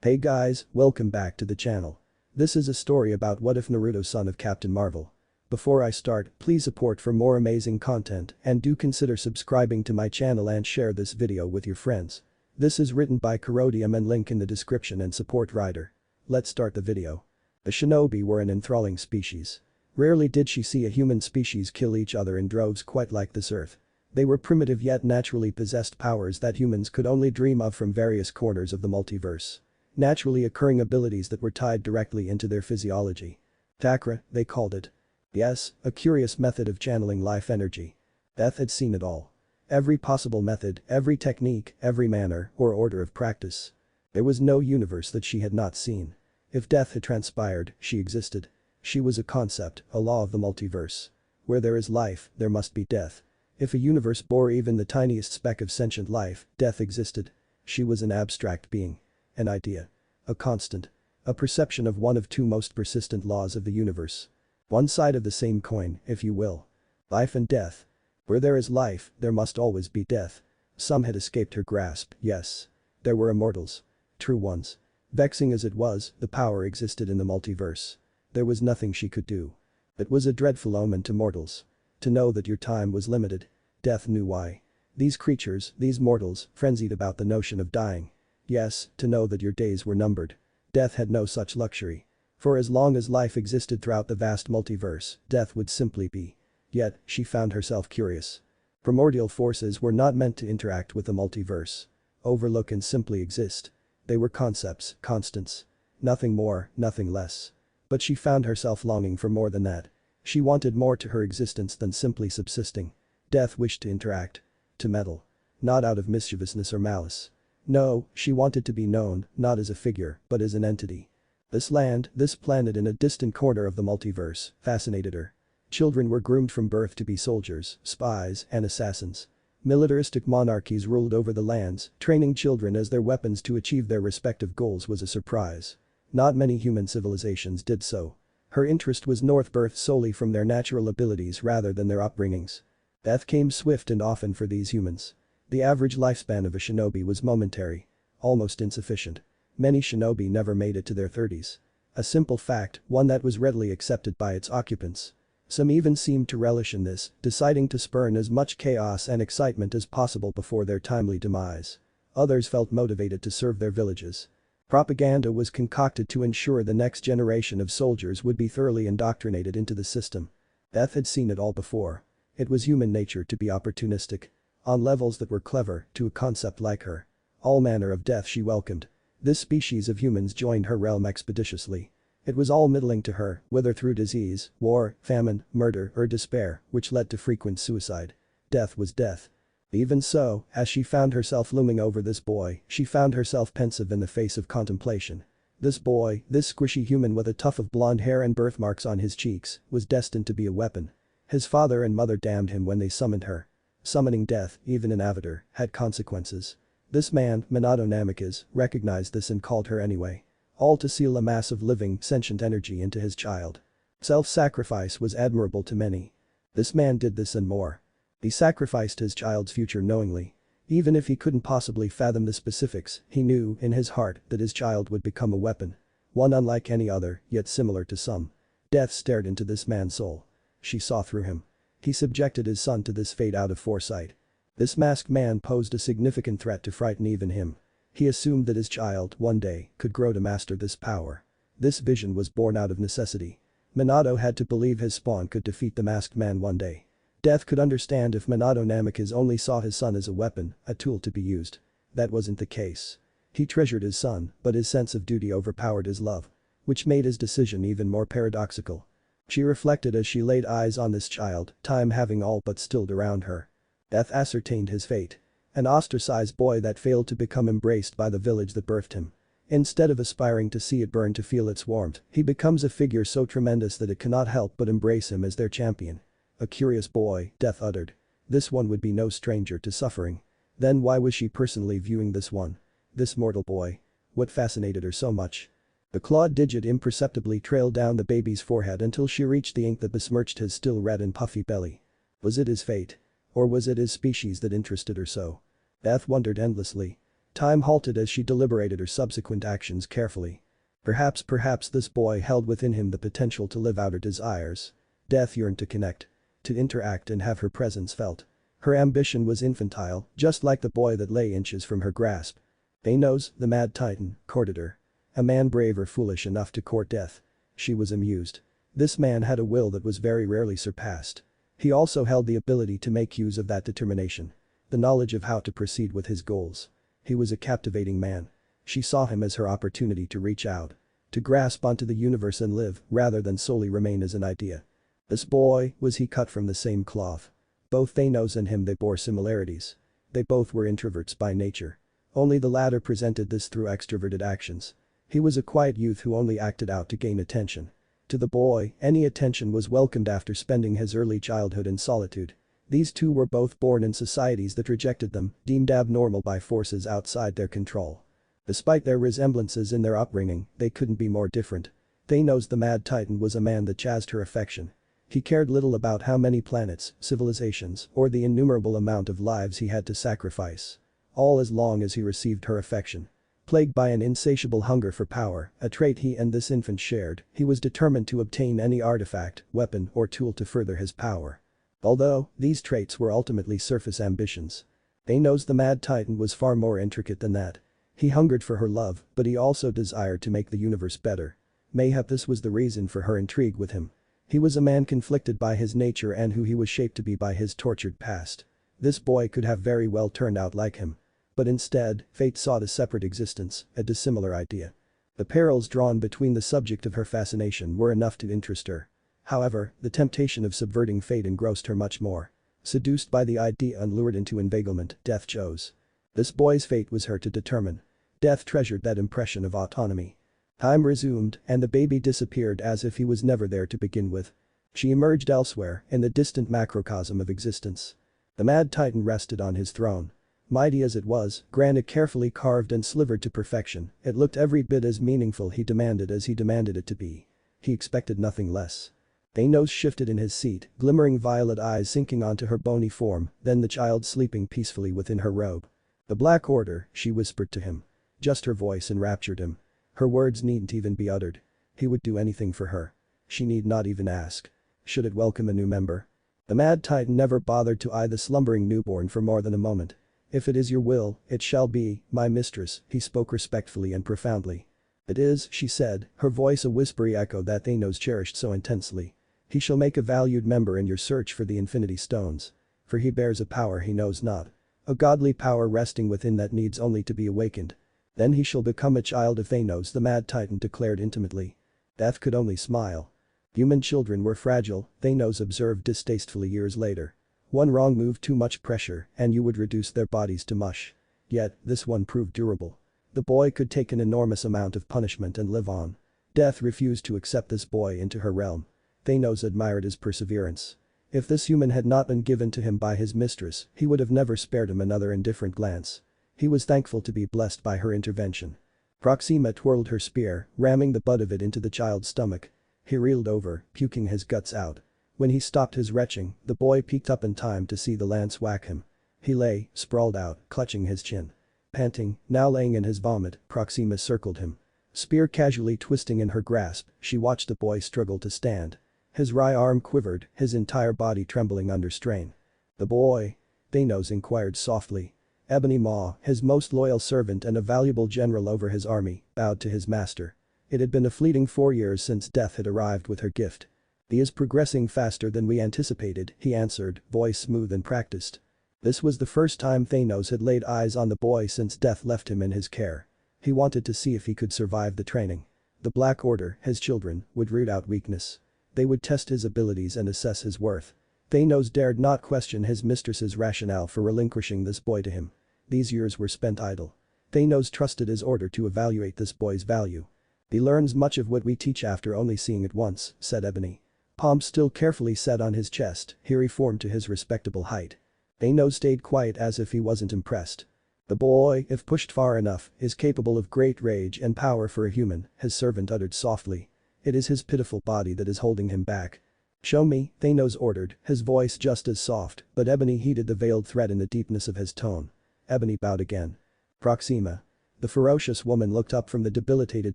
Hey guys, welcome back to the channel. This is a story about what if Naruto, son of Captain Marvel. Before I start, please support for more amazing content and do consider subscribing to my channel and share this video with your friends. This is written by Corrodium and link in the description and support writer. Let's start the video. The shinobi were an enthralling species. Rarely did she see a human species kill each other in droves quite like this earth. They were primitive yet naturally possessed powers that humans could only dream of from various corners of the multiverse. Naturally occurring abilities that were tied directly into their physiology. Chakra, they called it. Yes, a curious method of channeling life energy. Beth had seen it all. Every possible method, every technique, every manner or order of practice. There was no universe that she had not seen. If death had transpired, she existed. She was a concept, a law of the multiverse. Where there is life, there must be death. If a universe bore even the tiniest speck of sentient life, death existed. She was an abstract being. An idea. A constant. A perception of one of two most persistent laws of the universe. One side of the same coin, if you will. Life and death. Where there is life, there must always be death. Some had escaped her grasp, yes. There were immortals. True ones. Vexing as it was, the power existed in the multiverse. There was nothing she could do. It was a dreadful omen to mortals. To know that your time was limited. Death knew why. These creatures, these mortals, frenzied about the notion of dying. Yes, to know that your days were numbered. Death had no such luxury. For as long as life existed throughout the vast multiverse, death would simply be. Yet, she found herself curious. Primordial forces were not meant to interact with the multiverse. Overlook and simply exist. They were concepts, constants. Nothing more, nothing less. But she found herself longing for more than that. She wanted more to her existence than simply subsisting. Death wished to interact. To meddle. Not out of mischievousness or malice. No, she wanted to be known, not as a figure, but as an entity. This land, this planet in a distant corner of the multiverse, fascinated her. Children were groomed from birth to be soldiers, spies, and assassins. Militaristic monarchies ruled over the lands, training children as their weapons to achieve their respective goals was a surprise. Not many human civilizations did so. Her interest was north-birthed solely from their natural abilities rather than their upbringings. Death came swift and often for these humans. The average lifespan of a shinobi was momentary. Almost insufficient. Many shinobi never made it to their 30s. A simple fact, one that was readily accepted by its occupants. Some even seemed to relish in this, deciding to spurn as much chaos and excitement as possible before their timely demise. Others felt motivated to serve their villages. Propaganda was concocted to ensure the next generation of soldiers would be thoroughly indoctrinated into the system. Death had seen it all before. It was human nature to be opportunistic. On levels that were clever to a concept like her. All manner of death she welcomed. This species of humans joined her realm expeditiously. It was all middling to her, whether through disease, war, famine, murder or despair, which led to frequent suicide. Death was death. Even so, as she found herself looming over this boy, she found herself pensive in the face of contemplation. This boy, this squishy human with a tuft of blonde hair and birthmarks on his cheeks, was destined to be a weapon. His father and mother damned him when they summoned her. Summoning death, even an avatar, had consequences. This man, Minato Namikaze, recognized this and called her anyway. All to seal a mass of living, sentient energy into his child. Self-sacrifice was admirable to many. This man did this and more. He sacrificed his child's future knowingly. Even if he couldn't possibly fathom the specifics, he knew, in his heart, that his child would become a weapon. One unlike any other, yet similar to some. Death stared into this man's soul. She saw through him. He subjected his son to this fate out of foresight. This masked man posed a significant threat to frighten even him. He assumed that his child, one day, could grow to master this power. This vision was born out of necessity. Minato had to believe his spawn could defeat the masked man one day. Death could understand if Minato Namikaze only saw his son as a weapon, a tool to be used. That wasn't the case. He treasured his son, but his sense of duty overpowered his love. Which made his decision even more paradoxical. She reflected as she laid eyes on this child, time having all but stilled around her. Death ascertained his fate. An ostracized boy that failed to become embraced by the village that birthed him. Instead of aspiring to see it burn to feel its warmth, he becomes a figure so tremendous that it cannot help but embrace him as their champion. A curious boy, Death uttered. This one would be no stranger to suffering. Then why was she personally viewing this one? This mortal boy. What fascinated her so much? The clawed digit imperceptibly trailed down the baby's forehead until she reached the ink that besmirched his still red and puffy belly. Was it his fate? Or was it his species that interested her so? Beth wondered endlessly. Time halted as she deliberated her subsequent actions carefully. Perhaps this boy held within him the potential to live out her desires. Death yearned to connect. To interact and have her presence felt. Her ambition was infantile, just like the boy that lay inches from her grasp. Thanos, the mad titan, courted her. A man brave or foolish enough to court death. She was amused. This man had a will that was very rarely surpassed. He also held the ability to make use of that determination. The knowledge of how to proceed with his goals. He was a captivating man. She saw him as her opportunity to reach out. To grasp onto the universe and live, rather than solely remain as an idea. This boy, was he cut from the same cloth? Both Thanos and him they bore similarities. They both were introverts by nature. Only the latter presented this through extroverted actions. He was a quiet youth who only acted out to gain attention. To the boy, any attention was welcomed after spending his early childhood in solitude. These two were both born in societies that rejected them, deemed abnormal by forces outside their control. Despite their resemblances in their upbringing, they couldn't be more different. Thanos the Mad Titan was a man that chased her affection. He cared little about how many planets, civilizations, or the innumerable amount of lives he had to sacrifice. All as long as he received her affection. Plagued by an insatiable hunger for power, a trait he and this infant shared, he was determined to obtain any artifact, weapon, or tool to further his power. Although, these traits were ultimately surface ambitions. Thanos the Mad Titan was far more intricate than that. He hungered for her love, but he also desired to make the universe better. Mayhap this was the reason for her intrigue with him. He was a man conflicted by his nature and who he was shaped to be by his tortured past. This boy could have very well turned out like him. But instead, fate sought a separate existence, a dissimilar idea. The parallels drawn between the subject of her fascination were enough to interest her. However, the temptation of subverting fate engrossed her much more. Seduced by the idea and lured into inveiglement, Death chose. This boy's fate was her to determine. Death treasured that impression of autonomy. Time resumed, and the baby disappeared as if he was never there to begin with. She emerged elsewhere, in the distant macrocosm of existence. The Mad Titan rested on his throne. Mighty as it was, granite carefully carved and slivered to perfection, it looked every bit as meaningful he demanded as he demanded it to be. He expected nothing less. Thanos shifted in his seat, glimmering violet eyes sinking onto her bony form, then the child sleeping peacefully within her robe. The Black Order, she whispered to him. Just her voice enraptured him. Her words needn't even be uttered. He would do anything for her. She need not even ask. Should it welcome a new member? The Mad Titan never bothered to eye the slumbering newborn for more than a moment. If it is your will, it shall be, my mistress, he spoke respectfully and profoundly. It is, she said, her voice a whispery echo that Thanos cherished so intensely. He shall make a valued member in your search for the Infinity Stones. For he bears a power he knows not. A godly power resting within that needs only to be awakened. Then he shall become a child of Thanos, the Mad Titan declared intimately. Death could only smile. Human children were fragile, Thanos observed distastefully years later. One wrong move, too much pressure, and you would reduce their bodies to mush. Yet, this one proved durable. The boy could take an enormous amount of punishment and live on. Death refused to accept this boy into her realm. Thanos admired his perseverance. If this human had not been given to him by his mistress, he would have never spared him another indifferent glance. He was thankful to be blessed by her intervention. Proxima twirled her spear, ramming the butt of it into the child's stomach. He reeled over, puking his guts out. When he stopped his retching, the boy peeked up in time to see the lance whack him. He lay, sprawled out, clutching his chin. Panting, now laying in his vomit, Proxima circled him. Spear casually twisting in her grasp, she watched the boy struggle to stand. His wry arm quivered, his entire body trembling under strain. The boy? Thanos inquired softly. Ebony Maw, his most loyal servant and a valuable general over his army, bowed to his master. It had been a fleeting 4 years since Death had arrived with her gift. He is progressing faster than we anticipated, he answered, voice smooth and practiced. This was the first time Thanos had laid eyes on the boy since Death left him in his care. He wanted to see if he could survive the training. The Black Order, his children, would root out weakness. They would test his abilities and assess his worth. Thanos dared not question his mistress's rationale for relinquishing this boy to him. These years were spent idle. Thanos trusted his order to evaluate this boy's value. He learns much of what we teach after only seeing it once, said Ebony. Palm still carefully set on his chest, he reformed to his respectable height. Thanos stayed quiet as if he wasn't impressed. The boy, if pushed far enough, is capable of great rage and power for a human, his servant uttered softly. It is his pitiful body that is holding him back. Show me, Thanos ordered, his voice just as soft, but Ebony heeded the veiled threat in the deepness of his tone. Ebony bowed again. Proxima. The ferocious woman looked up from the debilitated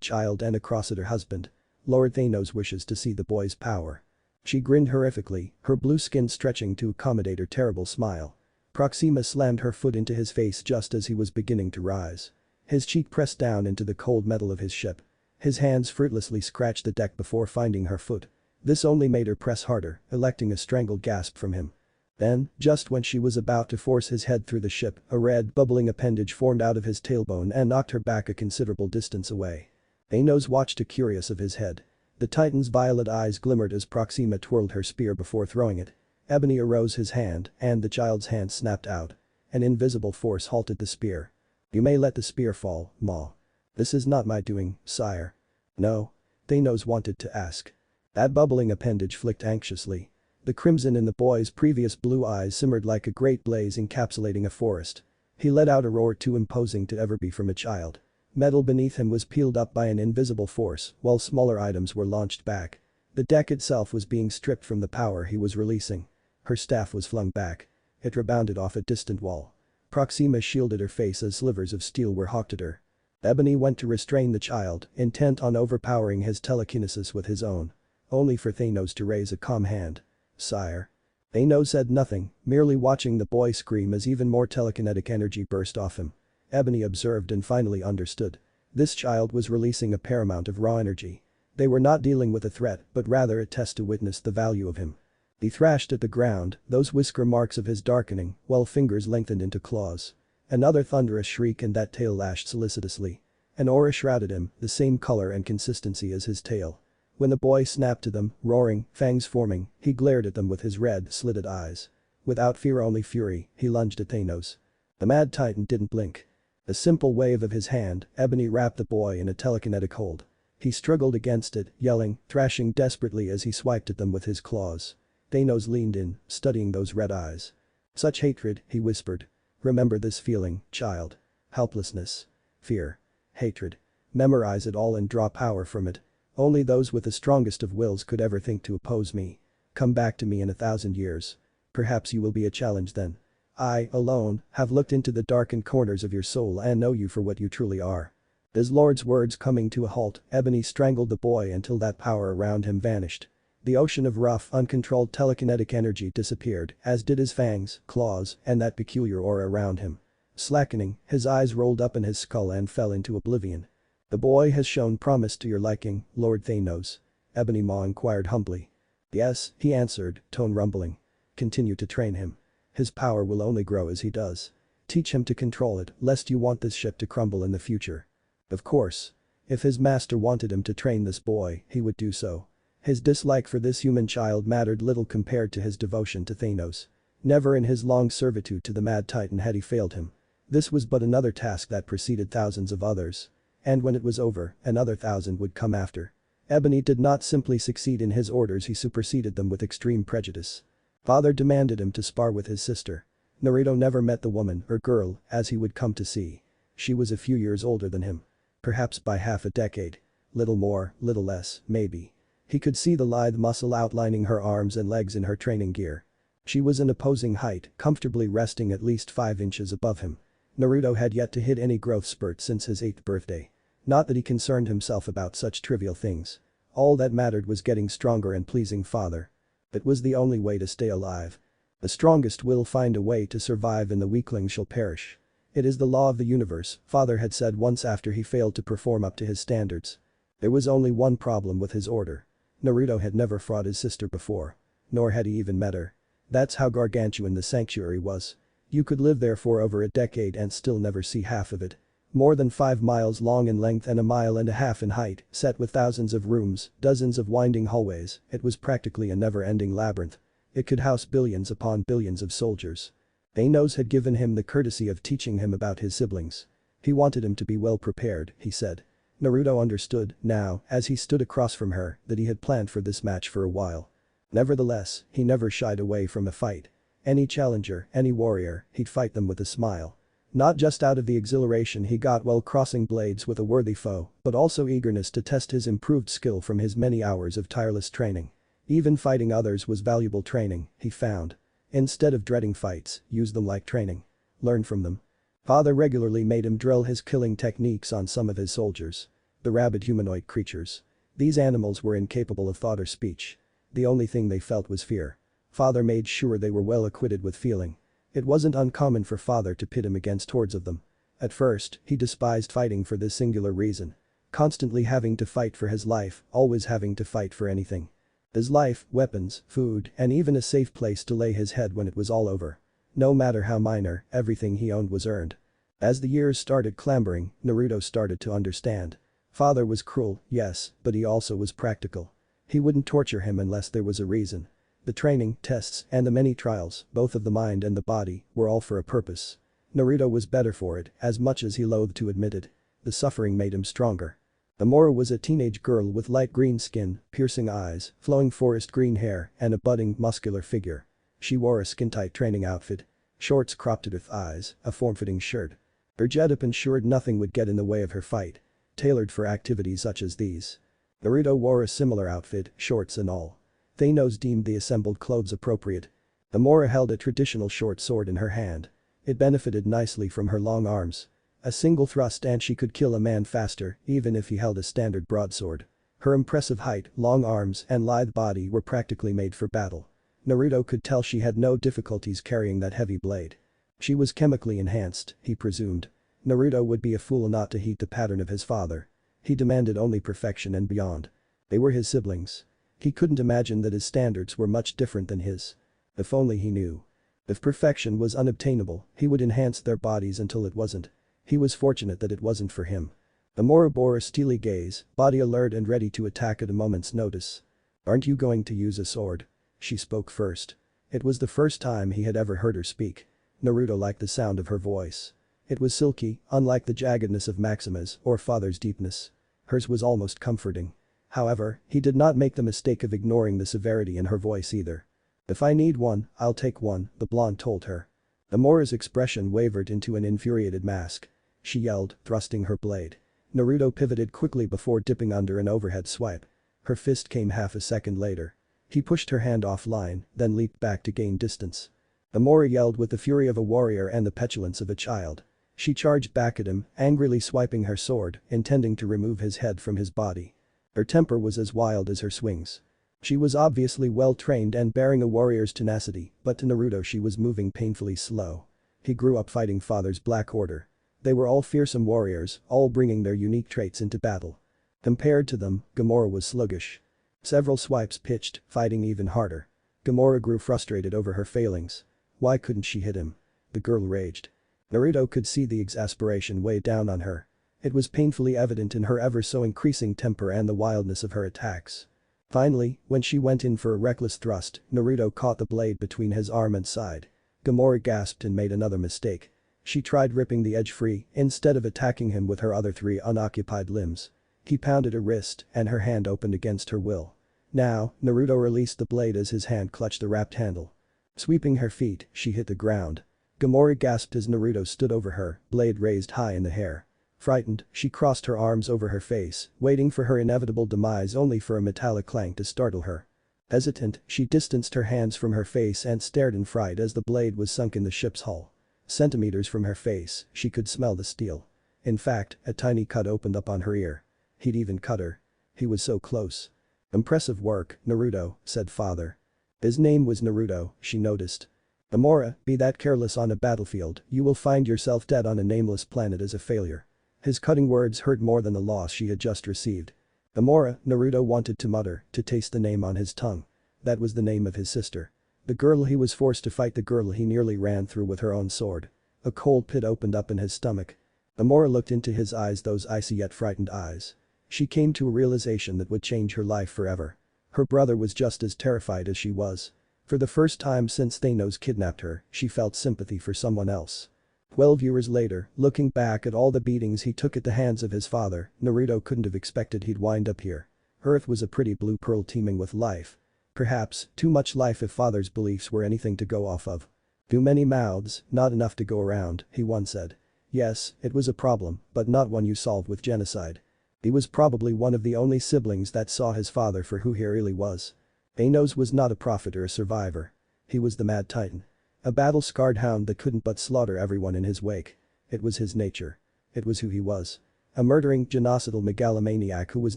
child and across at her husband. Lord Thanos wishes to see the boy's power. She grinned horrifically, her blue skin stretching to accommodate her terrible smile. Proxima slammed her foot into his face just as he was beginning to rise. His cheek pressed down into the cold metal of his ship. His hands fruitlessly scratched the deck before finding her foot. This only made her press harder, electing a strangled gasp from him. Then, just when she was about to force his head through the ship, a red, bubbling appendage formed out of his tailbone and knocked her back a considerable distance away. Thanos watched curious of his head. The Titan's violet eyes glimmered as Proxima twirled her spear before throwing it. Ebony arose his hand, and the child's hand snapped out. An invisible force halted the spear. "You may let the spear fall, Ma. This is not my doing, sire." "No?" Thanos wanted to ask. That bubbling appendage flicked anxiously. The crimson in the boy's previous blue eyes simmered like a great blaze encapsulating a forest. He let out a roar too imposing to ever be from a child. Metal beneath him was peeled up by an invisible force, while smaller items were launched back. The deck itself was being stripped from the power he was releasing. Her staff was flung back. It rebounded off a distant wall. Proxima shielded her face as slivers of steel were hawked at her. Ebony went to restrain the child, intent on overpowering his telekinesis with his own. Only for Thanos to raise a calm hand. "Sire." Thanos said nothing, merely watching the boy scream as even more telekinetic energy burst off him. Ebony observed and finally understood. This child was releasing a paramount of raw energy. They were not dealing with a threat, but rather a test to witness the value of him. He thrashed at the ground, those whisker marks of his darkening, while fingers lengthened into claws. Another thunderous shriek and that tail lashed solicitously. An aura shrouded him, the same color and consistency as his tail. When the boy snapped to them, roaring, fangs forming, he glared at them with his red, slitted eyes. Without fear, only fury, he lunged at Thanos. The Mad Titan didn't blink. A simple wave of his hand, Ebony wrapped the boy in a telekinetic hold. He struggled against it, yelling, thrashing desperately as he swiped at them with his claws. Thanos leaned in, studying those red eyes. "Such hatred," he whispered. "Remember this feeling, child. Helplessness. Fear. Hatred. Memorize it all and draw power from it. Only those with the strongest of wills could ever think to oppose me. Come back to me in 1,000 years. Perhaps you will be a challenge then. I, alone, have looked into the darkened corners of your soul and know you for what you truly are." His lord's words coming to a halt, Ebony strangled the boy until that power around him vanished. The ocean of rough, uncontrolled telekinetic energy disappeared, as did his fangs, claws, and that peculiar aura around him. Slackening, his eyes rolled up in his skull and fell into oblivion. "The boy has shown promise to your liking, Lord Thanos?" Ebony Maw inquired humbly. "Yes," he answered, tone rumbling. "Continue to train him. His power will only grow as he does. Teach him to control it, lest you want this ship to crumble in the future." Of course. If his master wanted him to train this boy, he would do so. His dislike for this human child mattered little compared to his devotion to Thanos. Never in his long servitude to the Mad Titan had he failed him. This was but another task that preceded thousands of others. And when it was over, another 1,000 would come after. Ebony did not simply succeed in his orders, he superseded them with extreme prejudice. Father demanded him to spar with his sister. Naruto never met the woman, or girl, as he would come to see. She was a few years older than him. Perhaps by half a decade. Little more, little less, maybe. He could see the lithe muscle outlining her arms and legs in her training gear. She was an opposing height, comfortably resting at least 5 inches above him. Naruto had yet to hit any growth spurt since his 8th birthday. Not that he concerned himself about such trivial things. All that mattered was getting stronger and pleasing father. It was the only way to stay alive. The strongest will find a way to survive and the weakling shall perish. It is the law of the universe, father had said once after he failed to perform up to his standards. There was only one problem with his order. Naruto had never fought his sister before. Nor had he even met her. That's how gargantuan the sanctuary was. You could live there for over a decade and still never see half of it. More than 5 miles long in length and 1.5 miles in height, set with thousands of rooms, dozens of winding hallways, it was practically a never-ending labyrinth. It could house billions upon billions of soldiers. Thanos had given him the courtesy of teaching him about his siblings. He wanted him to be well prepared, he said. Naruto understood, now, as he stood across from her, that he had planned for this match for a while. Nevertheless, he never shied away from a fight. Any challenger, any warrior, he'd fight them with a smile. Not just out of the exhilaration he got while crossing blades with a worthy foe, but also eagerness to test his improved skill from his many hours of tireless training. Even fighting others was valuable training, he found. Instead of dreading fights, use them like training. Learn from them. Father regularly made him drill his killing techniques on some of his soldiers. The rabid humanoid creatures. These animals were incapable of thought or speech. The only thing they felt was fear. Father made sure they were well acquitted with feeling. It wasn't uncommon for Father to pit him against hordes of them. At first, he despised fighting for this singular reason. Constantly having to fight for his life, always having to fight for anything. His life, weapons, food, and even a safe place to lay his head when it was all over. No matter how minor, everything he owned was earned. As the years started clambering, Naruto started to understand. Father was cruel, yes, but he also was practical. He wouldn't torture him unless there was a reason. The training, tests, and the many trials, both of the mind and the body, were all for a purpose. Naruto was better for it, as much as he loathed to admit it. The suffering made him stronger. Amora was a teenage girl with light green skin, piercing eyes, flowing forest green hair, and a budding, muscular figure. She wore a skin-tight training outfit. Shorts cropped at her thighs, a form-fitting shirt. Her getup ensured nothing would get in the way of her fight. Tailored for activities such as these. Naruto wore a similar outfit, shorts and all. Thanos deemed the assembled clothes appropriate. Amora held a traditional short sword in her hand. It benefited nicely from her long arms. A single thrust and she could kill a man faster, even if he held a standard broadsword. Her impressive height, long arms, and lithe body were practically made for battle. Naruto could tell she had no difficulties carrying that heavy blade. She was chemically enhanced, he presumed. Naruto would be a fool not to heed the pattern of his father. He demanded only perfection and beyond. They were his siblings. He couldn't imagine that his standards were much different than his. If only he knew. If perfection was unobtainable, he would enhance their bodies until it wasn't. He was fortunate that it wasn't for him. Amora bore a steely gaze, body alert and ready to attack at a moment's notice. "Aren't you going to use a sword?" She spoke first. It was the first time he had ever heard her speak. Naruto liked the sound of her voice. It was silky, unlike the jaggedness of Maxima's or Father's deepness. Hers was almost comforting. However, he did not make the mistake of ignoring the severity in her voice either. "If I need one, I'll take one," the blonde told her. Amora's expression wavered into an infuriated mask. She yelled, thrusting her blade. Naruto pivoted quickly before dipping under an overhead swipe. Her fist came half a second later. He pushed her hand offline, then leaped back to gain distance. Amora yelled with the fury of a warrior and the petulance of a child. She charged back at him, angrily swiping her sword, intending to remove his head from his body. Her temper was as wild as her swings. She was obviously well trained and bearing a warrior's tenacity, but to Naruto she was moving painfully slow. He grew up fighting Father's Black Order. They were all fearsome warriors, all bringing their unique traits into battle. Compared to them, Gamora was sluggish. Several swipes pitched, fighting even harder. Gamora grew frustrated over her failings. Why couldn't she hit him? The girl raged. Naruto could see the exasperation weigh down on her. It was painfully evident in her ever so increasing temper and the wildness of her attacks. Finally, when she went in for a reckless thrust, Naruto caught the blade between his arm and side. Gamora gasped and made another mistake. She tried ripping the edge free instead of attacking him with her other 3 unoccupied limbs. He pounded her wrist and her hand opened against her will. Now, Naruto released the blade as his hand clutched the wrapped handle. Sweeping her feet, she hit the ground. Gamora gasped as Naruto stood over her, blade raised high in the air. Frightened, she crossed her arms over her face, waiting for her inevitable demise only for a metallic clank to startle her. Hesitant, she distanced her hands from her face and stared in fright as the blade was sunk in the ship's hull. Centimeters from her face, she could smell the steel. In fact, a tiny cut opened up on her ear. He'd even cut her. He was so close. "Impressive work, Naruto," said Father. His name was Naruto, she noticed. "Amora, be that careless on a battlefield, you will find yourself dead on a nameless planet as a failure." His cutting words hurt more than the loss she had just received. Amora, Naruto wanted to mutter, to taste the name on his tongue. That was the name of his sister. The girl he was forced to fight, the girl he nearly ran through with her own sword. A cold pit opened up in his stomach. Amora looked into his eyes, those icy yet frightened eyes. She came to a realization that would change her life forever. Her brother was just as terrified as she was. For the first time since Thanos kidnapped her, she felt sympathy for someone else. 12 years later, looking back at all the beatings he took at the hands of his father, Naruto couldn't have expected he'd wind up here. Earth was a pretty blue pearl teeming with life. Perhaps, too much life if Father's beliefs were anything to go off of. "Too many mouths, not enough to go around," he once said. Yes, it was a problem, but not one you solve with genocide. He was probably one of the only siblings that saw his father for who he really was. Thanos was not a prophet or a survivor. He was the Mad Titan. A battle-scarred hound that couldn't but slaughter everyone in his wake. It was his nature. It was who he was. A murdering, genocidal megalomaniac who was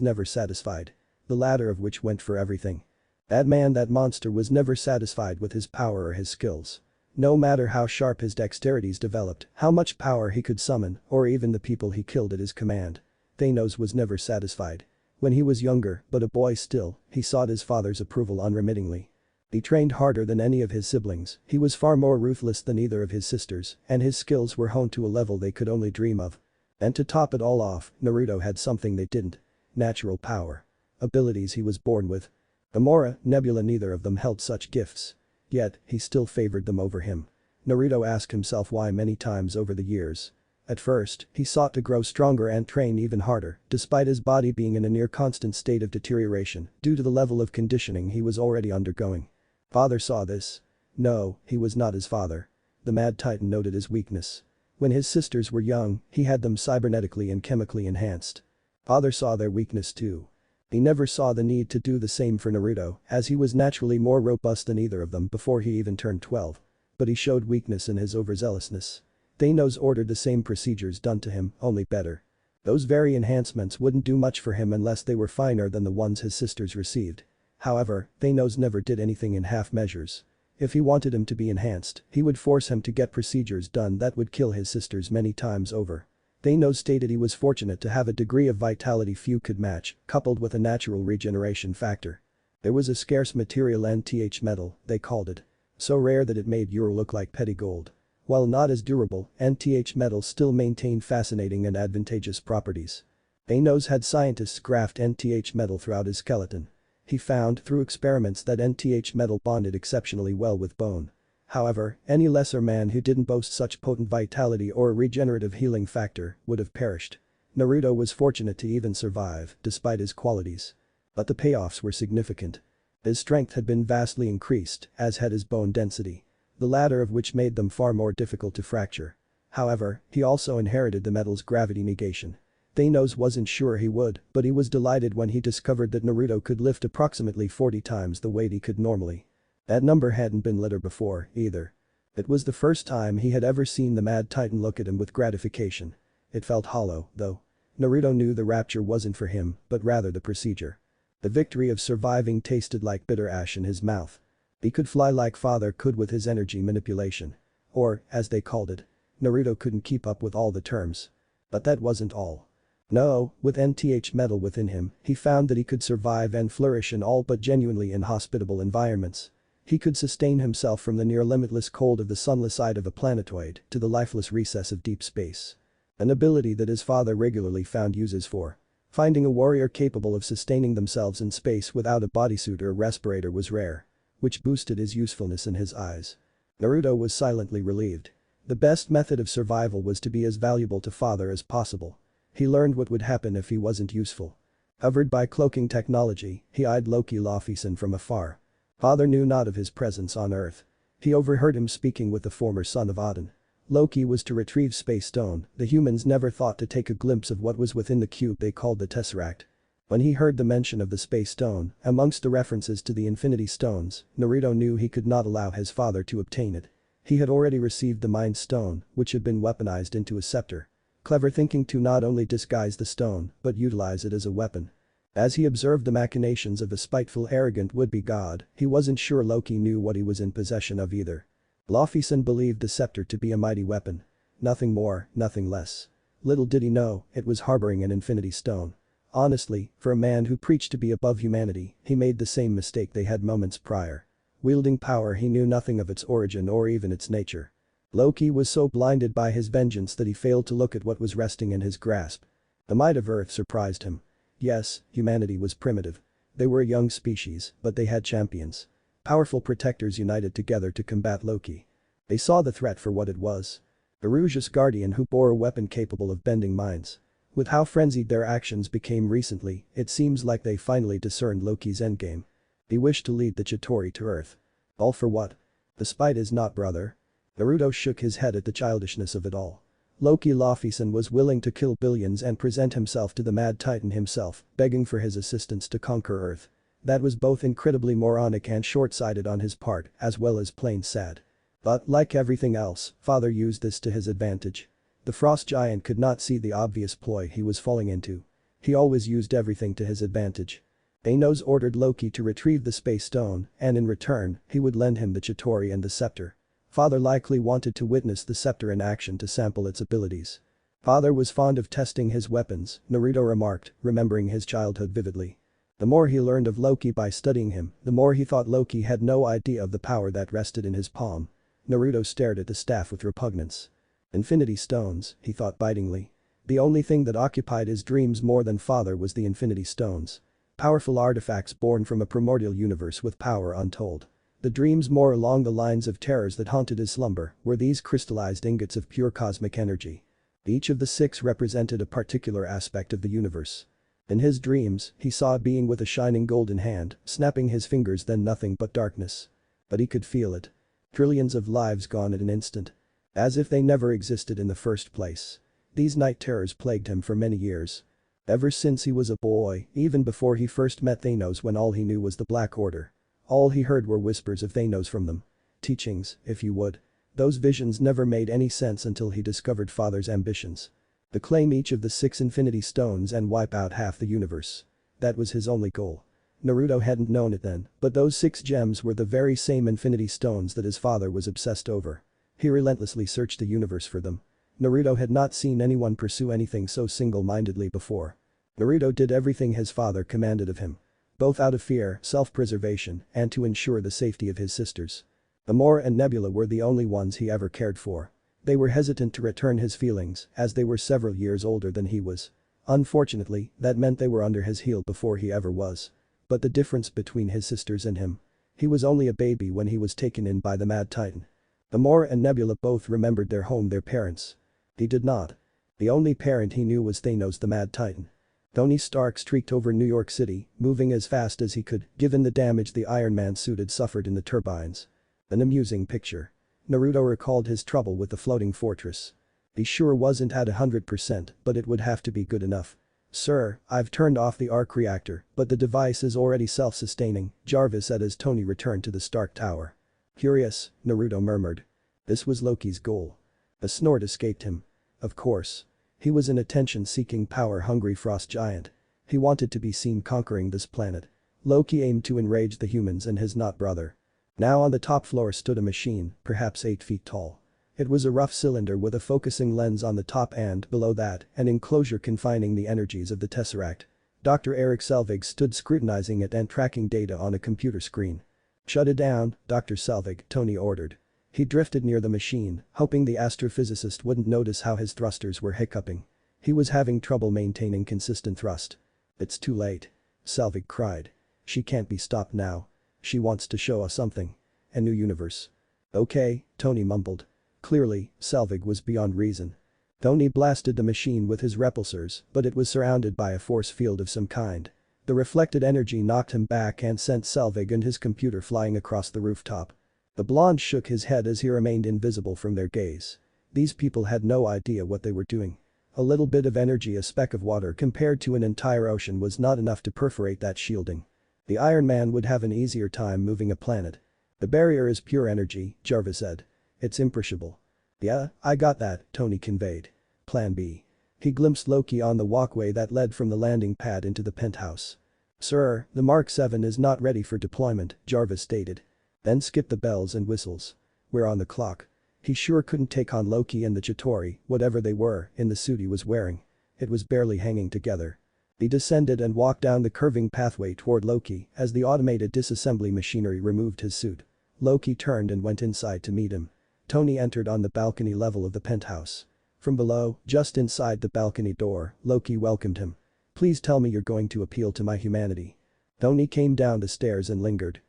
never satisfied. The latter of which went for everything. That monster was never satisfied with his power or his skills. No matter how sharp his dexterities developed, how much power he could summon, or even the people he killed at his command. Thanos was never satisfied. When he was younger, but a boy still, he sought his father's approval unremittingly. He trained harder than any of his siblings, he was far more ruthless than either of his sisters, and his skills were honed to a level they could only dream of. And to top it all off, Naruto had something they didn't. Natural power. Abilities he was born with. Gamora, Nebula, neither of them held such gifts. Yet, he still favored them over him. Naruto asked himself why many times over the years. At first, he sought to grow stronger and train even harder, despite his body being in a near constant state of deterioration due to the level of conditioning he was already undergoing. Father saw this. No, he was not his father. The Mad Titan noted his weakness. When his sisters were young, he had them cybernetically and chemically enhanced. Father saw their weakness too. He never saw the need to do the same for Naruto, as he was naturally more robust than either of them before he even turned 12. But he showed weakness in his overzealousness. Thanos ordered the same procedures done to him, only better. Those very enhancements wouldn't do much for him unless they were finer than the ones his sisters received. However, Thanos never did anything in half measures. If he wanted him to be enhanced, he would force him to get procedures done that would kill his sisters many times over. Thanos stated he was fortunate to have a degree of vitality few could match, coupled with a natural regeneration factor. There was a scarce material NTH metal, they called it. So rare that it made Euro look like petty gold. While not as durable, NTH metal still maintained fascinating and advantageous properties. Thanos had scientists graft NTH metal throughout his skeleton. He found through experiments that NTH metal bonded exceptionally well with bone. However, any lesser man who didn't boast such potent vitality or a regenerative healing factor would have perished. Naruto was fortunate to even survive, despite his qualities. But the payoffs were significant. His strength had been vastly increased, as had his bone density. The latter of which made them far more difficult to fracture. However, he also inherited the metal's gravity negation. Thanos wasn't sure he would, but he was delighted when he discovered that Naruto could lift approximately 40 times the weight he could normally. That number hadn't been litter before, either. It was the first time he had ever seen the Mad Titan look at him with gratification. It felt hollow, though. Naruto knew the rapture wasn't for him, but rather the procedure. The victory of surviving tasted like bitter ash in his mouth. He could fly like father could with his energy manipulation. Or, as they called it, Naruto couldn't keep up with all the terms. But that wasn't all. No, with NTH metal within him, he found that he could survive and flourish in all but genuinely inhospitable environments. He could sustain himself from the near-limitless cold of the sunless side of a planetoid to the lifeless recess of deep space. An ability that his father regularly found uses for. Finding a warrior capable of sustaining themselves in space without a bodysuit or respirator was rare. Which boosted his usefulness in his eyes. Naruto was silently relieved. The best method of survival was to be as valuable to father as possible. He learned what would happen if he wasn't useful. Covered by cloaking technology, he eyed Loki Laufeyson from afar. Father knew not of his presence on Earth. He overheard him speaking with the former son of Odin. Loki was to retrieve Space Stone, the humans never thought to take a glimpse of what was within the cube they called the Tesseract. When he heard the mention of the Space Stone, amongst the references to the Infinity Stones, Naruto knew he could not allow his father to obtain it. He had already received the Mind Stone, which had been weaponized into a scepter. Clever thinking to not only disguise the stone, but utilize it as a weapon. As he observed the machinations of a spiteful arrogant would-be god, he wasn't sure Loki knew what he was in possession of either. Laufeyson believed the scepter to be a mighty weapon. Nothing more, nothing less. Little did he know, it was harboring an Infinity Stone. Honestly, for a man who preached to be above humanity, he made the same mistake they had moments prior. Wielding power he knew nothing of its origin or even its nature. Loki was so blinded by his vengeance that he failed to look at what was resting in his grasp. The might of Earth surprised him. Yes, humanity was primitive. They were a young species, but they had champions. Powerful protectors united together to combat Loki. They saw the threat for what it was. A ruthless guardian who bore a weapon capable of bending minds. With how frenzied their actions became recently, it seems like they finally discerned Loki's endgame. He wished to lead the Chitauri to Earth. All for what? The spite is not brother. Naruto shook his head at the childishness of it all. Loki Laufeyson was willing to kill billions and present himself to the Mad Titan himself, begging for his assistance to conquer Earth. That was both incredibly moronic and short-sighted on his part, as well as plain sad. But, like everything else, father used this to his advantage. The frost giant could not see the obvious ploy he was falling into. He always used everything to his advantage. Thanos ordered Loki to retrieve the space stone, and in return, he would lend him the Chitauri and the scepter. Father likely wanted to witness the scepter in action to sample its abilities. Father was fond of testing his weapons, Naruto remarked, remembering his childhood vividly. The more he learned of Loki by studying him, the more he thought Loki had no idea of the power that rested in his palm. Naruto stared at the staff with repugnance. Infinity Stones, he thought bitingly. The only thing that occupied his dreams more than Father was the Infinity Stones. Powerful artifacts born from a primordial universe with power untold. The dreams more along the lines of terrors that haunted his slumber were these crystallized ingots of pure cosmic energy. Each of the 6 represented a particular aspect of the universe. In his dreams, he saw a being with a shining golden hand, snapping his fingers, then nothing but darkness. But he could feel it. Trillions of lives gone in an instant. As if they never existed in the first place. These night terrors plagued him for many years. Ever since he was a boy, even before he first met Thanos, when all he knew was the Black Order. All he heard were whispers of Thanos from them. Teachings, if you would. Those visions never made any sense until he discovered Father's ambitions. To claim each of the 6 Infinity Stones and wipe out half the universe. That was his only goal. Naruto hadn't known it then, but those 6 gems were the very same Infinity Stones that his father was obsessed over. He relentlessly searched the universe for them. Naruto had not seen anyone pursue anything so single-mindedly before. Naruto did everything his father commanded of him. Both out of fear, self-preservation, and to ensure the safety of his sisters. Amora and Nebula were the only ones he ever cared for. They were hesitant to return his feelings, as they were several years older than he was. Unfortunately, that meant they were under his heel before he ever was. But the difference between his sisters and him. He was only a baby when he was taken in by the Mad Titan. Amora and Nebula both remembered their home, their parents. He did not. The only parent he knew was Thanos, the Mad Titan. Tony Stark streaked over New York City, moving as fast as he could, given the damage the Iron Man suit had suffered in the turbines. An amusing picture. Naruto recalled his trouble with the floating fortress. He sure wasn't at 100%, but it would have to be good enough. Sir, I've turned off the arc reactor, but the device is already self-sustaining, Jarvis said as Tony returned to the Stark Tower. Curious, Naruto murmured. This was Loki's goal. A snort escaped him. Of course. He was an attention-seeking, power-hungry frost giant. He wanted to be seen conquering this planet. Loki aimed to enrage the humans and his not brother. Now on the top floor stood a machine, perhaps 8 feet tall. It was a rough cylinder with a focusing lens on the top and, below that, an enclosure confining the energies of the Tesseract. Dr. Eric Selvig stood scrutinizing it and tracking data on a computer screen. Shut it down, Dr. Selvig, Tony ordered. He drifted near the machine, hoping the astrophysicist wouldn't notice how his thrusters were hiccuping. He was having trouble maintaining consistent thrust. It's too late. Selvig cried. She can't be stopped now. She wants to show us something. A new universe. Okay, Tony mumbled. Clearly, Selvig was beyond reason. Tony blasted the machine with his repulsors, but it was surrounded by a force field of some kind. The reflected energy knocked him back and sent Selvig and his computer flying across the rooftop. The blonde shook his head as he remained invisible from their gaze. These people had no idea what they were doing. A little bit of energy, a speck of water compared to an entire ocean, was not enough to perforate that shielding. The Iron Man would have an easier time moving a planet. The barrier is pure energy, Jarvis said. It's imperishable. Yeah, I got that, Tony conveyed. Plan B. He glimpsed Loki on the walkway that led from the landing pad into the penthouse. Sir, the Mark 7 is not ready for deployment, Jarvis stated. Then skip the bells and whistles. We're on the clock. He sure couldn't take on Loki and the Chitauri, whatever they were, in the suit he was wearing. It was barely hanging together. He descended and walked down the curving pathway toward Loki as the automated disassembly machinery removed his suit. Loki turned and went inside to meet him. Tony entered on the balcony level of the penthouse. From below, just inside the balcony door, Loki welcomed him. Please tell me you're going to appeal to my humanity. Tony came down the stairs and lingered.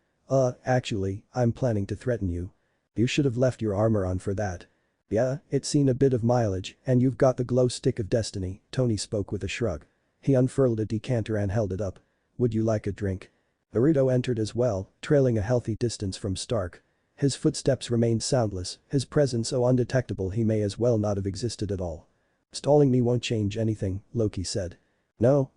Actually, I'm planning to threaten you. You should have left your armor on for that. Yeah, it's seen a bit of mileage, and you've got the glow stick of destiny, Tony spoke with a shrug. He unfurled a decanter and held it up. Would you like a drink? Naruto entered as well, trailing a healthy distance from Stark. His footsteps remained soundless, his presence so undetectable he may as well not have existed at all. Stalling me won't change anything, Loki said. No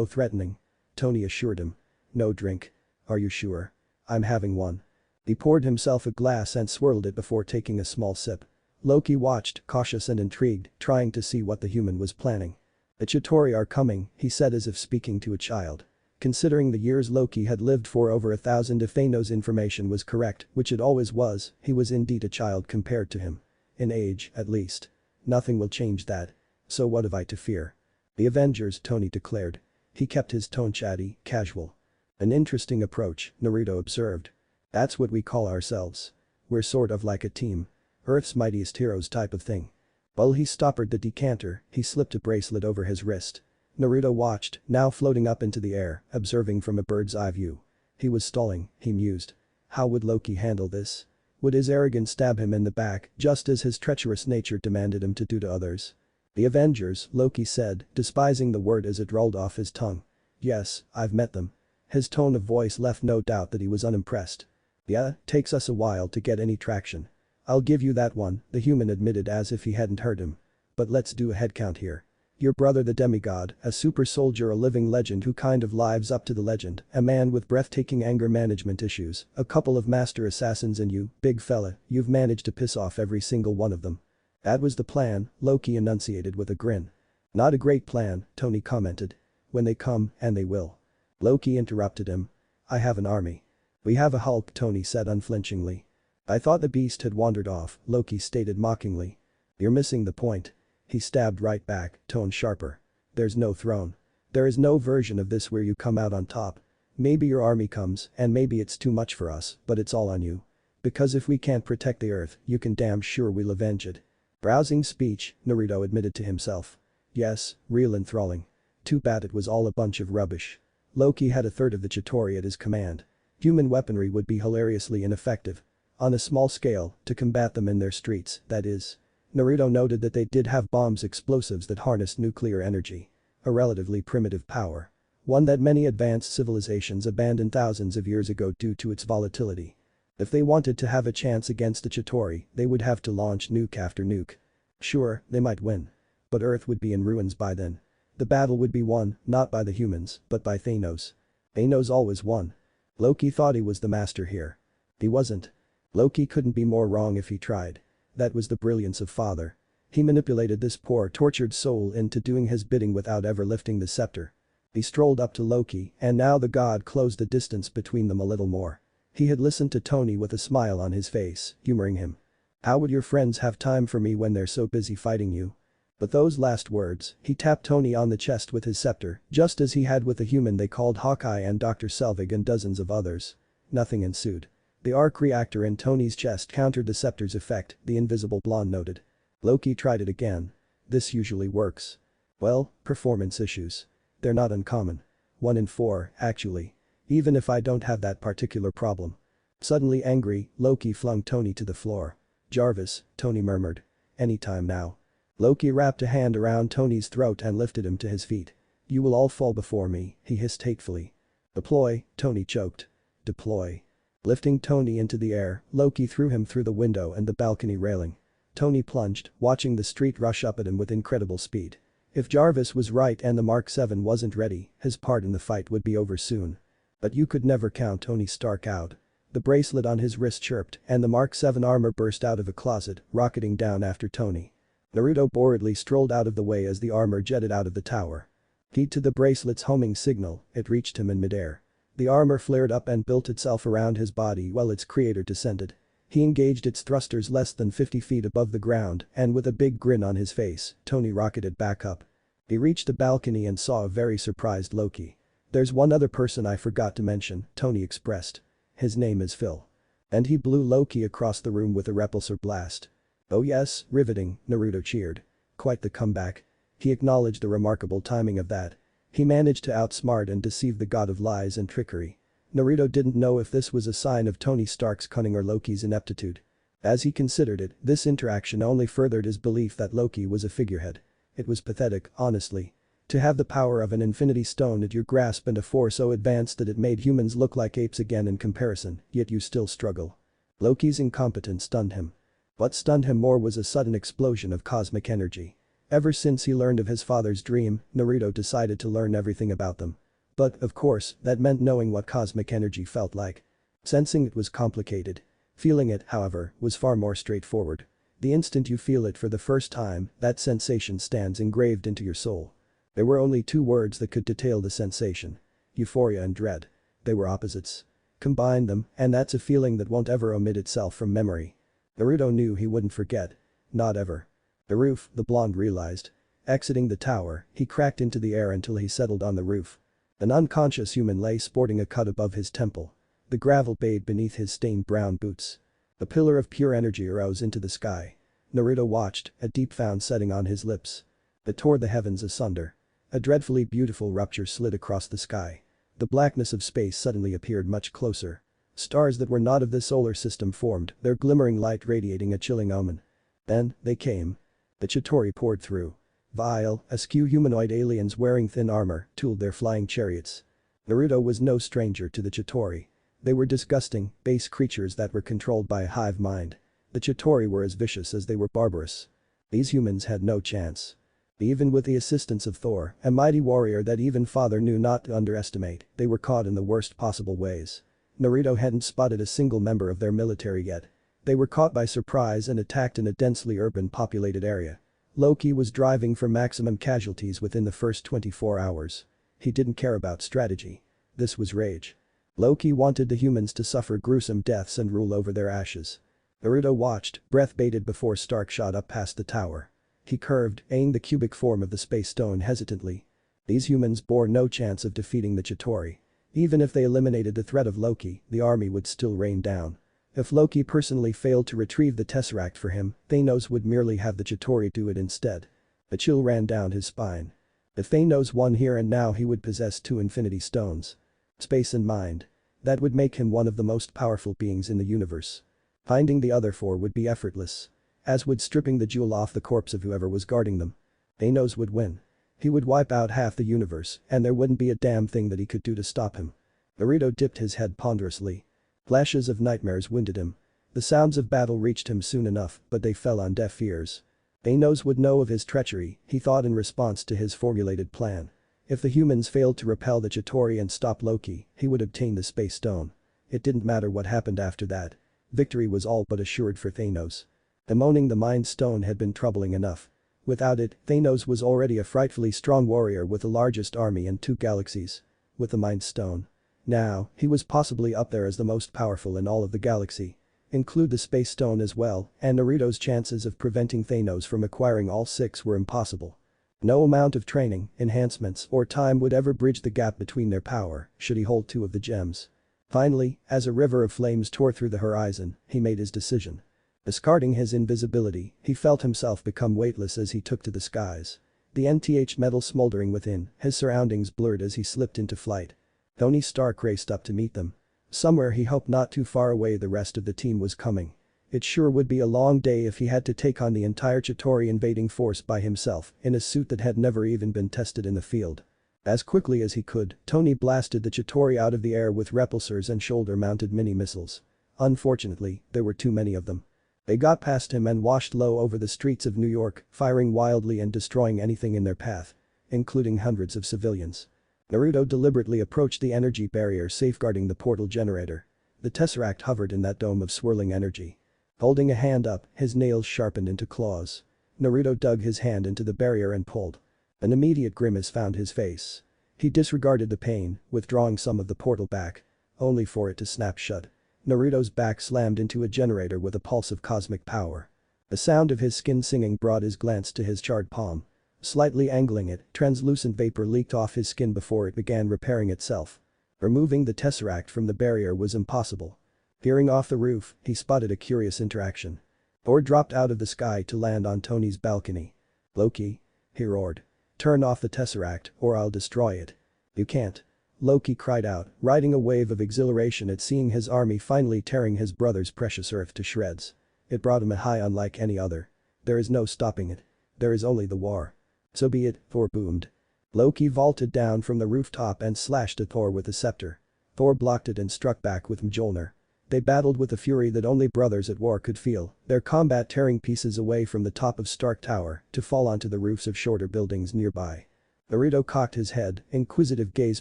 threatening. Tony assured him. No drink. Are you sure? I'm having one. He poured himself a glass and swirled it before taking a small sip. Loki watched, cautious and intrigued, trying to see what the human was planning. "The Chitauri are coming," he said as if speaking to a child. Considering the years Loki had lived for over 1,000, if Thanos' information was correct, which it always was, he was indeed a child compared to him. In age, at least. Nothing will change that. So what have I to fear? The Avengers, Tony declared. He kept his tone chatty, casual. An interesting approach, Naruto observed. That's what we call ourselves. We're sort of like a team. Earth's mightiest heroes type of thing. While he stoppered the decanter, he slipped a bracelet over his wrist. Naruto watched, now floating up into the air, observing from a bird's eye view. He was stalling, he mused. How would Loki handle this? Would his arrogance stab him in the back, just as his treacherous nature demanded him to do to others? The Avengers, Loki said, despising the word as it rolled off his tongue. Yes, I've met them. His tone of voice left no doubt that he was unimpressed. Yeah, takes us a while to get any traction. I'll give you that one, the human admitted as if he hadn't heard him. But let's do a headcount here. Your brother the demigod, a super soldier, a living legend who kind of lives up to the legend, a man with breathtaking anger management issues, a couple of master assassins and you, big fella, you've managed to piss off every single one of them. That was the plan, Loki enunciated with a grin. Not a great plan, Tony commented. When they come, and they will. Loki interrupted him. I have an army. We have a Hulk, Tony said unflinchingly. I thought the beast had wandered off, Loki stated mockingly. You're missing the point. He stabbed right back, tone sharper. There's no throne. There is no version of this where you come out on top. Maybe your army comes, and maybe it's too much for us, but it's all on you. Because if we can't protect the Earth, you can damn sure we'll avenge it. Browsing speech, Naruto admitted to himself. Yes, real enthralling. Too bad it was all a bunch of rubbish. Loki had a third of the Chitauri at his command. Human weaponry would be hilariously ineffective. On a small scale, to combat them in their streets, that is. Naruto noted that they did have bombs, explosives that harnessed nuclear energy. A relatively primitive power. One that many advanced civilizations abandoned thousands of years ago due to its volatility. If they wanted to have a chance against the Chitauri, they would have to launch nuke after nuke. Sure, they might win. But Earth would be in ruins by then. The battle would be won, not by the humans, but by Thanos. Thanos always won. Loki thought he was the master here. He wasn't. Loki couldn't be more wrong if he tried. That was the brilliance of Father. He manipulated this poor tortured soul into doing his bidding without ever lifting the scepter. He strolled up to Loki, and now the god closed the distance between them a little more. He had listened to Tony with a smile on his face, humoring him. How would your friends have time for me when they're so busy fighting you? But those last words, he tapped Tony on the chest with his scepter, just as he had with the human they called Hawkeye and Dr. Selvig and dozens of others. Nothing ensued. The arc reactor in Tony's chest countered the scepter's effect, the invisible blonde noted. Loki tried it again. This usually works. Well, performance issues. They're not uncommon. 1 in 4, actually. Even if I don't have that particular problem. Suddenly angry, Loki flung Tony to the floor. Jarvis, Tony murmured. Anytime now. Loki wrapped a hand around Tony's throat and lifted him to his feet. You will all fall before me, he hissed hatefully. Deploy, Tony choked. Deploy. Lifting Tony into the air, Loki threw him through the window and the balcony railing. Tony plunged, watching the street rush up at him with incredible speed. If Jarvis was right and the Mark 7 wasn't ready, his part in the fight would be over soon. But you could never count Tony Stark out. The bracelet on his wrist chirped and the Mark 7 armor burst out of a closet, rocketing down after Tony. Naruto boredly strolled out of the way as the armor jetted out of the tower. Keyed to the bracelet's homing signal, it reached him in midair. The armor flared up and built itself around his body while its creator descended. He engaged its thrusters less than 50 feet above the ground and with a big grin on his face, Tony rocketed back up. He reached the balcony and saw a very surprised Loki. There's one other person I forgot to mention, Tony expressed. His name is Phil. And he blew Loki across the room with a repulsor blast. Oh yes, riveting, Naruto cheered. Quite the comeback. He acknowledged the remarkable timing of that. He managed to outsmart and deceive the god of lies and trickery. Naruto didn't know if this was a sign of Tony Stark's cunning or Loki's ineptitude. As he considered it, this interaction only furthered his belief that Loki was a figurehead. It was pathetic, honestly. To have the power of an infinity stone at your grasp and a force so advanced that it made humans look like apes again in comparison, yet you still struggle. Loki's incompetence stunned him. What stunned him more was a sudden explosion of cosmic energy. Ever since he learned of his father's dream, Naruto decided to learn everything about them. But, of course, that meant knowing what cosmic energy felt like. Sensing it was complicated. Feeling it, however, was far more straightforward. The instant you feel it for the first time, that sensation stands engraved into your soul. There were only two words that could detail the sensation: euphoria and dread. They were opposites. Combine them, and that's a feeling that won't ever omit itself from memory. Naruto knew he wouldn't forget. Not ever. The roof, the blonde realized. Exiting the tower, he cracked into the air until he settled on the roof. An unconscious human lay sporting a cut above his temple. The gravel bayed beneath his stained brown boots. A pillar of pure energy arose into the sky. Naruto watched, a deep frown setting on his lips. It tore the heavens asunder. A dreadfully beautiful rupture slid across the sky. The blackness of space suddenly appeared much closer. Stars that were not of this solar system formed, their glimmering light radiating a chilling omen. Then, they came. The Chitauri poured through. Vile, askew humanoid aliens wearing thin armor tooled their flying chariots. Naruto was no stranger to the Chitauri. They were disgusting, base creatures that were controlled by a hive mind. The Chitauri were as vicious as they were barbarous. These humans had no chance. Even with the assistance of Thor, a mighty warrior that even father knew not to underestimate, they were caught in the worst possible ways. Naruto hadn't spotted a single member of their military yet. They were caught by surprise and attacked in a densely urban populated area. Loki was driving for maximum casualties within the first 24 hours. He didn't care about strategy. This was rage. Loki wanted the humans to suffer gruesome deaths and rule over their ashes. Naruto watched, breath bated before Stark shot up past the tower. He curved, eyeing the cubic form of the space stone hesitantly. These humans bore no chance of defeating the Chitauri. Even if they eliminated the threat of Loki, the army would still rain down. If Loki personally failed to retrieve the Tesseract for him, Thanos would merely have the Chitauri do it instead. A chill ran down his spine. If Thanos won here and now, he would possess 2 Infinity Stones. Space and mind. That would make him one of the most powerful beings in the universe. Finding the other 4 would be effortless. As would stripping the jewel off the corpse of whoever was guarding them. Thanos would win. He would wipe out half the universe, and there wouldn't be a damn thing that he could do to stop him. Naruto dipped his head ponderously. Flashes of nightmares winded him. The sounds of battle reached him soon enough, but they fell on deaf ears. Thanos would know of his treachery, he thought in response to his formulated plan. If the humans failed to repel the Chitauri and stop Loki, he would obtain the Space Stone. It didn't matter what happened after that. Victory was all but assured for Thanos. Owning the Mind Stone had been troubling enough. Without it, Thanos was already a frightfully strong warrior with the largest army in 2 galaxies. With the Mind Stone. Now, he was possibly up there as the most powerful in all of the galaxy. Include the Space Stone as well, and Naruto's chances of preventing Thanos from acquiring all 6 were impossible. No amount of training, enhancements, or time would ever bridge the gap between their power, should he hold 2 of the gems. Finally, as a river of flames tore through the horizon, he made his decision. Discarding his invisibility, he felt himself become weightless as he took to the skies. The nth metal smoldering within, his surroundings blurred as he slipped into flight. Tony Stark raced up to meet them. Somewhere he hoped not too far away the rest of the team was coming. It sure would be a long day if he had to take on the entire Chitauri invading force by himself in a suit that had never even been tested in the field. As quickly as he could, Tony blasted the Chitauri out of the air with repulsors and shoulder-mounted mini-missiles. Unfortunately, there were too many of them. They got past him and washed low over the streets of New York, firing wildly and destroying anything in their path. Including hundreds of civilians. Naruto deliberately approached the energy barrier safeguarding the portal generator. The Tesseract hovered in that dome of swirling energy. Holding a hand up, his nails sharpened into claws. Naruto dug his hand into the barrier and pulled. An immediate grimace found his face. He disregarded the pain, withdrawing some of the portal back. Only for it to snap shut. Naruto's back slammed into a generator with a pulse of cosmic power. The sound of his skin singing brought his glance to his charred palm. Slightly angling it, translucent vapor leaked off his skin before it began repairing itself. Removing the Tesseract from the barrier was impossible. Peering off the roof, he spotted a curious interaction. Thor dropped out of the sky to land on Tony's balcony. "Loki," he roared. "Turn off the Tesseract, or I'll destroy it." "You can't." Loki cried out, riding a wave of exhilaration at seeing his army finally tearing his brother's precious earth to shreds. It brought him a high unlike any other. There is no stopping it. There is only the war. "So be it," Thor boomed. Loki vaulted down from the rooftop and slashed at Thor with a scepter. Thor blocked it and struck back with Mjolnir. They battled with a fury that only brothers at war could feel, their combat tearing pieces away from the top of Stark Tower to fall onto the roofs of shorter buildings nearby. Naruto cocked his head, inquisitive gaze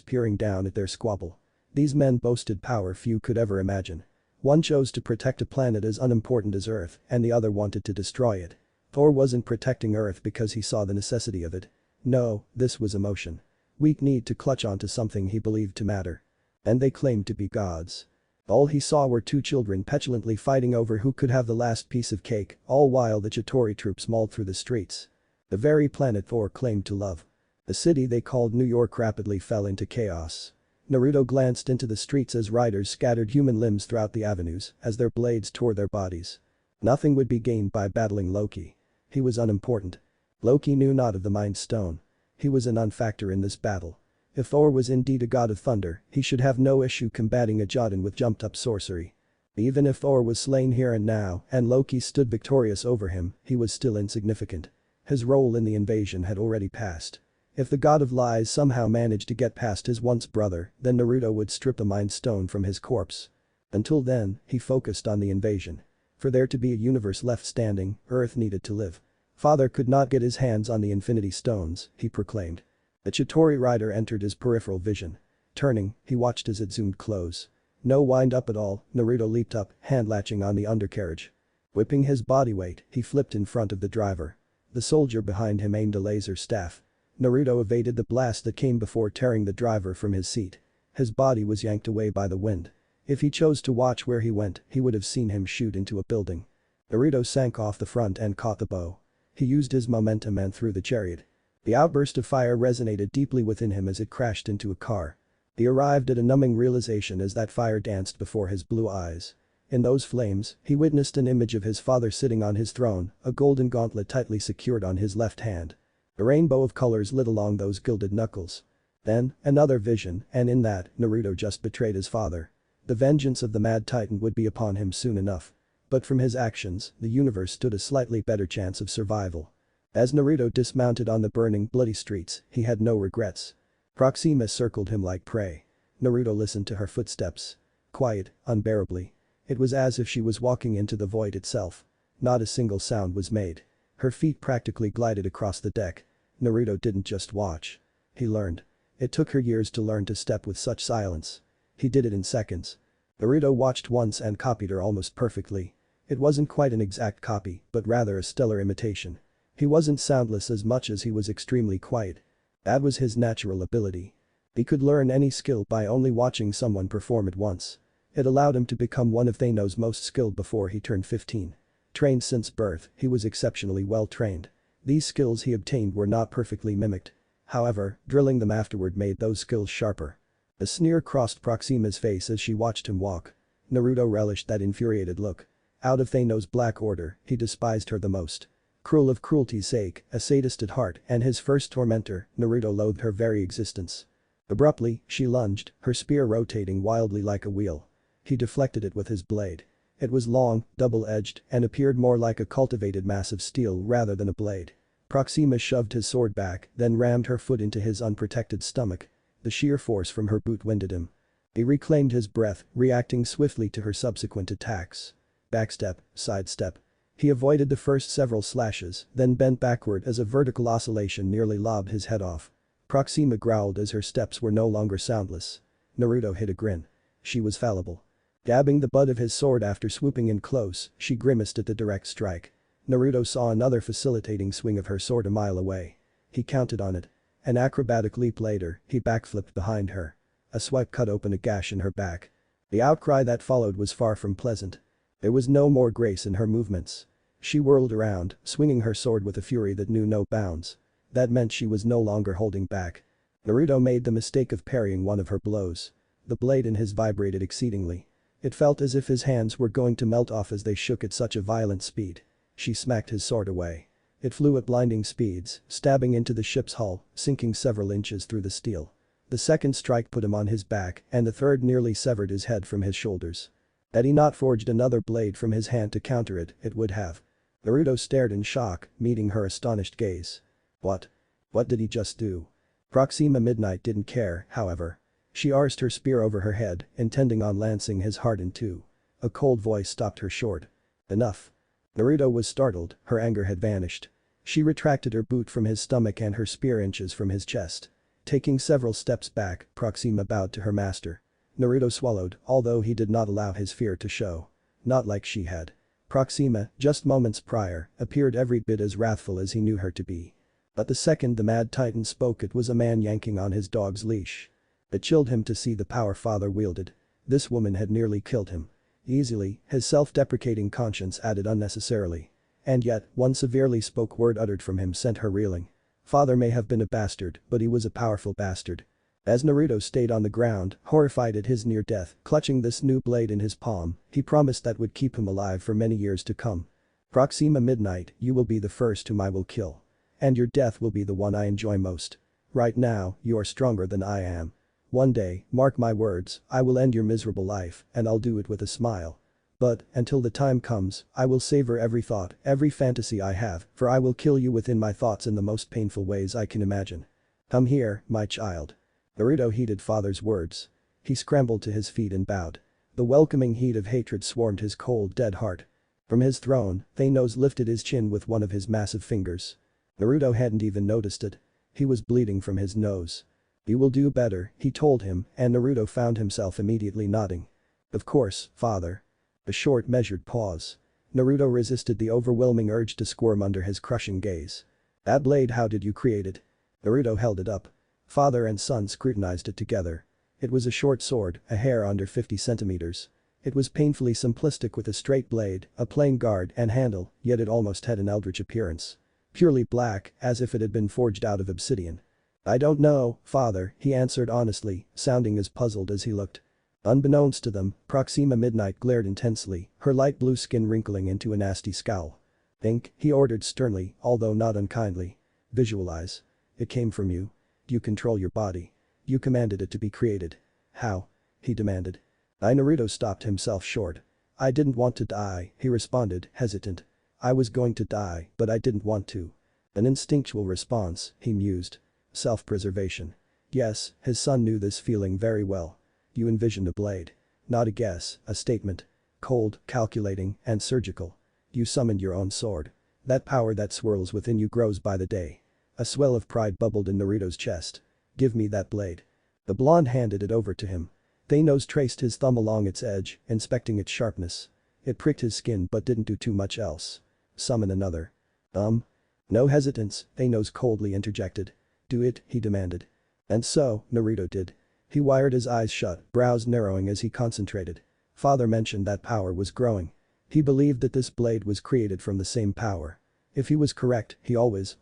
peering down at their squabble. These men boasted power few could ever imagine. One chose to protect a planet as unimportant as Earth and the other wanted to destroy it. Thor wasn't protecting Earth because he saw the necessity of it. No, this was emotion. Weak need to clutch onto something he believed to matter. And they claimed to be gods. All he saw were two children petulantly fighting over who could have the last piece of cake, all while the Chitauri troops mauled through the streets. The very planet Thor claimed to love. The city they called New York rapidly fell into chaos. Naruto glanced into the streets as riders scattered human limbs throughout the avenues as their blades tore their bodies. Nothing would be gained by battling Loki. He was unimportant. Loki knew not of the Mind Stone. He was a non-factor in this battle. If Thor was indeed a god of thunder, he should have no issue combating a Jotun with jumped-up sorcery. Even if Thor was slain here and now and Loki stood victorious over him, he was still insignificant. His role in the invasion had already passed. If the god of lies somehow managed to get past his once brother, then Naruto would strip the Mind Stone from his corpse. Until then, he focused on the invasion. For there to be a universe left standing, Earth needed to live. Father could not get his hands on the Infinity Stones, he proclaimed. The Chitauri rider entered his peripheral vision. Turning, he watched as it zoomed close. No wind up at all, Naruto leaped up, hand latching on the undercarriage. Whipping his body weight, he flipped in front of the driver. The soldier behind him aimed a laser staff. Naruto evaded the blast that came before tearing the driver from his seat. His body was yanked away by the wind. If he chose to watch where he went, he would have seen him shoot into a building. Naruto sank off the front and caught the bow. He used his momentum and threw the chariot. The outburst of fire resonated deeply within him as it crashed into a car. He arrived at a numbing realization as that fire danced before his blue eyes. In those flames, he witnessed an image of his father sitting on his throne, a golden gauntlet tightly secured on his left hand. A rainbow of colors lit along those gilded knuckles. Then, another vision, and in that, Naruto just betrayed his father. The vengeance of the Mad Titan would be upon him soon enough. But from his actions, the universe stood a slightly better chance of survival. As Naruto dismounted on the burning, bloody streets, he had no regrets. Proxima circled him like prey. Naruto listened to her footsteps. Quiet, unbearably. It was as if she was walking into the void itself. Not a single sound was made. Her feet practically glided across the deck. Naruto didn't just watch. He learned. It took her years to learn to step with such silence. He did it in seconds. Naruto watched once and copied her almost perfectly. It wasn't quite an exact copy, but rather a stellar imitation. He wasn't soundless as much as he was extremely quiet. That was his natural ability. He could learn any skill by only watching someone perform it once. It allowed him to become one of Thanos' most skilled before he turned 15. Trained since birth, he was exceptionally well trained. These skills he obtained were not perfectly mimicked. However, drilling them afterward made those skills sharper. A sneer crossed Proxima's face as she watched him walk. Naruto relished that infuriated look. Out of Thanos' Black Order, he despised her the most. Cruel of cruelty's sake, a sadist at heart and his first tormentor, Naruto loathed her very existence. Abruptly, she lunged, her spear rotating wildly like a wheel. He deflected it with his blade. It was long, double-edged, and appeared more like a cultivated mass of steel rather than a blade. Proxima shoved his sword back, then rammed her foot into his unprotected stomach. The sheer force from her boot winded him. He reclaimed his breath, reacting swiftly to her subsequent attacks. Backstep, sidestep. He avoided the first several slashes, then bent backward as a vertical oscillation nearly lobbed his head off. Proxima growled as her steps were no longer soundless. Naruto hid a grin. She was fallible. Dabbing the butt of his sword after swooping in close, she grimaced at the direct strike. Naruto saw another facilitating swing of her sword a mile away. He counted on it. An acrobatic leap later, he backflipped behind her. A swipe cut open a gash in her back. The outcry that followed was far from pleasant. There was no more grace in her movements. She whirled around, swinging her sword with a fury that knew no bounds. That meant she was no longer holding back. Naruto made the mistake of parrying one of her blows. The blade in his vibrated exceedingly. It felt as if his hands were going to melt off as they shook at such a violent speed. She smacked his sword away. It flew at blinding speeds, stabbing into the ship's hull, sinking several inches through the steel. The second strike put him on his back and the third nearly severed his head from his shoulders. Had he not forged another blade from his hand to counter it, it would have. Naruto stared in shock, meeting her astonished gaze. What? What did he just do? Proxima Midnight didn't care, however. She arsed her spear over her head, intending on lancing his heart in two. A cold voice stopped her short. Enough. Naruto was startled, her anger had vanished. She retracted her boot from his stomach and her spear inches from his chest. Taking several steps back, Proxima bowed to her master. Naruto swallowed, although he did not allow his fear to show. Not like she had. Proxima, just moments prior, appeared every bit as wrathful as he knew her to be. But the second the Mad Titan spoke, it was a man yanking on his dog's leash. It chilled him to see the power father wielded. This woman had nearly killed him. Easily, his self-deprecating conscience added unnecessarily. And yet, one severely spoke word uttered from him sent her reeling. Father may have been a bastard, but he was a powerful bastard. As Naruto stayed on the ground, horrified at his near death, clutching this new blade in his palm, he promised that would keep him alive for many years to come. Proxima Midnight, you will be the first whom I will kill. And your death will be the one I enjoy most. Right now, you are stronger than I am. One day, mark my words, I will end your miserable life, and I'll do it with a smile. But, until the time comes, I will savor every thought, every fantasy I have, for I will kill you within my thoughts in the most painful ways I can imagine. Come here, my child. Naruto heeded father's words. He scrambled to his feet and bowed. The welcoming heat of hatred swarmed his cold, dead heart. From his throne, Thanos lifted his chin with one of his massive fingers. Naruto hadn't even noticed it. He was bleeding from his nose. You will do better, he told him, and Naruto found himself immediately nodding. Of course, father. A short measured pause. Naruto resisted the overwhelming urge to squirm under his crushing gaze. That blade, how did you create it? Naruto held it up. Father and son scrutinized it together. It was a short sword, a hair under 50 centimeters. It was painfully simplistic with a straight blade, a plain guard and handle, yet it almost had an eldritch appearance. Purely black, as if it had been forged out of obsidian. I don't know, father, he answered honestly, sounding as puzzled as he looked. Unbeknownst to them, Proxima Midnight glared intensely, her light blue skin wrinkling into a nasty scowl. Think, he ordered sternly, although not unkindly. Visualize. It came from you. You control your body. You commanded it to be created. How? He demanded. Naruto stopped himself short. I didn't want to die, he responded, hesitant. I was going to die, but I didn't want to. An instinctual response, he mused. Self-preservation. Yes, his son knew this feeling very well. You envisioned a blade. Not a guess, a statement. Cold, calculating, and surgical. You summoned your own sword. That power that swirls within you grows by the day. A swell of pride bubbled in Naruto's chest. Give me that blade. The blonde handed it over to him. Thanos traced his thumb along its edge, inspecting its sharpness. It pricked his skin but didn't do too much else. Summon another. No hesitance, Thanos coldly interjected. Do it, he demanded. And so, Naruto did. He wired his eyes shut, brows narrowing as he concentrated. Father mentioned that power was growing. He believed that this blade was created from the same power. If he was correct,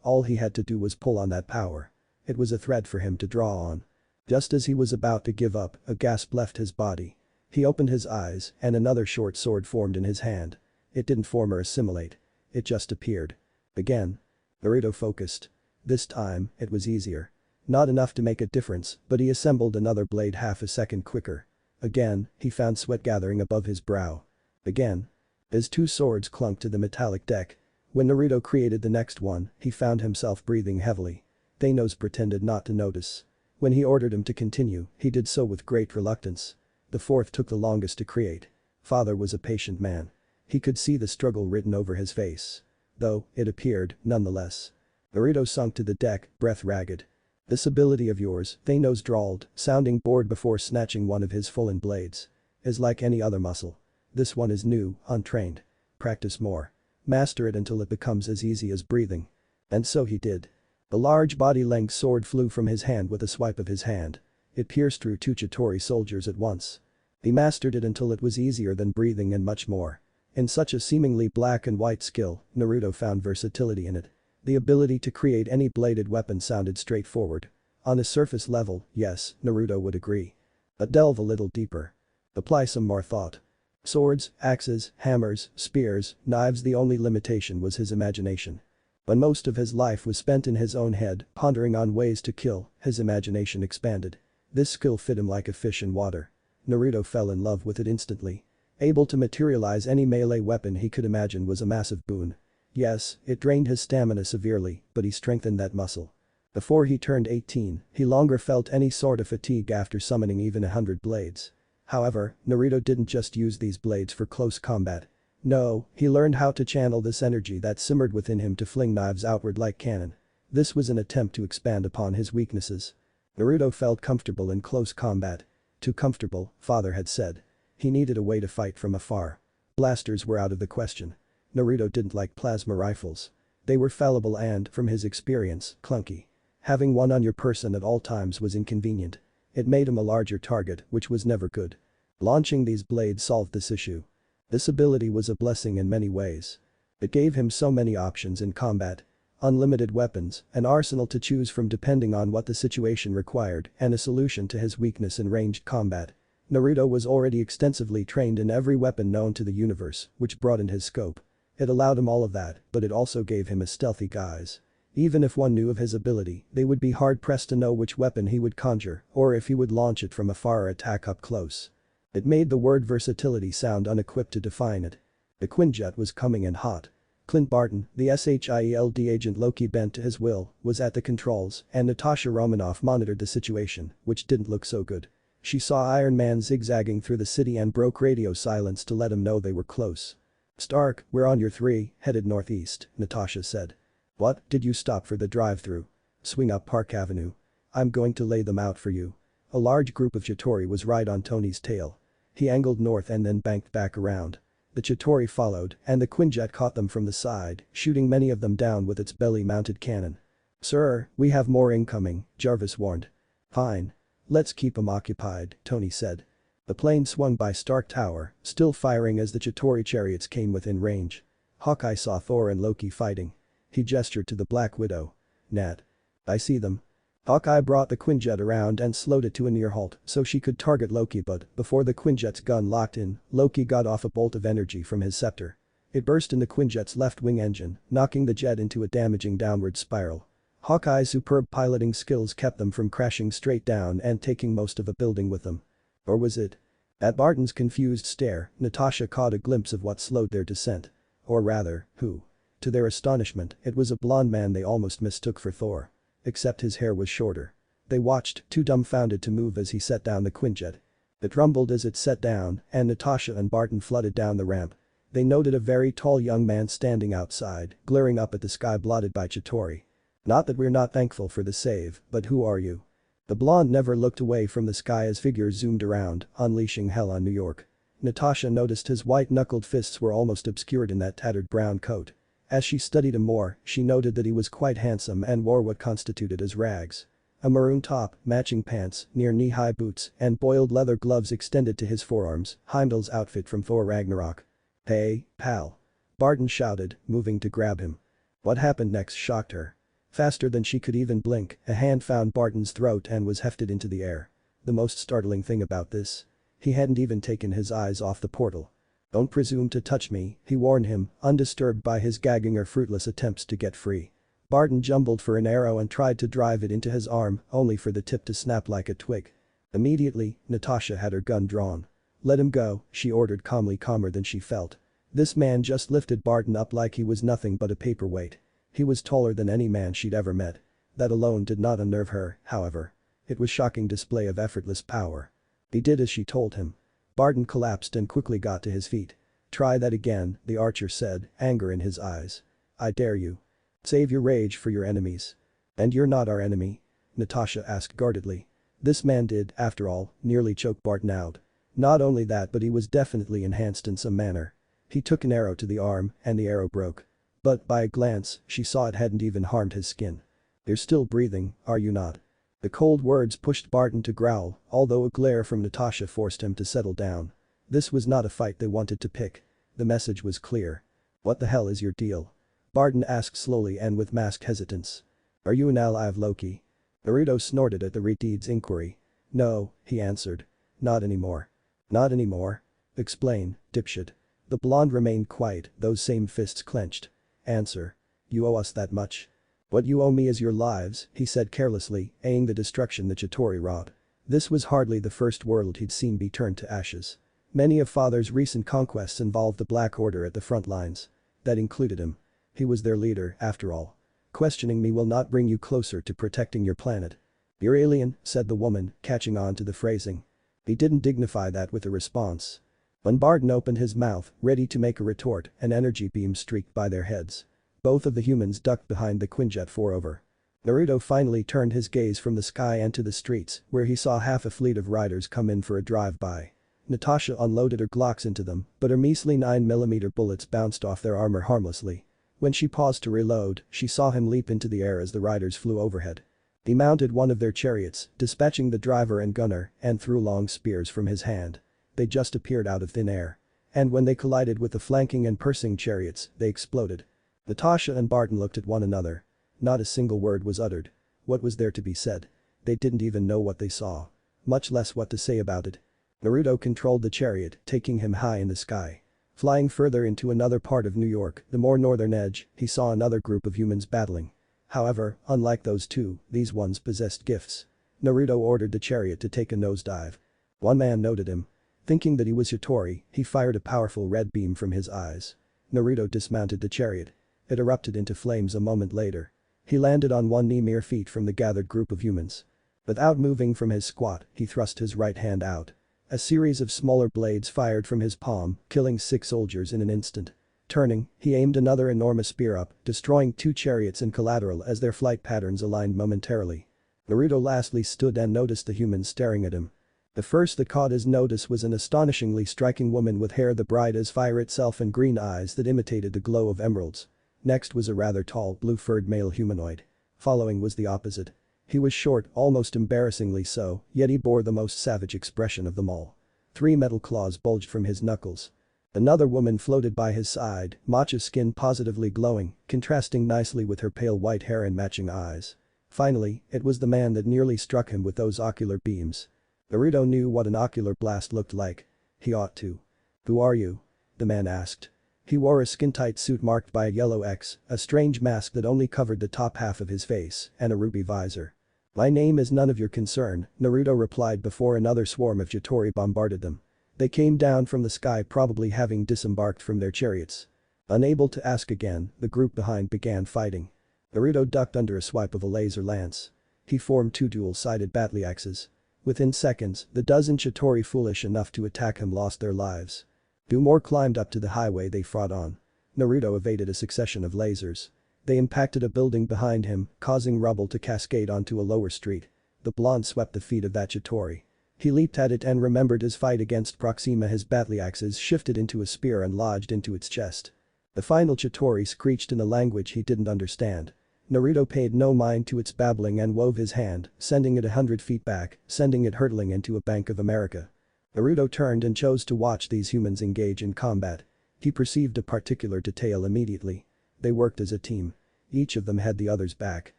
all he had to do was pull on that power. It was a thread for him to draw on. Just as he was about to give up, a gasp left his body. He opened his eyes, and another short sword formed in his hand. It didn't form or assimilate. It just appeared. Again. Naruto focused. This time, it was easier. Not enough to make a difference, but he assembled another blade half a second quicker. Again, he found sweat gathering above his brow. Again. His two swords clunked to the metallic deck. When Naruto created the next one, he found himself breathing heavily. Thanos pretended not to notice. When he ordered him to continue, he did so with great reluctance. The fourth took the longest to create. Father was a patient man. He could see the struggle written over his face. Though, it appeared, nonetheless. Naruto sunk to the deck, breath ragged. This ability of yours, Thanos drawled, sounding bored before snatching one of his fallen blades. Is like any other muscle. This one is new, untrained. Practice more. Master it until it becomes as easy as breathing. And so he did. The large body-length sword flew from his hand with a swipe of his hand. It pierced through two Chitauri soldiers at once. He mastered it until it was easier than breathing and much more. In such a seemingly black and white skill, Naruto found versatility in it. The ability to create any bladed weapon sounded straightforward. On a surface level, yes, Naruto would agree. But delve a little deeper. Apply some more thought. Swords, axes, hammers, spears, knives, the only limitation was his imagination. When most of his life was spent in his own head, pondering on ways to kill, his imagination expanded. This skill fit him like a fish in water. Naruto fell in love with it instantly. Able to materialize any melee weapon he could imagine was a massive boon. Yes, it drained his stamina severely, but he strengthened that muscle. Before he turned 18, he longer felt any sort of fatigue after summoning even 100 blades. However, Naruto didn't just use these blades for close combat. No, he learned how to channel this energy that simmered within him to fling knives outward like cannon. This was an attempt to expand upon his weaknesses. Naruto felt comfortable in close combat. Too comfortable, father had said. He needed a way to fight from afar. Blasters were out of the question. Naruto didn't like plasma rifles. They were fallible and, from his experience, clunky. Having one on your person at all times was inconvenient. It made him a larger target, which was never good. Launching these blades solved this issue. This ability was a blessing in many ways. It gave him so many options in combat. Unlimited weapons, an arsenal to choose from depending on what the situation required, and a solution to his weakness in ranged combat. Naruto was already extensively trained in every weapon known to the universe, which broadened his scope. It allowed him all of that, but it also gave him a stealthy guise. Even if one knew of his ability, they would be hard-pressed to know which weapon he would conjure, or if he would launch it from afar or attack up close. It made the word versatility sound unequipped to define it. The Quinjet was coming in hot. Clint Barton, the SHIELD agent Loki bent to his will, was at the controls, and Natasha Romanoff monitored the situation, which didn't look so good. She saw Iron Man zigzagging through the city and broke radio silence to let him know they were close. "Stark, we're on your 3, headed northeast," Natasha said. "What, did you stop for the drive-through? Swing up Park Avenue. I'm going to lay them out for you." A large group of Chitauri was right on Tony's tail. He angled north and then banked back around. The Chitauri followed, and the Quinjet caught them from the side, shooting many of them down with its belly-mounted cannon. "Sir, we have more incoming," Jarvis warned. "Fine. Let's keep 'em occupied," Tony said. The plane swung by Stark Tower, still firing as the Chitauri chariots came within range. Hawkeye saw Thor and Loki fighting. He gestured to the Black Widow. "Nat. I see them." Hawkeye brought the Quinjet around and slowed it to a near halt so she could target Loki, but before the Quinjet's gun locked in, Loki got off a bolt of energy from his scepter. It burst in the Quinjet's left wing engine, knocking the jet into a damaging downward spiral. Hawkeye's superb piloting skills kept them from crashing straight down and taking most of a building with them. Or was it? At Barton's confused stare, Natasha caught a glimpse of what slowed their descent. Or rather, who? To their astonishment, it was a blond man they almost mistook for Thor. Except his hair was shorter. They watched, too dumbfounded to move as he set down the Quinjet. It rumbled as it set down, and Natasha and Barton flooded down the ramp. They noted a very tall young man standing outside, glaring up at the sky blotted by Chitauri. "Not that we're not thankful for the save, but who are you?" The blonde never looked away from the sky as figures zoomed around, unleashing hell on New York. Natasha noticed his white-knuckled fists were almost obscured in that tattered brown coat. As she studied him more, she noted that he was quite handsome and wore what constituted as rags. A maroon top, matching pants, near knee-high boots, and boiled leather gloves extended to his forearms, Heimdall's outfit from Thor Ragnarok. "Hey, pal." Barton shouted, moving to grab him. What happened next shocked her. Faster than she could even blink, a hand found Barton's throat and was hefted into the air. The most startling thing about this? He hadn't even taken his eyes off the portal. "Don't presume to touch me," he warned him, undisturbed by his gagging or fruitless attempts to get free. Barton jumbled for an arrow and tried to drive it into his arm, only for the tip to snap like a twig. Immediately, Natasha had her gun drawn. "Let him go," she ordered calmly, calmer than she felt. This man just lifted Barton up like he was nothing but a paperweight. He was taller than any man she'd ever met. That alone did not unnerve her, however. It was shocking display of effortless power. He did as she told him. Barton collapsed and quickly got to his feet. "Try that again," the archer said, anger in his eyes. "I dare you. Save your rage for your enemies." "And you're not our enemy?" Natasha asked guardedly. This man did, after all, nearly choke Barton out. Not only that, but he was definitely enhanced in some manner. He took an arrow to the arm, and the arrow broke. But by a glance, she saw it hadn't even harmed his skin. "You're still breathing, are you not?" The cold words pushed Barton to growl, although a glare from Natasha forced him to settle down. This was not a fight they wanted to pick. The message was clear. "What the hell is your deal?" Barton asked slowly and with masked hesitance. "Are you an ally of Loki?" Naruto snorted at the Redeed's inquiry. "No," he answered. "Not anymore." "Not anymore? Explain, dipshit." The blonde remained quiet, those same fists clenched. "Answer. You owe us that much." "What you owe me is your lives," he said carelessly, eyeing the destruction the Chitauri wrought. This was hardly the first world he'd seen be turned to ashes. Many of Father's recent conquests involved the Black Order at the front lines. That included him. He was their leader, after all. "Questioning me will not bring you closer to protecting your planet." "You're alien," said the woman, catching on to the phrasing. He didn't dignify that with a response. When Barton opened his mouth, ready to make a retort, an energy beam streaked by their heads. Both of the humans ducked behind the Quinjet 4-over. Naruto finally turned his gaze from the sky and to the streets, where he saw half a fleet of riders come in for a drive-by. Natasha unloaded her Glocks into them, but her measly 9mm bullets bounced off their armor harmlessly. When she paused to reload, she saw him leap into the air as the riders flew overhead. He mounted one of their chariots, dispatching the driver and gunner, and threw long spears from his hand. They just appeared out of thin air. And when they collided with the flanking and pursuing chariots, they exploded. Natasha and Barton looked at one another. Not a single word was uttered. What was there to be said? They didn't even know what they saw. Much less what to say about it. Naruto controlled the chariot, taking him high in the sky. Flying further into another part of New York, the more northern edge, he saw another group of humans battling. However, unlike those two, these ones possessed gifts. Naruto ordered the chariot to take a nosedive. One man noted him. Thinking that he was Yatori, he fired a powerful red beam from his eyes. Naruto dismounted the chariot. It erupted into flames a moment later. He landed on one knee mere feet from the gathered group of humans. Without moving from his squat, he thrust his right hand out. A series of smaller blades fired from his palm, killing 6 soldiers in an instant. Turning, he aimed another enormous spear up, destroying 2 chariots and collateral as their flight patterns aligned momentarily. Naruto lastly stood and noticed the humans staring at him. The first that caught his notice was an astonishingly striking woman with hair the bright as fire itself and green eyes that imitated the glow of emeralds. Next was a rather tall, blue-furred male humanoid. Following was the opposite. He was short, almost embarrassingly so, yet he bore the most savage expression of them all. 3 metal claws bulged from his knuckles. Another woman floated by his side, matcha skin positively glowing, contrasting nicely with her pale white hair and matching eyes. Finally, it was the man that nearly struck him with those ocular beams. Naruto knew what an ocular blast looked like. He ought to. "Who are you?" the man asked. He wore a skin-tight suit marked by a yellow X, a strange mask that only covered the top half of his face, and a ruby visor. "My name is none of your concern," Naruto replied before another swarm of Yatori bombarded them. They came down from the sky probably having disembarked from their chariots. Unable to ask again, the group behind began fighting. Naruto ducked under a swipe of a laser lance. He formed 2 dual-sided battle axes. Within seconds, the dozen Yatori foolish enough to attack him lost their lives. 2 more climbed up to the highway they fought on. Naruto evaded a succession of lasers. They impacted a building behind him, causing rubble to cascade onto a lower street. The blonde swept the feet of that Yatori. He leaped at it and remembered his fight against Proxima. His battle axes shifted into a spear and lodged into its chest. The final Yatori screeched in a language he didn't understand. Naruto paid no mind to its babbling and wove his hand, sending it 100 feet back, sending it hurtling into a Bank of America. Naruto turned and chose to watch these humans engage in combat. He perceived a particular detail immediately. They worked as a team. Each of them had the other's back.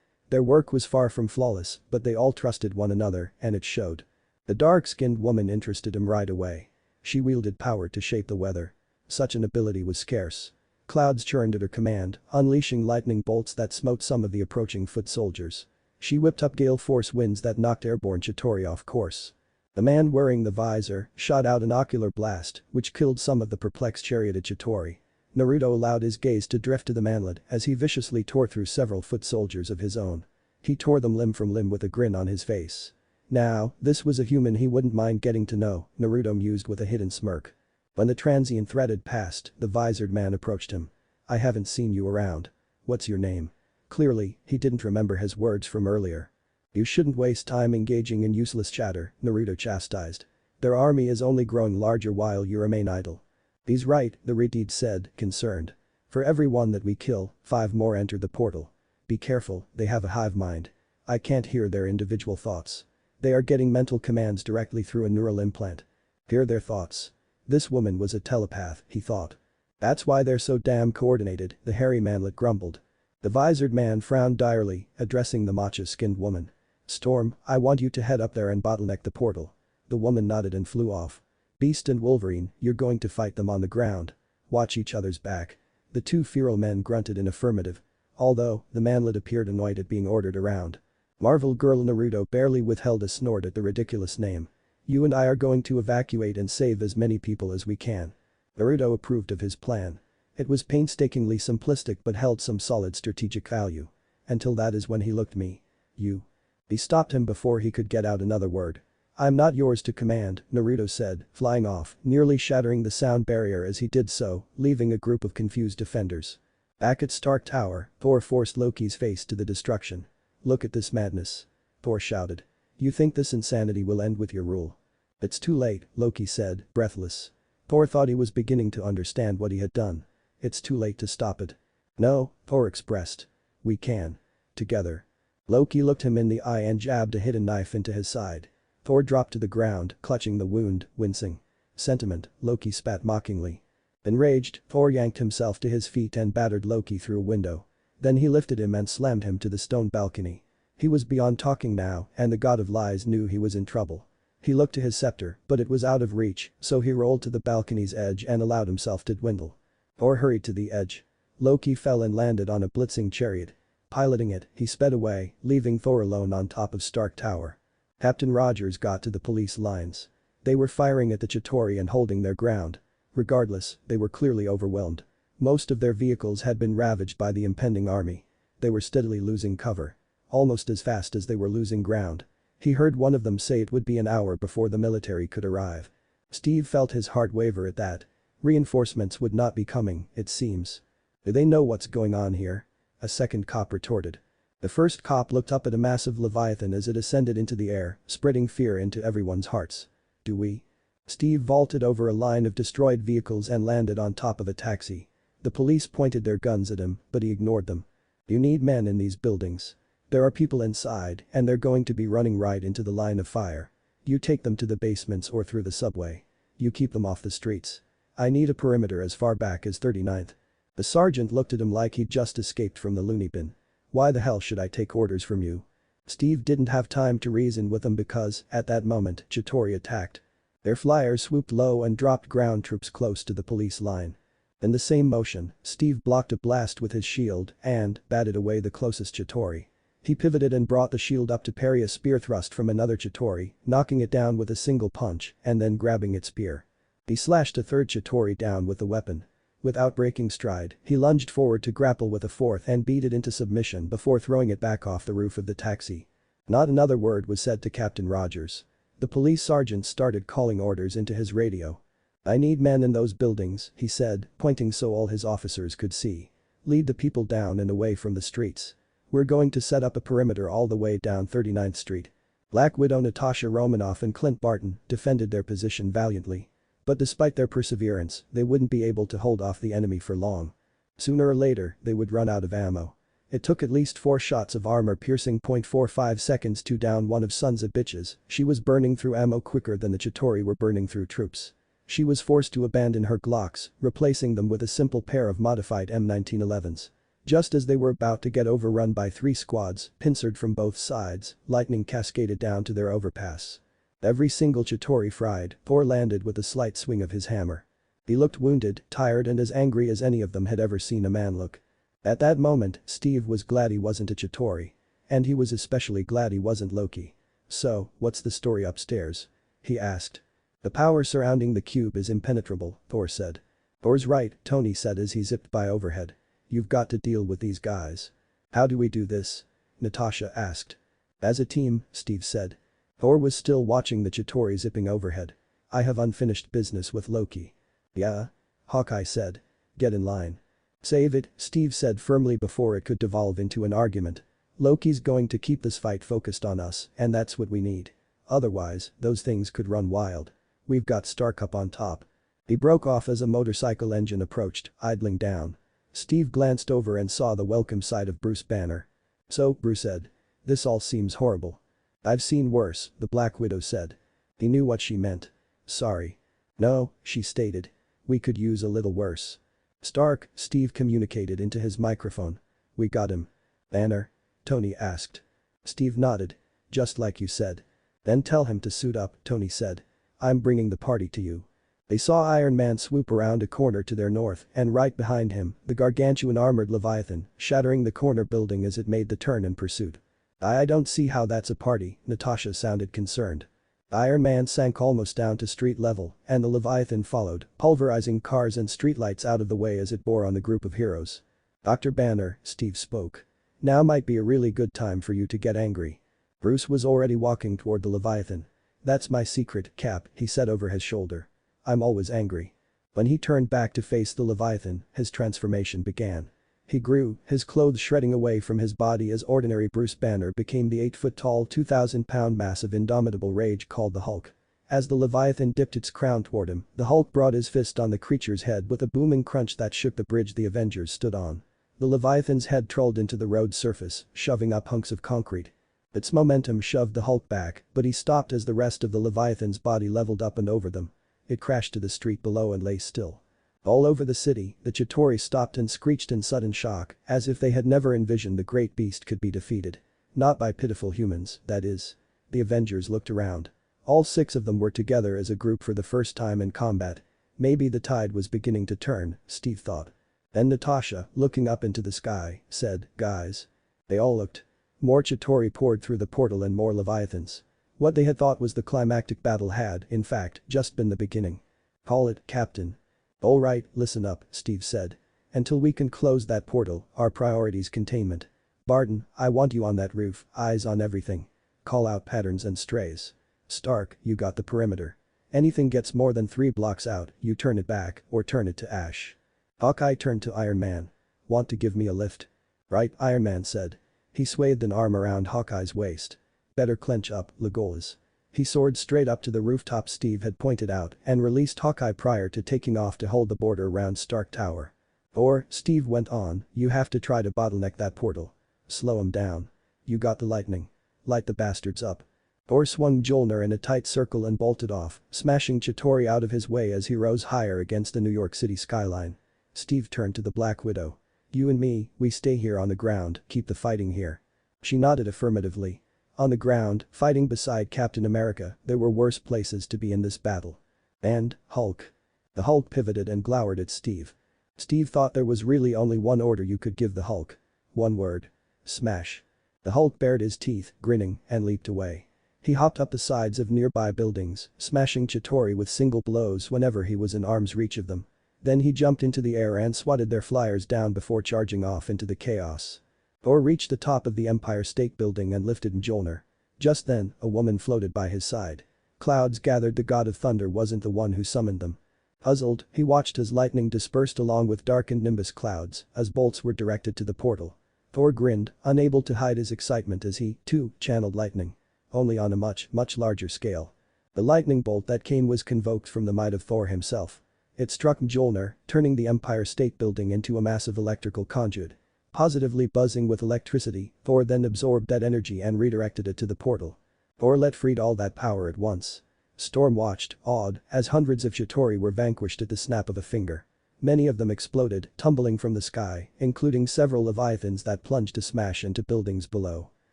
Their work was far from flawless, but they all trusted one another, and it showed. The dark-skinned woman interested him right away. She wielded power to shape the weather. Such an ability was scarce. Clouds churned at her command, unleashing lightning bolts that smote some of the approaching foot soldiers. She whipped up gale force winds that knocked airborne Yatori off course. The man wearing the visor shot out an ocular blast, which killed some of the perplexed charioted Yatori. Naruto allowed his gaze to drift to the manlet as he viciously tore through several foot soldiers of his own. He tore them limb from limb with a grin on his face. Now, this was a human he wouldn't mind getting to know, Naruto mused with a hidden smirk. When the transient threat had passed, the visored man approached him. "I haven't seen you around. What's your name?" Clearly, he didn't remember his words from earlier. "You shouldn't waste time engaging in useless chatter," Naruto chastised. "Their army is only growing larger while you remain idle." "He's right," the Redeed said, concerned. "For every one that we kill, 5 more enter the portal. Be careful, they have a hive mind. I can't hear their individual thoughts. They are getting mental commands directly through a neural implant. Hear their thoughts." This woman was a telepath, he thought. "That's why they're so damn coordinated," the hairy manlet grumbled. The visored man frowned direly, addressing the matcha-skinned woman. "Storm, I want you to head up there and bottleneck the portal." The woman nodded and flew off. "Beast and Wolverine, you're going to fight them on the ground. Watch each other's back." The 2 feral men grunted in affirmative. Although, the manlet appeared annoyed at being ordered around. Marvel Girl Naruto barely withheld a snort at the ridiculous name. "You and I are going to evacuate and save as many people as we can." Naruto approved of his plan. It was painstakingly simplistic but held some solid strategic value. Until that is when he looked me. "You." He stopped him before he could get out another word. "I'm not yours to command," Naruto said, flying off, nearly shattering the sound barrier as he did so, leaving a group of confused defenders. Back at Stark Tower, Thor forced Loki's face to the destruction. Look at this madness. Thor shouted. You think this insanity will end with your rule? It's too late, Loki said, breathless. Thor thought he was beginning to understand what he had done. It's too late to stop it. No, Thor expressed. We can. Together. Loki looked him in the eye and jabbed a hidden knife into his side. Thor dropped to the ground, clutching the wound, wincing. Sentiment, Loki spat mockingly. Enraged, Thor yanked himself to his feet and battered Loki through a window. Then he lifted him and slammed him to the stone balcony. He was beyond talking now, and the god of lies knew he was in trouble. He looked to his scepter, but it was out of reach, so he rolled to the balcony's edge and allowed himself to dwindle. Thor hurried to the edge. Loki fell and landed on a blitzing chariot. Piloting it, he sped away, leaving Thor alone on top of Stark Tower. Captain Rogers got to the police lines. They were firing at the Chitauri and holding their ground. Regardless, they were clearly overwhelmed. Most of their vehicles had been ravaged by the impending army. They were steadily losing cover. Almost as fast as they were losing ground. He heard one of them say it would be an hour before the military could arrive. Steve felt his heart waver at that. Reinforcements would not be coming, it seems. Do they know what's going on here? A second cop retorted. The first cop looked up at a massive leviathan as it ascended into the air, spreading fear into everyone's hearts. Do we? Steve vaulted over a line of destroyed vehicles and landed on top of a taxi. The police pointed their guns at him, but he ignored them. You need men in these buildings. There are people inside, and they're going to be running right into the line of fire. You take them to the basements or through the subway. You keep them off the streets. I need a perimeter as far back as 39th. The sergeant looked at him like he'd just escaped from the loony bin. Why the hell should I take orders from you? Steve didn't have time to reason with them because, at that moment, Chitauri attacked. Their flyers swooped low and dropped ground troops close to the police line. In the same motion, Steve blocked a blast with his shield and batted away the closest Chitauri. He pivoted and brought the shield up to parry a spear thrust from another Chitauri, knocking it down with a single punch and then grabbing its spear. He slashed a third Chitauri down with the weapon. Without breaking stride, he lunged forward to grapple with a fourth and beat it into submission before throwing it back off the roof of the taxi. Not another word was said to Captain Rogers. The police sergeant started calling orders into his radio. I need men in those buildings, he said, pointing so all his officers could see. Lead the people down and away from the streets. We're going to set up a perimeter all the way down 39th Street. Black Widow Natasha Romanoff and Clint Barton defended their position valiantly. But despite their perseverance, they wouldn't be able to hold off the enemy for long. Sooner or later, they would run out of ammo. It took at least 4 shots of armor-piercing .45 seconds to down one of Sons of Bitches. She was burning through ammo quicker than the Chitauri were burning through troops. She was forced to abandon her Glocks, replacing them with a simple pair of modified M1911s. Just as they were about to get overrun by 3 squads, pincered from both sides, lightning cascaded down to their overpass. Every single Chitauri fried, Thor landed with a slight swing of his hammer. He looked wounded, tired and as angry as any of them had ever seen a man look. At that moment, Steve was glad he wasn't a Chitauri. And he was especially glad he wasn't Loki. So, what's the story upstairs? He asked. The power surrounding the cube is impenetrable, Thor said. Thor's right, Tony said as he zipped by overhead. You've got to deal with these guys. How do we do this? Natasha asked. As a team, Steve said. Thor was still watching the Chitauri zipping overhead. I have unfinished business with Loki. Yeah? Hawkeye said. Get in line. Save it, Steve said firmly before it could devolve into an argument. Loki's going to keep this fight focused on us, and that's what we need. Otherwise, those things could run wild. We've got Stark up on top. He broke off as a motorcycle engine approached, idling down. Steve glanced over and saw the welcome sight of Bruce Banner. So, Bruce said. This all seems horrible. I've seen worse, the Black Widow said. He knew what she meant. Sorry. No, she stated. We could use a little worse. Stark, Steve communicated into his microphone. We got him. Banner? Tony asked. Steve nodded. Just like you said. Then tell him to suit up, Tony said. I'm bringing the party to you. They saw Iron Man swoop around a corner to their north and right behind him, the gargantuan armored Leviathan, shattering the corner building as it made the turn in pursuit. I don't see how that's a party, Natasha sounded concerned. Iron Man sank almost down to street level, and the Leviathan followed, pulverizing cars and streetlights out of the way as it bore on the group of heroes. Dr. Banner, Steve spoke. Now might be a really good time for you to get angry. Bruce was already walking toward the Leviathan. That's my secret, Cap, he said over his shoulder. I'm always angry. When he turned back to face the Leviathan, his transformation began. He grew, his clothes shredding away from his body as ordinary Bruce Banner became the 8-foot-tall 2,000-pound mass of indomitable rage called the Hulk. As the Leviathan dipped its crown toward him, the Hulk brought his fist on the creature's head with a booming crunch that shook the bridge the Avengers stood on. The Leviathan's head trolled into the road surface, shoving up hunks of concrete. Its momentum shoved the Hulk back, but he stopped as the rest of the Leviathan's body leveled up and over them. It crashed to the street below and lay still. All over the city, the Chitauri stopped and screeched in sudden shock, as if they had never envisioned the great beast could be defeated. Not by pitiful humans, that is. The Avengers looked around. All 6 of them were together as a group for the first time in combat. Maybe the tide was beginning to turn, Steve thought. Then Natasha, looking up into the sky, said, "Guys." They all looked. More Chitauri poured through the portal and more Leviathans. What they had thought was the climactic battle had, in fact, just been the beginning. "Call it, Captain." "All right, listen up," Steve said. "Until we can close that portal, our priority's containment. Barton, I want you on that roof, eyes on everything. Call out patterns and strays. Stark, you got the perimeter. Anything gets more than 3 blocks out, you turn it back or turn it to ash." Hawkeye turned to Iron Man. "Want to give me a lift?" "Right," Iron Man said. He swathed an arm around Hawkeye's waist. "Better clench up, Legolas." He soared straight up to the rooftop Steve had pointed out and released Hawkeye prior to taking off to hold the border around Stark Tower. "Or," Steve went on, "you have to try to bottleneck that portal. Slow him down. You got the lightning. Light the bastards up." Thor swung Mjolnir in a tight circle and bolted off, smashing Chitauri out of his way as he rose higher against the New York City skyline. Steve turned to the Black Widow. "You and me, we stay here on the ground, keep the fighting here." She nodded affirmatively. On the ground, fighting beside Captain America, there were worse places to be in this battle. And, Hulk. The Hulk pivoted and glowered at Steve. Steve thought there was really only one order you could give the Hulk. One word. Smash. The Hulk bared his teeth, grinning, and leaped away. He hopped up the sides of nearby buildings, smashing Chitauri with single blows whenever he was in arm's reach of them. Then he jumped into the air and swatted their flyers down before charging off into the chaos. Thor reached the top of the Empire State Building and lifted Mjolnir. Just then, a woman floated by his side. Clouds gathered. The god of thunder wasn't the one who summoned them. Puzzled, he watched as lightning dispersed along with darkened nimbus clouds as bolts were directed to the portal. Thor grinned, unable to hide his excitement as he, too, channeled lightning. Only on a much larger scale. The lightning bolt that came was convoked from the might of Thor himself. It struck Mjolnir, turning the Empire State Building into a massive electrical conduit. Positively buzzing with electricity, Thor then absorbed that energy and redirected it to the portal. Thor let free all that power at once. Storm watched, awed, as hundreds of Chitauri were vanquished at the snap of a finger. Many of them exploded, tumbling from the sky, including several Leviathans that plunged to smash into buildings below.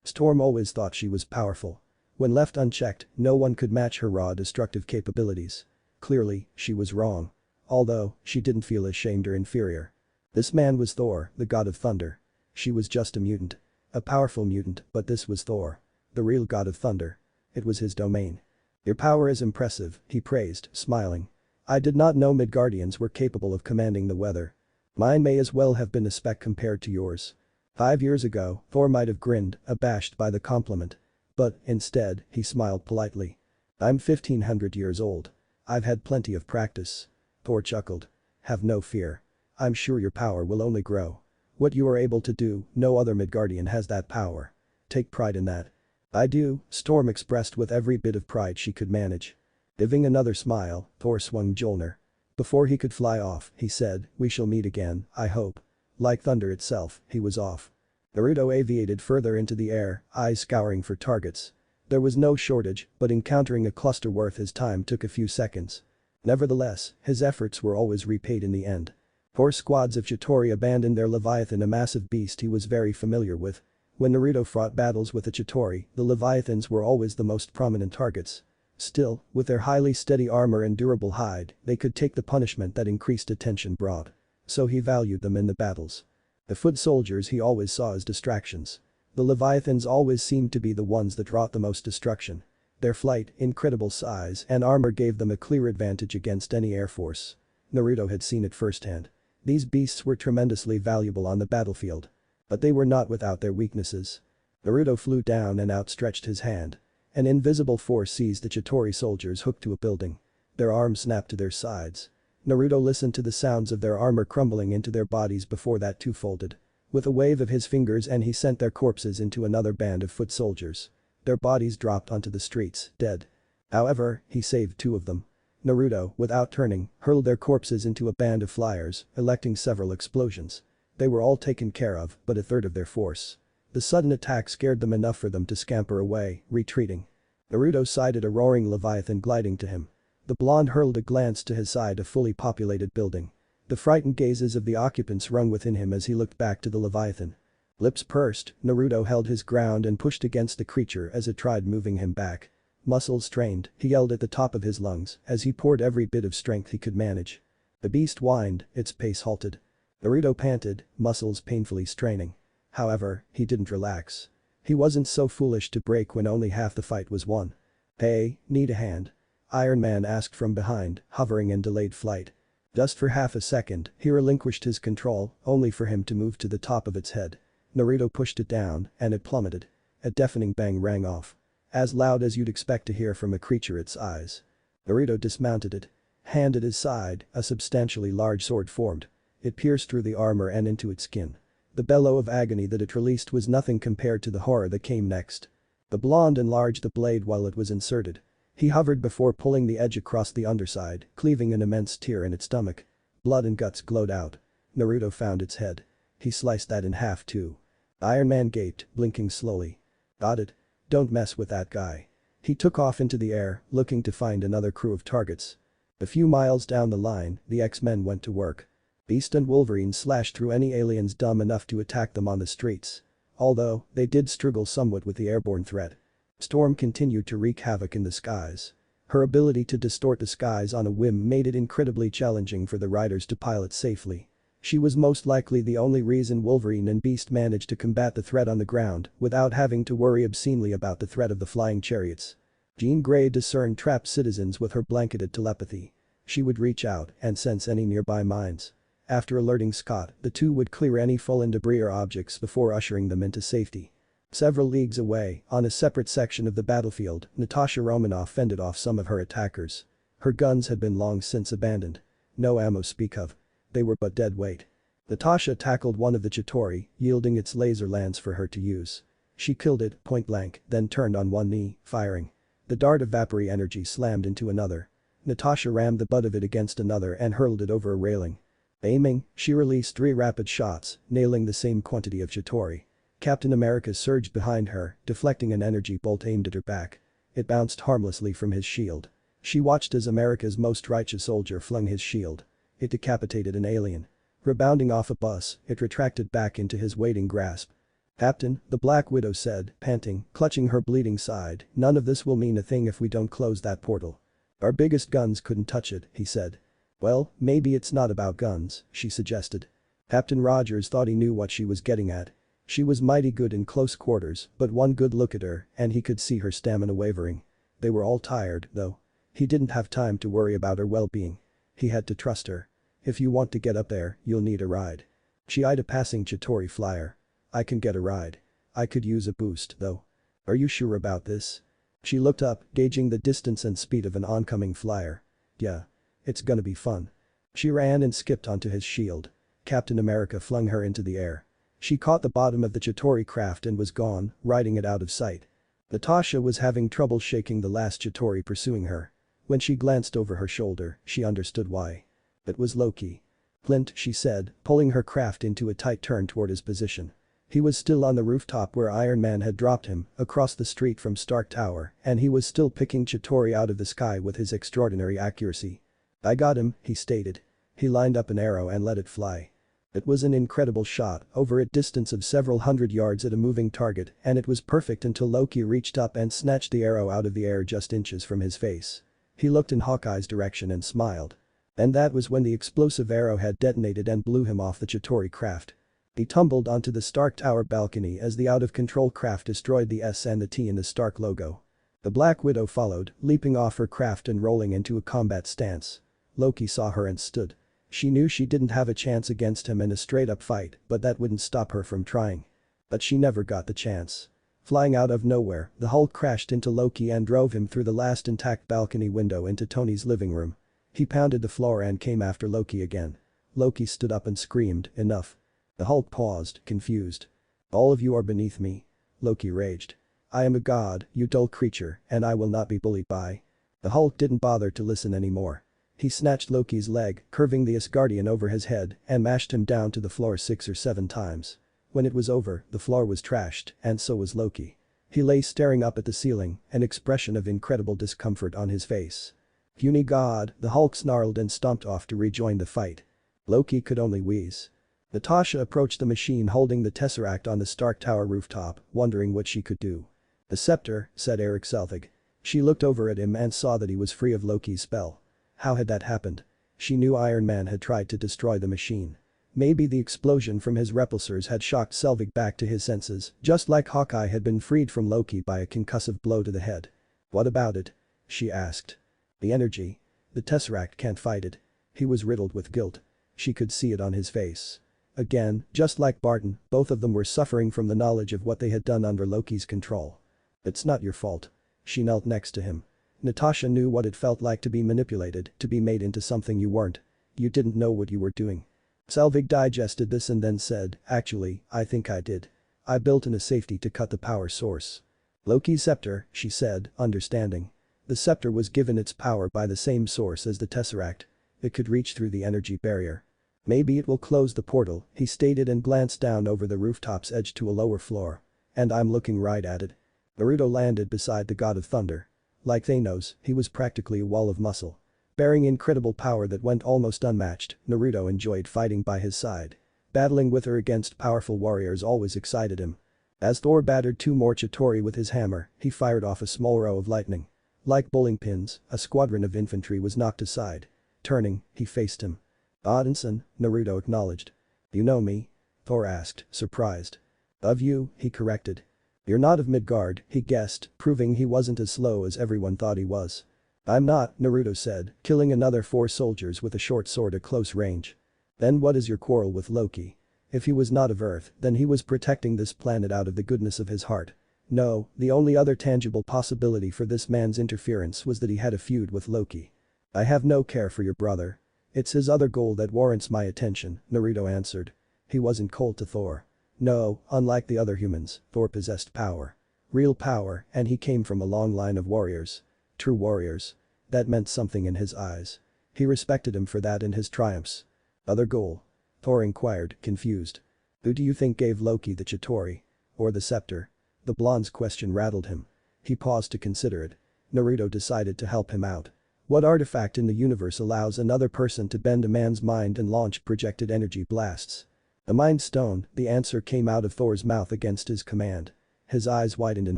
Storm always thought she was powerful. When left unchecked, no one could match her raw destructive capabilities. Clearly, she was wrong. Although, she didn't feel ashamed or inferior. This man was Thor, the god of thunder. She was just a mutant. A powerful mutant, but this was Thor. The real god of thunder. It was his domain. "Your power is impressive," he praised, smiling. "I did not know Midgardians were capable of commanding the weather. Mine may as well have been a speck compared to yours." 5 years ago, Thor might have grinned, abashed by the compliment. But, instead, he smiled politely. "I'm 1,500 years old. I've had plenty of practice." Thor chuckled. "Have no fear. I'm sure your power will only grow. What you are able to do, no other Midgardian has that power. Take pride in that." "I do," Storm expressed with every bit of pride she could manage. Giving another smile, Thor swung Mjolnir. Before he could fly off, he said, "We shall meet again, I hope." Like thunder itself, he was off. Naruto aviated further into the air, eyes scouring for targets. There was no shortage, but encountering a cluster worth his time took a few seconds. Nevertheless, his efforts were always repaid in the end. 4 squads of Chitauri abandoned their Leviathan, a massive beast he was very familiar with. When Naruto fought battles with the Chitauri, the Leviathans were always the most prominent targets. Still, with their highly steady armor and durable hide, they could take the punishment that increased attention brought. So he valued them in the battles. The foot soldiers he always saw as distractions. The Leviathans always seemed to be the ones that wrought the most destruction. Their flight, incredible size, and armor gave them a clear advantage against any air force. Naruto had seen it firsthand. These beasts were tremendously valuable on the battlefield. But they were not without their weaknesses. Naruto flew down and outstretched his hand. An invisible force seized the Chitauri soldiers hooked to a building. Their arms snapped to their sides. Naruto listened to the sounds of their armor crumbling into their bodies before that too folded. With a wave of his fingers and he sent their corpses into another band of foot soldiers. Their bodies dropped onto the streets, dead. However, he saved 2 of them. Naruto, without turning, hurled their corpses into a band of flyers, electing several explosions. They were all taken care of, but a third of their force. The sudden attack scared them enough for them to scamper away, retreating. Naruto sighted a roaring leviathan gliding to him. The blonde hurled a glance to his side, a fully populated building. The frightened gazes of the occupants rung within him as he looked back to the leviathan. Lips pursed, Naruto held his ground and pushed against the creature as it tried moving him back. Muscles strained, he yelled at the top of his lungs as he poured every bit of strength he could manage. The beast whined, its pace halted. Naruto panted, muscles painfully straining. However, he didn't relax. He wasn't so foolish to break when only half the fight was won. "Hey, need a hand?" Iron Man asked from behind, hovering in delayed flight. Just for half a second, he relinquished his control, only for him to move to the top of its head. Naruto pushed it down, and it plummeted. A deafening bang rang off. As loud as you'd expect to hear from a creature its size. Naruto dismounted it. Hand at his side, a substantially large sword formed. It pierced through the armor and into its skin. The bellow of agony that it released was nothing compared to the horror that came next. The blonde enlarged the blade while it was inserted. He hovered before pulling the edge across the underside, cleaving an immense tear in its stomach. Blood and guts glowed out. Naruto found its head. He sliced that in half too. Iron Man gaped, blinking slowly. "Got it? Don't mess with that guy." He took off into the air, looking to find another crew of targets. A few miles down the line, the X-Men went to work. Beast and Wolverine slashed through any aliens dumb enough to attack them on the streets. Although, they did struggle somewhat with the airborne threat. Storm continued to wreak havoc in the skies. Her ability to distort the skies on a whim made it incredibly challenging for the riders to pilot safely. She was most likely the only reason Wolverine and Beast managed to combat the threat on the ground without having to worry obscenely about the threat of the flying chariots. Jean Grey discerned trapped citizens with her blanketed telepathy. She would reach out and sense any nearby mines. After alerting Scott, the two would clear any fallen debris or objects before ushering them into safety. Several leagues away, on a separate section of the battlefield, Natasha Romanoff fended off some of her attackers. Her guns had been long since abandoned. No ammo speak of. They were but dead weight. Natasha tackled one of the Chitauri, yielding its laser lance for her to use. She killed it point blank, then turned on one knee, firing. The dart of vapory energy slammed into another. Natasha rammed the butt of it against another and hurled it over a railing. Aiming, she released 3 rapid shots, nailing the same quantity of Chitauri. Captain America surged behind her, deflecting an energy bolt aimed at her back. It bounced harmlessly from his shield. She watched as America's most righteous soldier flung his shield. It decapitated an alien. Rebounding off a bus, it retracted back into his waiting grasp. "Captain," the Black Widow said, panting, clutching her bleeding side, "none of this will mean a thing if we don't close that portal." "Our biggest guns couldn't touch it," he said. "Well, maybe it's not about guns," she suggested. Captain Rogers thought he knew what she was getting at. She was mighty good in close quarters, but one good look at her and he could see her stamina wavering. They were all tired, though. He didn't have time to worry about her well-being. He had to trust her. "If you want to get up there, you'll need a ride." She eyed a passing Chitauri flyer. "I can get a ride. I could use a boost, though." "Are you sure about this?" She looked up, gauging the distance and speed of an oncoming flyer. "Yeah. It's gonna be fun." She ran and skipped onto his shield. Captain America flung her into the air. She caught the bottom of the Chitauri craft and was gone, riding it out of sight. Natasha was having trouble shaking the last Chitauri pursuing her. When she glanced over her shoulder, she understood why. It was Loki. "Clint," she said, pulling her craft into a tight turn toward his position. He was still on the rooftop where Iron Man had dropped him, across the street from Stark Tower, and he was still picking Chitauri out of the sky with his extraordinary accuracy. "I got him," he stated. He lined up an arrow and let it fly. It was an incredible shot, over a distance of several hundred yards at a moving target, and it was perfect until Loki reached up and snatched the arrow out of the air just inches from his face. He looked in Hawkeye's direction and smiled. And that was when the explosive arrow had detonated and blew him off the Chitauri craft. He tumbled onto the Stark Tower balcony as the out-of-control craft destroyed the S and the T in the Stark logo. The Black Widow followed, leaping off her craft and rolling into a combat stance. Loki saw her and stood. She knew she didn't have a chance against him in a straight-up fight, but that wouldn't stop her from trying. But she never got the chance. Flying out of nowhere, the Hulk crashed into Loki and drove him through the last intact balcony window into Tony's living room. He pounded the floor and came after Loki again. Loki stood up and screamed, "Enough." The Hulk paused, confused. "All of you are beneath me." Loki raged. "I am a god, you dull creature, and I will not be bullied by." The Hulk didn't bother to listen anymore. He snatched Loki's leg, curving the Asgardian over his head, and mashed him down to the floor 6 or 7 times. When it was over, the floor was trashed, and so was Loki. He lay staring up at the ceiling, an expression of incredible discomfort on his face. "Puny god," the Hulk snarled and stomped off to rejoin the fight. Loki could only wheeze. Natasha approached the machine holding the Tesseract on the Stark Tower rooftop, wondering what she could do. "The scepter," said Eric Selvig. She looked over at him and saw that he was free of Loki's spell. How had that happened? She knew Iron Man had tried to destroy the machine. Maybe the explosion from his repulsors had shocked Selvig back to his senses, just like Hawkeye had been freed from Loki by a concussive blow to the head. "What about it?" she asked. "The energy. The Tesseract can't fight it." He was riddled with guilt. She could see it on his face. Again, just like Barton, both of them were suffering from the knowledge of what they had done under Loki's control. "It's not your fault." She knelt next to him. Natasha knew what it felt like to be manipulated, to be made into something you weren't. "You didn't know what you were doing." Selvig digested this and then said, "Actually, I think I did. I built in a safety to cut the power source." "Loki's scepter," she said, understanding. The scepter was given its power by the same source as the Tesseract. It could reach through the energy barrier. "Maybe it will close the portal," he stated and glanced down over the rooftop's edge to a lower floor. "And I'm looking right at it." Naruto landed beside the God of Thunder. Like Thanos, he was practically a wall of muscle. Bearing incredible power that went almost unmatched, Naruto enjoyed fighting by his side. Battling with or against powerful warriors always excited him. As Thor battered 2 more Chitauri with his hammer, he fired off a small row of lightning. Like bowling pins, a squadron of infantry was knocked aside. Turning, he faced him. "Odinson," Naruto acknowledged. "You know me?" Thor asked, surprised. "Of you," he corrected. "You're not of Midgard," he guessed, proving he wasn't as slow as everyone thought he was. "I'm not," Naruto said, killing another 4 soldiers with a short sword at close range. "Then what is your quarrel with Loki?" If he was not of Earth, then he was protecting this planet out of the goodness of his heart. No, the only other tangible possibility for this man's interference was that he had a feud with Loki. "I have no care for your brother. It's his other goal that warrants my attention," Naruto answered. He wasn't cold to Thor. No, unlike the other humans, Thor possessed power. Real power, and he came from a long line of warriors. True warriors. That meant something in his eyes. He respected him for that and his triumphs. "Other goal?" Thor inquired, confused. "Who do you think gave Loki the Chitauri? Or the scepter?" The blonde's question rattled him. He paused to consider it. Naruto decided to help him out. What artifact in the universe allows another person to bend a man's mind and launch projected energy blasts? "The Mind Stone," the answer came out of Thor's mouth against his command. His eyes widened in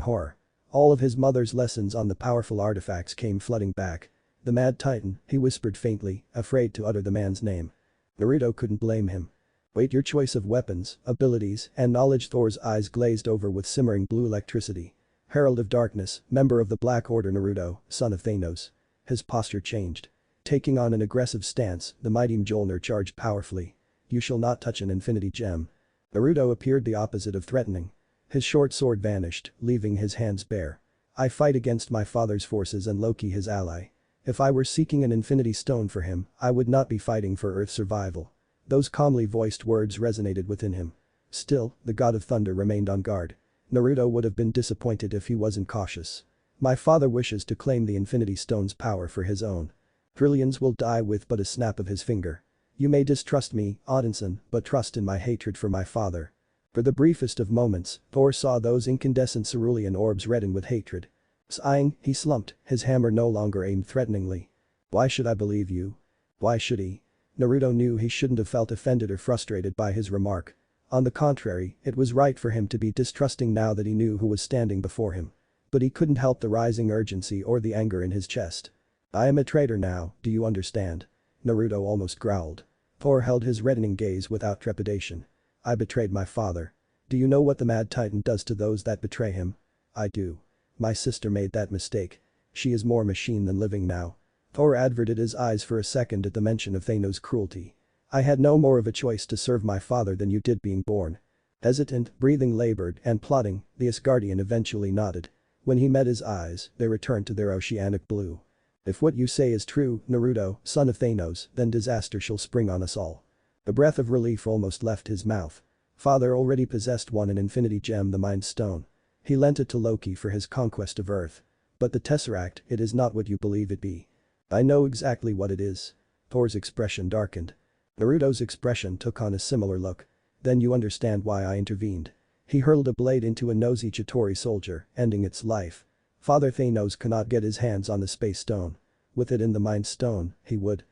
horror. All of his mother's lessons on the powerful artifacts came flooding back. "The Mad Titan," he whispered faintly, afraid to utter the man's name. Naruto couldn't blame him. "Wait, your choice of weapons, abilities, and knowledge." Thor's eyes glazed over with simmering blue electricity. "Herald of Darkness, member of the Black Order. Naruto, son of Thanos." His posture changed. Taking on an aggressive stance, the mighty Mjolnir charged powerfully. "You shall not touch an infinity gem." Naruto appeared the opposite of threatening. His short sword vanished, leaving his hands bare. "I fight against my father's forces and Loki his ally. If I were seeking an infinity stone for him, I would not be fighting for Earth's survival." Those calmly voiced words resonated within him. Still, the God of Thunder remained on guard. Naruto would have been disappointed if he wasn't cautious. "My father wishes to claim the Infinity Stone's power for his own. Trillions will die with but a snap of his finger. You may distrust me, Odinson, but trust in my hatred for my father." For the briefest of moments, Thor saw those incandescent cerulean orbs redden with hatred. Sighing, he slumped, his hammer no longer aimed threateningly. "Why should I believe you?" Why should he? Naruto knew he shouldn't have felt offended or frustrated by his remark. On the contrary, it was right for him to be distrusting now that he knew who was standing before him. But he couldn't help the rising urgency or the anger in his chest. "I am a traitor now, do you understand?" Naruto almost growled. Thor held his reddening gaze without trepidation. "I betrayed my father. Do you know what the Mad Titan does to those that betray him?" "I do. My sister made that mistake. She is more machine than living now." Thor averted his eyes for a second at the mention of Thanos' cruelty. "I had no more of a choice to serve my father than you did being born." Hesitant, breathing labored, and plotting, the Asgardian eventually nodded. When he met his eyes, they returned to their oceanic blue. If what you say is true, Naruto, son of Thanos, then disaster shall spring on us all. A breath of relief almost left his mouth. Father already possessed an infinity gem, the Mind Stone. He lent it to Loki for his conquest of Earth. But the Tesseract, it is not what you believe it be. I know exactly what it is. Thor's expression darkened. Naruto's expression took on a similar look. Then you understand why I intervened. He hurled a blade into a nosy Chitauri soldier, ending its life. Father Thanos cannot get his hands on the Space Stone. With it in the Mind Stone, he would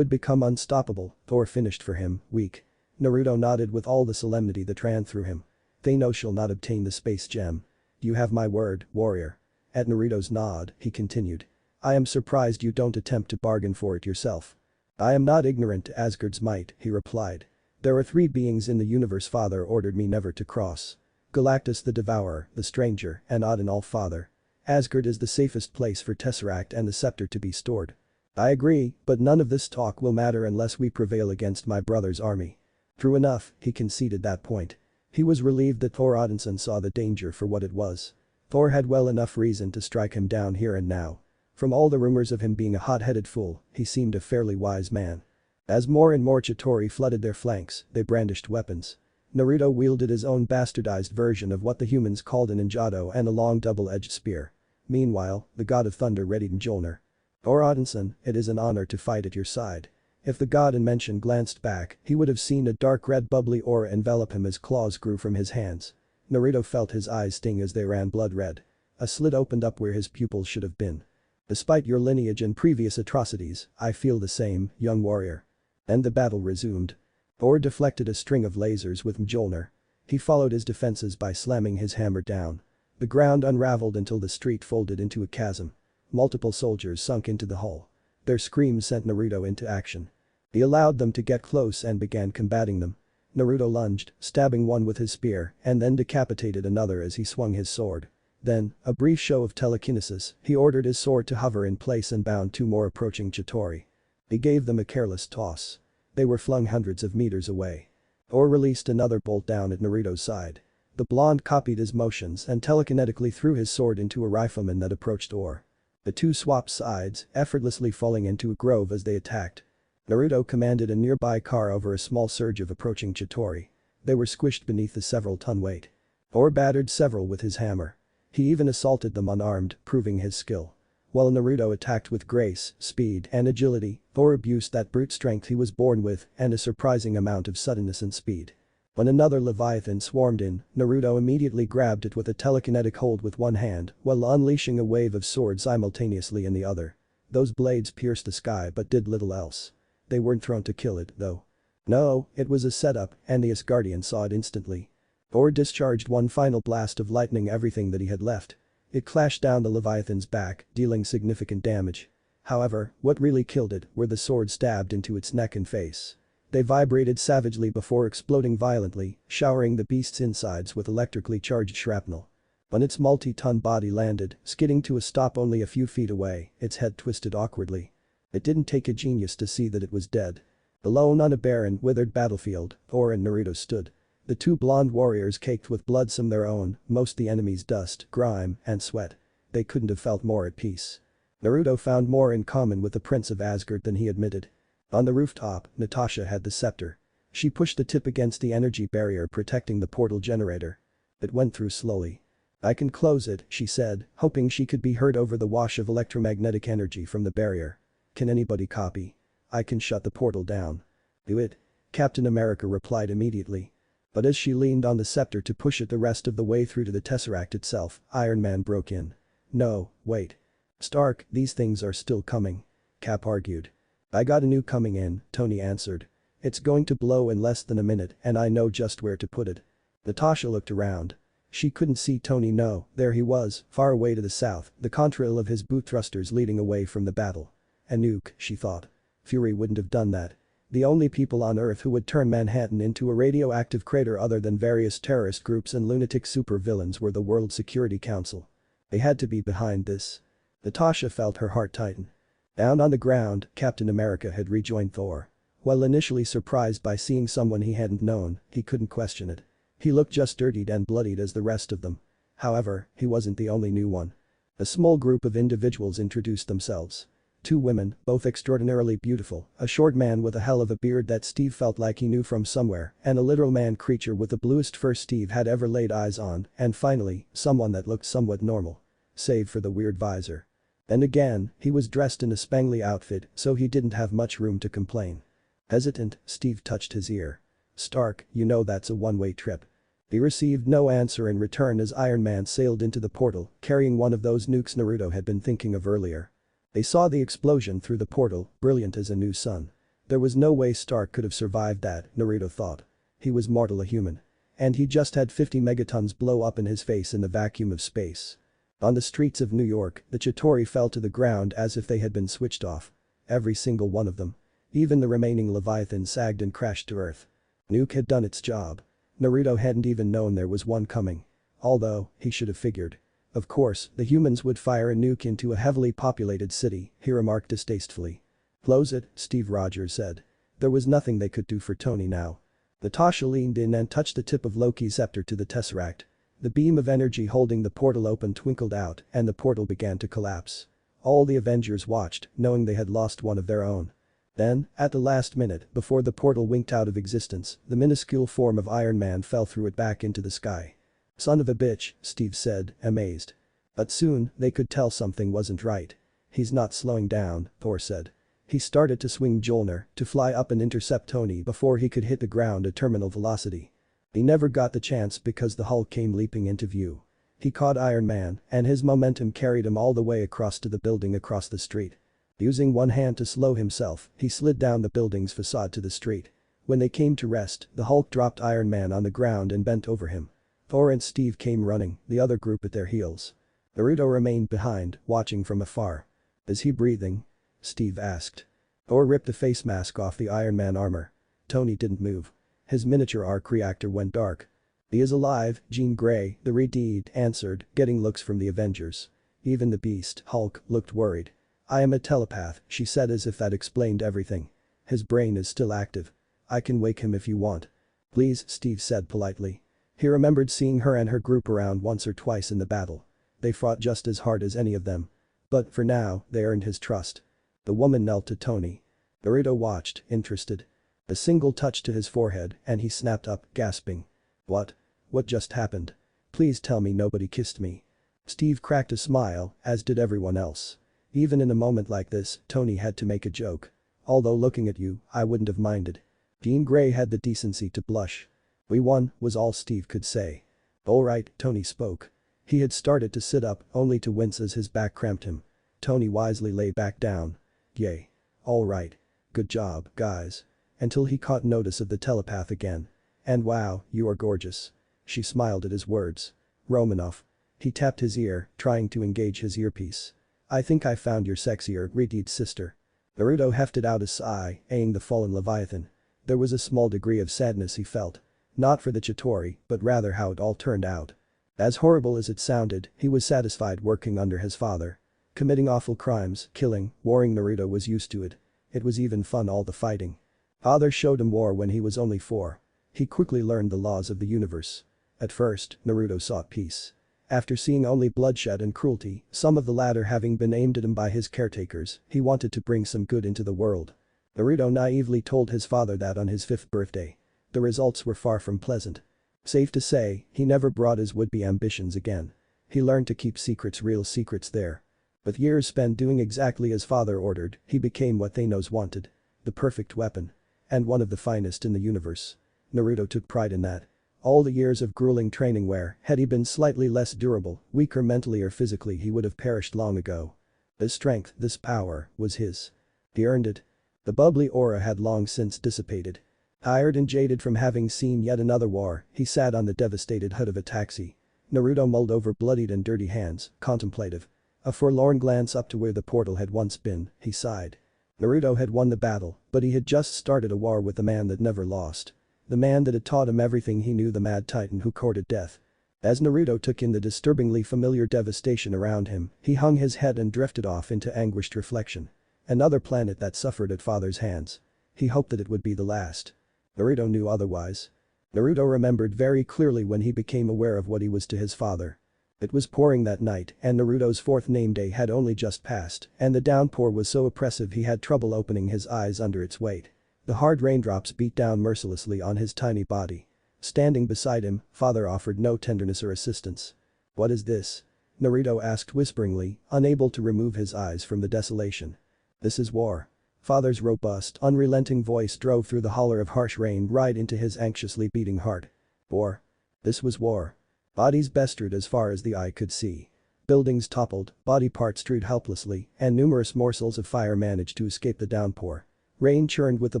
become unstoppable, Thor finished for him, weak. Naruto nodded with all the solemnity that ran through him. Thanos shall not obtain the Space Gem. You have my word, warrior. At Naruto's nod, he continued. I am surprised you don't attempt to bargain for it yourself. I am not ignorant to Asgard's might, he replied. There are 3 beings in the universe Father ordered me never to cross. Galactus the Devourer, the Stranger, and Odin All-Father. Asgard is the safest place for Tesseract and the scepter to be stored. I agree, but none of this talk will matter unless we prevail against my brother's army. True enough, he conceded that point. He was relieved that Thor Odinson saw the danger for what it was. Thor had well enough reason to strike him down here and now. From all the rumors of him being a hot-headed fool, he seemed a fairly wise man. As more and more Chitauri flooded their flanks, they brandished weapons. Naruto wielded his own bastardized version of what the humans called an Injado and a long double-edged spear. Meanwhile, the god of thunder readied Mjolnir. Thor Odinson, it is an honor to fight at your side. If the god in mention glanced back, he would have seen a dark red bubbly aura envelop him as claws grew from his hands. Naruto felt his eyes sting as they ran blood red. A slit opened up where his pupils should have been. Despite your lineage and previous atrocities, I feel the same, young warrior. And the battle resumed. Thor deflected a string of lasers with Mjolnir. He followed his defenses by slamming his hammer down. The ground unraveled until the street folded into a chasm. Multiple soldiers sunk into the hull. Their screams sent Naruto into action. He allowed them to get close and began combating them. Naruto lunged, stabbing one with his spear, and then decapitated another as he swung his sword. Then, a brief show of telekinesis, he ordered his sword to hover in place and bound 2 more approaching Chitauri. He gave them a careless toss. They were flung hundreds of meters away. Thor released another bolt down at Naruto's side. The blonde copied his motions and telekinetically threw his sword into a rifleman that approached Thor. The 2 swapped sides, effortlessly falling into a grove as they attacked. Naruto commanded a nearby car over a small surge of approaching Chitauri. They were squished beneath the several-ton weight. Thor battered several with his hammer. He even assaulted them unarmed, proving his skill. While Naruto attacked with grace, speed, and agility, Thor abused that brute strength he was born with and a surprising amount of suddenness and speed. When another Leviathan swarmed in, Naruto immediately grabbed it with a telekinetic hold with one hand while unleashing a wave of swords simultaneously in the other. Those blades pierced the sky but did little else. They weren't thrown to kill it, though. No, it was a setup, and the Asgardian saw it instantly. Thor discharged one final blast of lightning, everything that he had left. It clashed down the Leviathan's back, dealing significant damage. However, what really killed it were the swords stabbed into its neck and face. They vibrated savagely before exploding violently, showering the beast's insides with electrically charged shrapnel. When its multi-ton body landed, skidding to a stop only a few feet away, its head twisted awkwardly. It didn't take a genius to see that it was dead. Alone on a barren, withered battlefield, Thor and Naruto stood. The 2 blonde warriors caked with blood, some their own, most the enemy's dust, grime, and sweat. They couldn't have felt more at peace. Naruto found more in common with the Prince of Asgard than he admitted. On the rooftop, Natasha had the scepter. She pushed the tip against the energy barrier protecting the portal generator. It went through slowly. I can close it, she said, hoping she could be heard over the wash of electromagnetic energy from the barrier. Can anybody copy? I can shut the portal down. Do it. Captain America replied immediately. But as she leaned on the scepter to push it the rest of the way through to the Tesseract itself, Iron Man broke in. No, wait. Stark, these things are still coming. Cap argued. I got a new coming in, Tony answered. It's going to blow in less than a minute and I know just where to put it. Natasha looked around. She couldn't see Tony. No, there he was, far away to the south, the contrail of his boot thrusters leading away from the battle. A nuke, she thought. Fury wouldn't have done that. The only people on Earth who would turn Manhattan into a radioactive crater other than various terrorist groups and lunatic supervillains were the World Security Council. They had to be behind this. Natasha felt her heart tighten. Down on the ground, Captain America had rejoined Thor. While initially surprised by seeing someone he hadn't known, he couldn't question it. He looked just dirtied and bloodied as the rest of them. However, he wasn't the only new one. A small group of individuals introduced themselves. Two women, both extraordinarily beautiful, a short man with a hell of a beard that Steve felt like he knew from somewhere, and a literal man creature with the bluest fur Steve had ever laid eyes on, and finally, someone that looked somewhat normal. Save for the weird visor. And again, he was dressed in a spangly outfit, so he didn't have much room to complain. Hesitant, Steve touched his ear. "Stark, you know that's a one-way trip." He received no answer in return as Iron Man sailed into the portal, carrying one of those nukes Naruto had been thinking of earlier. They saw the explosion through the portal, brilliant as a new sun. There was no way Stark could have survived that, Naruto thought. He was mortal a human. And he just had 50 megatons blow up in his face in the vacuum of space. On the streets of New York, the Chitauri fell to the ground as if they had been switched off. Every single one of them. Even the remaining Leviathan sagged and crashed to earth. Nuke had done its job. Naruto hadn't even known there was one coming. Although, he should have figured. Of course, the humans would fire a nuke into a heavily populated city, he remarked distastefully. "Close it," Steve Rogers said. There was nothing they could do for Tony now. Natasha leaned in and touched the tip of Loki's scepter to the tesseract. The beam of energy holding the portal open twinkled out and the portal began to collapse. All the Avengers watched, knowing they had lost one of their own. Then, at the last minute, before the portal winked out of existence, the minuscule form of Iron Man fell through it back into the sky. "Son of a bitch," Steve said, amazed. But soon, they could tell something wasn't right. "He's not slowing down," Thor said. He started to swing Mjolnir to fly up and intercept Tony before he could hit the ground at terminal velocity. He never got the chance because the Hulk came leaping into view. He caught Iron Man, and his momentum carried him all the way across to the building across the street. Using one hand to slow himself, he slid down the building's facade to the street. When they came to rest, the Hulk dropped Iron Man on the ground and bent over him. Thor and Steve came running, the other group at their heels. Naruto remained behind, watching from afar. "Is he breathing?" Steve asked. Thor ripped the face mask off the Iron Man armor. Tony didn't move. His miniature arc reactor went dark. "He is alive," Jean Grey, the Redeemed, answered, getting looks from the Avengers. Even the Beast, Hulk, looked worried. "I am a telepath," she said as if that explained everything. "His brain is still active. I can wake him if you want." "Please," Steve said politely. He remembered seeing her and her group around once or twice in the battle. They fought just as hard as any of them. But for now, they earned his trust. The woman knelt to Tony. Naruto watched, interested. A single touch to his forehead and he snapped up, gasping. "What? What just happened? Please tell me nobody kissed me." Steve cracked a smile, as did everyone else. Even in a moment like this, Tony had to make a joke. "Although looking at you, I wouldn't have minded." Jean Grey had the decency to blush. "We won," was all Steve could say. "All right," Tony spoke. He had started to sit up, only to wince as his back cramped him. Tony wisely lay back down. "Yay. All right. Good job, guys." Until he caught notice of the telepath again. "And wow, you are gorgeous." She smiled at his words. "Romanoff." He tapped his ear, trying to engage his earpiece. "I think I found your sexier, Redeemed sister." Naruto hefted out a sigh, eyeing the fallen Leviathan. There was a small degree of sadness he felt. Not for the Chitauri, but rather how it all turned out. As horrible as it sounded, he was satisfied working under his father. Committing awful crimes, killing, warring. Naruto was used to it. It was even fun, all the fighting. Father showed him war when he was only 4. He quickly learned the laws of the universe. At first, Naruto sought peace. After seeing only bloodshed and cruelty, some of the latter having been aimed at him by his caretakers, he wanted to bring some good into the world. Naruto naively told his father that on his 5th birthday. The results were far from pleasant. Safe to say, he never brought his would-be ambitions again. He learned to keep secrets, real secrets there. With years spent doing exactly as father ordered, he became what Thanos wanted. The perfect weapon. And one of the finest in the universe. Naruto took pride in that. All the years of grueling training where, had he been slightly less durable, weaker mentally or physically, he would have perished long ago. This strength, this power, was his. He earned it. The bubbly aura had long since dissipated. Tired and jaded from having seen yet another war, he sat on the devastated hood of a taxi. Naruto mulled over bloodied and dirty hands, contemplative. A forlorn glance up to where the portal had once been, he sighed. Naruto had won the battle, but he had just started a war with the man that never lost. The man that had taught him everything he knew, the mad titan who courted death. As Naruto took in the disturbingly familiar devastation around him, he hung his head and drifted off into anguished reflection. Another planet that suffered at father's hands. He hoped that it would be the last. Naruto knew otherwise. Naruto remembered very clearly when he became aware of what he was to his father. It was pouring that night and Naruto's fourth name day had only just passed and the downpour was so oppressive he had trouble opening his eyes under its weight. The hard raindrops beat down mercilessly on his tiny body. Standing beside him, father offered no tenderness or assistance. "What is this?" Naruto asked whisperingly, unable to remove his eyes from the desolation. "This is war." Father's robust, unrelenting voice drove through the holler of harsh rain right into his anxiously beating heart. War. This was war. Bodies bestered as far as the eye could see. Buildings toppled, body parts strewed helplessly, and numerous morsels of fire managed to escape the downpour. Rain churned with the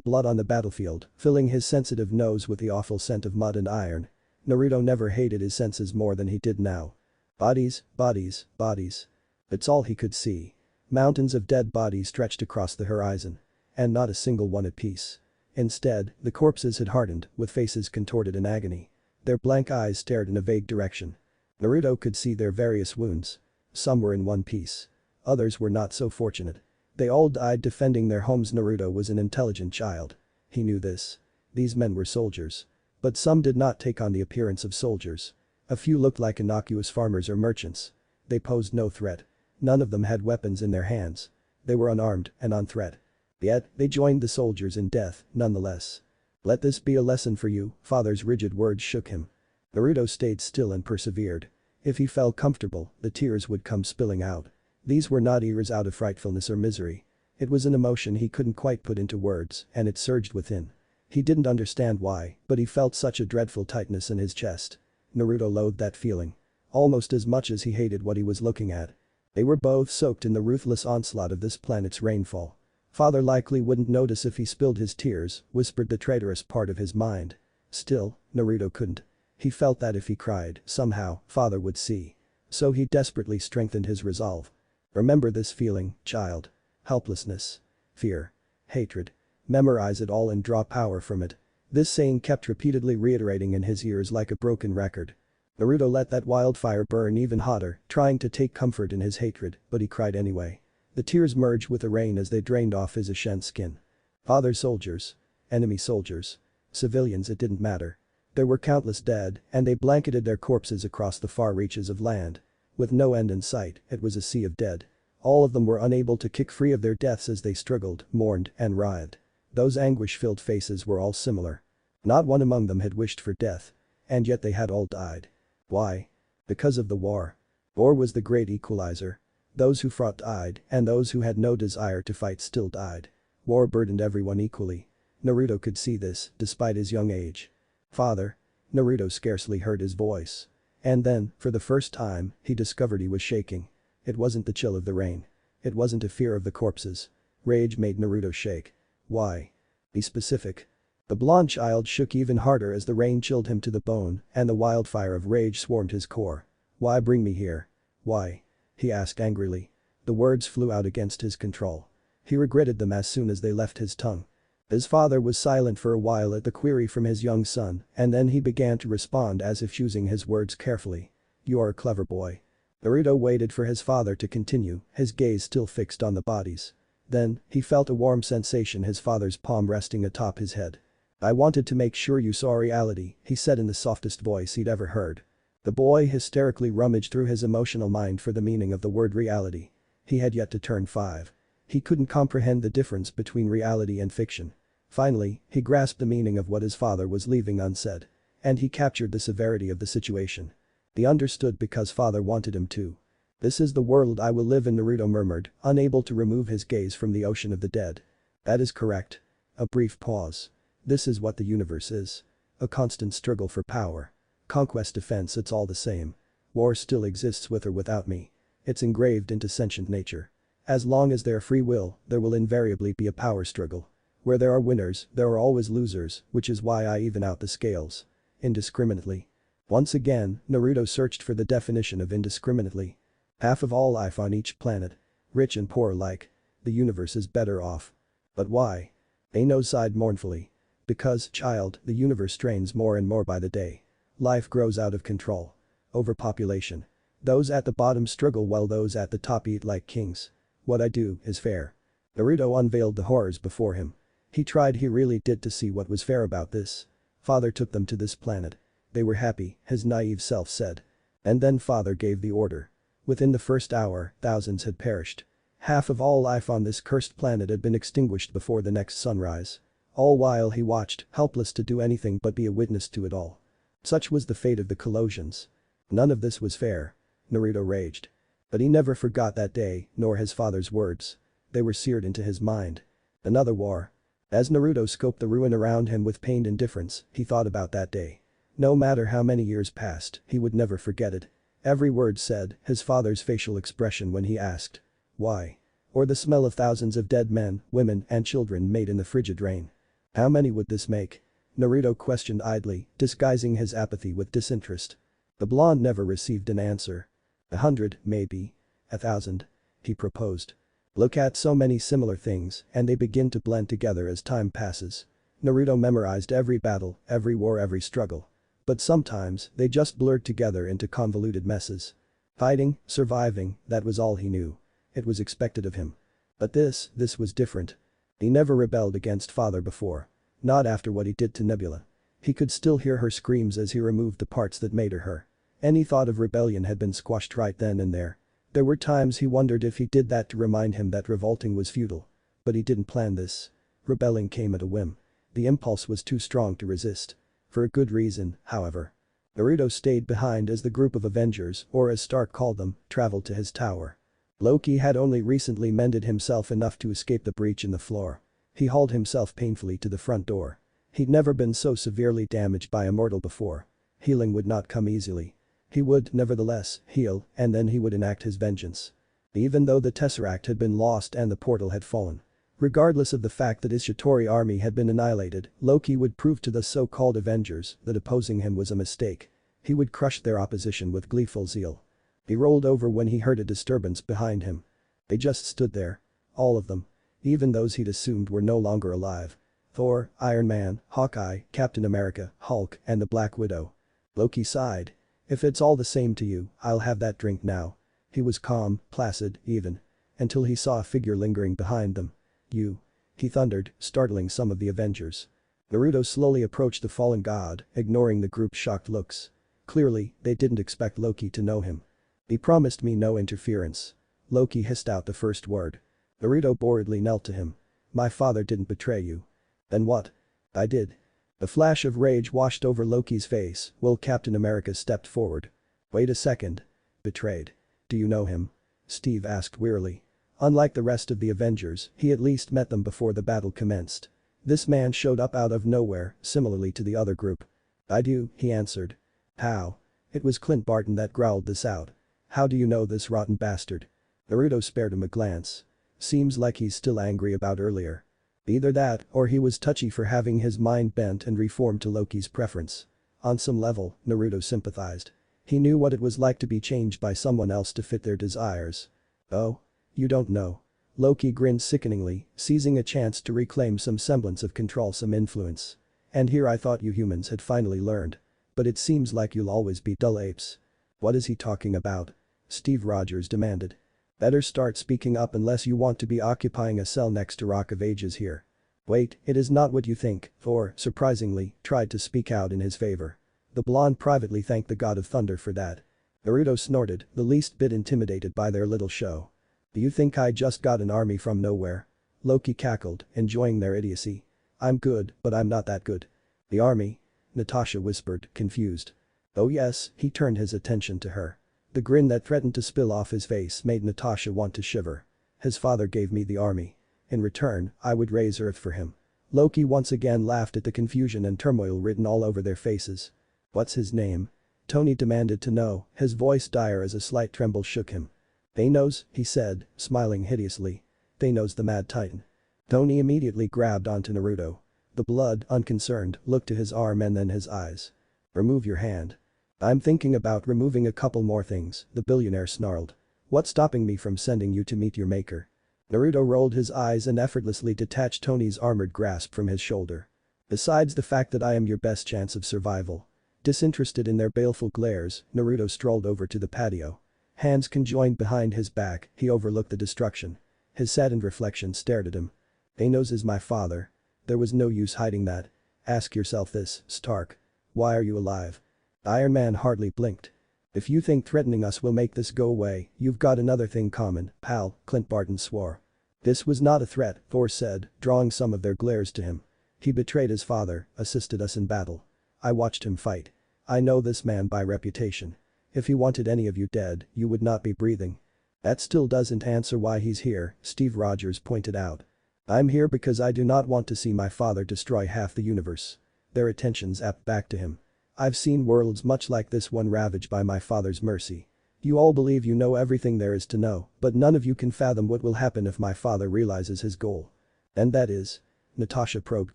blood on the battlefield, filling his sensitive nose with the awful scent of mud and iron. Naruto never hated his senses more than he did now. Bodies, bodies, bodies. It's all he could see. Mountains of dead bodies stretched across the horizon. And not a single one at peace. Instead, the corpses had hardened, with faces contorted in agony. Their blank eyes stared in a vague direction. Naruto could see their various wounds. Some were in one piece. Others were not so fortunate. They all died defending their homes. Naruto was an intelligent child. He knew this. These men were soldiers. But some did not take on the appearance of soldiers. A few looked like innocuous farmers or merchants. They posed no threat. None of them had weapons in their hands. They were unarmed and on threat. Yet, they joined the soldiers in death, nonetheless. "Let this be a lesson for you," father's rigid words shook him. Naruto stayed still and persevered. If he felt comfortable, the tears would come spilling out. These were not tears out of frightfulness or misery. It was an emotion he couldn't quite put into words, and it surged within. He didn't understand why, but he felt such a dreadful tightness in his chest. Naruto loathed that feeling. Almost as much as he hated what he was looking at. They were both soaked in the ruthless onslaught of this planet's rainfall. Father likely wouldn't notice if he spilled his tears, whispered the traitorous part of his mind. Still, Naruto couldn't. He felt that if he cried, somehow, father would see. So he desperately strengthened his resolve. Remember this feeling, child. Helplessness. Fear. Hatred. Memorize it all and draw power from it. This saying kept repeatedly reiterating in his ears like a broken record. Naruto let that wildfire burn even hotter, trying to take comfort in his hatred, but he cried anyway. The tears merged with the rain as they drained off his ashen skin. Father soldiers. Enemy soldiers. Civilians, it didn't matter. There were countless dead, and they blanketed their corpses across the far reaches of land. With no end in sight, it was a sea of dead. All of them were unable to kick free of their deaths as they struggled, mourned, and writhed. Those anguish-filled faces were all similar. Not one among them had wished for death. And yet they had all died. Why? Because of the war. War was the great equalizer. Those who fought died, and those who had no desire to fight still died. War burdened everyone equally. Naruto could see this, despite his young age. "Father." Naruto scarcely heard his voice. And then, for the first time, he discovered he was shaking. It wasn't the chill of the rain. It wasn't a fear of the corpses. Rage made Naruto shake. Why? Be specific. The blonde child shook even harder as the rain chilled him to the bone and the wildfire of rage swarmed his core. "Why bring me here? Why?" he asked angrily. The words flew out against his control. He regretted them as soon as they left his tongue. His father was silent for a while at the query from his young son, and then he began to respond as if choosing his words carefully. "You are a clever boy." Naruto waited for his father to continue, his gaze still fixed on the bodies. Then, he felt a warm sensation, his father's palm resting atop his head. "I wanted to make sure you saw reality," he said in the softest voice he'd ever heard. The boy hysterically rummaged through his emotional mind for the meaning of the word reality. He had yet to turn 5. He couldn't comprehend the difference between reality and fiction. Finally, he grasped the meaning of what his father was leaving unsaid. And he captured the severity of the situation. He understood because father wanted him to. "This is the world I will live in," Naruto murmured, unable to remove his gaze from the ocean of the dead. "That is correct." A brief pause. "This is what the universe is. A constant struggle for power. Conquest, defense, it's all the same. War still exists with or without me. It's engraved into sentient nature. As long as there is free will, there will invariably be a power struggle. Where there are winners, there are always losers, which is why I even out the scales. Indiscriminately." Once again, Naruto searched for the definition of indiscriminately. "Half of all life on each planet. Rich and poor alike. The universe is better off." "But why?" Aino sighed mournfully. "Because, child, the universe strains more and more by the day. Life grows out of control. Overpopulation. Those at the bottom struggle while those at the top eat like kings. What I do is fair." Naruto unveiled the horrors before him. He really did to see what was fair about this. Father took them to this planet. They were happy, his naive self said. And then father gave the order. Within the first hour, thousands had perished. Half of all life on this cursed planet had been extinguished before the next sunrise. All while he watched, helpless to do anything but be a witness to it all. Such was the fate of the Colossians. None of this was fair. Naruto raged. But he never forgot that day, nor his father's words. They were seared into his mind. Another war. As Naruto scoped the ruin around him with pained indifference, he thought about that day. No matter how many years passed, he would never forget it. Every word said, his father's facial expression when he asked, "Why?" Or the smell of thousands of dead men, women, and children made in the frigid rain. How many would this make? Naruto questioned idly, disguising his apathy with disinterest. The blonde never received an answer. 100, maybe. 1,000. He proposed. Look at so many similar things, and they begin to blend together as time passes. Naruto memorized every battle, every war, every struggle. But sometimes, they just blurred together into convoluted messes. Fighting, surviving, that was all he knew. It was expected of him. But this was different. He never rebelled against father before. Not after what he did to Nebula. He could still hear her screams as he removed the parts that made her her. Any thought of rebellion had been squashed right then and there. There were times he wondered if he did that to remind him that revolting was futile. But he didn't plan this. Rebelling came at a whim. The impulse was too strong to resist. For a good reason, however. Naruto stayed behind as the group of Avengers, or as Stark called them, traveled to his tower. Loki had only recently mended himself enough to escape the breach in the floor. He hauled himself painfully to the front door. He'd never been so severely damaged by a mortal before. Healing would not come easily. He would, nevertheless, heal, and then he would enact his vengeance. Even though the Tesseract had been lost and the portal had fallen. Regardless of the fact that his Shitori army had been annihilated, Loki would prove to the so-called Avengers that opposing him was a mistake. He would crush their opposition with gleeful zeal. He rolled over when he heard a disturbance behind him. They just stood there. All of them. Even those he'd assumed were no longer alive. Thor, Iron Man, Hawkeye, Captain America, Hulk, and the Black Widow. Loki sighed. If it's all the same to you, I'll have that drink now. He was calm, placid, even. Until he saw a figure lingering behind them. You. He thundered, startling some of the Avengers. Naruto slowly approached the fallen god, ignoring the group's shocked looks. Clearly, they didn't expect Loki to know him. He promised me no interference. Loki hissed out the first word. Naruto boredly knelt to him. My father didn't betray you. Then what? I did. A flash of rage washed over Loki's face while Captain America stepped forward. Wait a second. Betrayed. Do you know him? Steve asked wearily. Unlike the rest of the Avengers, he at least met them before the battle commenced. This man showed up out of nowhere, similarly to the other group. I do, he answered. How? It was Clint Barton that growled this out. How do you know this rotten bastard? Naruto spared him a glance. Seems like he's still angry about earlier. Either that, or he was touchy for having his mind bent and reformed to Loki's preference. On some level, Naruto sympathized. He knew what it was like to be changed by someone else to fit their desires. Oh? You don't know. Loki grinned sickeningly, seizing a chance to reclaim some semblance of control, some influence. And here I thought you humans had finally learned. But it seems like you'll always be dull apes. What is he talking about? Steve Rogers demanded. Better start speaking up unless you want to be occupying a cell next to Rock of Ages here. Wait, it is not what you think, Thor, surprisingly, tried to speak out in his favor. The blonde privately thanked the god of thunder for that. Naruto snorted, the least bit intimidated by their little show. Do you think I just got an army from nowhere? Loki cackled, enjoying their idiocy. I'm good, but I'm not that good. The army? Natasha whispered, confused. Oh yes, he turned his attention to her. The grin that threatened to spill off his face made Natasha want to shiver. His father gave me the army. In return, I would raise Earth for him. Loki once again laughed at the confusion and turmoil written all over their faces. What's his name? Tony demanded to know, his voice dire as a slight tremble shook him. Thanos, he said, smiling hideously. Thanos the Mad Titan. Tony immediately grabbed onto Naruto. The blood, unconcerned, looked to his arm and then his eyes. Remove your hand. I'm thinking about removing a couple more things, the billionaire snarled. What's stopping me from sending you to meet your maker? Naruto rolled his eyes and effortlessly detached Tony's armored grasp from his shoulder. Besides the fact that I am your best chance of survival. Disinterested in their baleful glares, Naruto strolled over to the patio. Hands conjoined behind his back, he overlooked the destruction. His saddened reflection stared at him. Thanos is my father. There was no use hiding that. Ask yourself this, Stark. Why are you alive? Iron Man hardly blinked. If you think threatening us will make this go away, you've got another thing common, pal, Clint Barton swore. This was not a threat, Thor said, drawing some of their glares to him. He betrayed his father, assisted us in battle. I watched him fight. I know this man by reputation. If he wanted any of you dead, you would not be breathing. That still doesn't answer why he's here, Steve Rogers pointed out. I'm here because I do not want to see my father destroy half the universe. Their attentions apt back to him. I've seen worlds much like this one ravaged by my father's mercy. You all believe you know everything there is to know, but none of you can fathom what will happen if my father realizes his goal. And that is? Natasha probed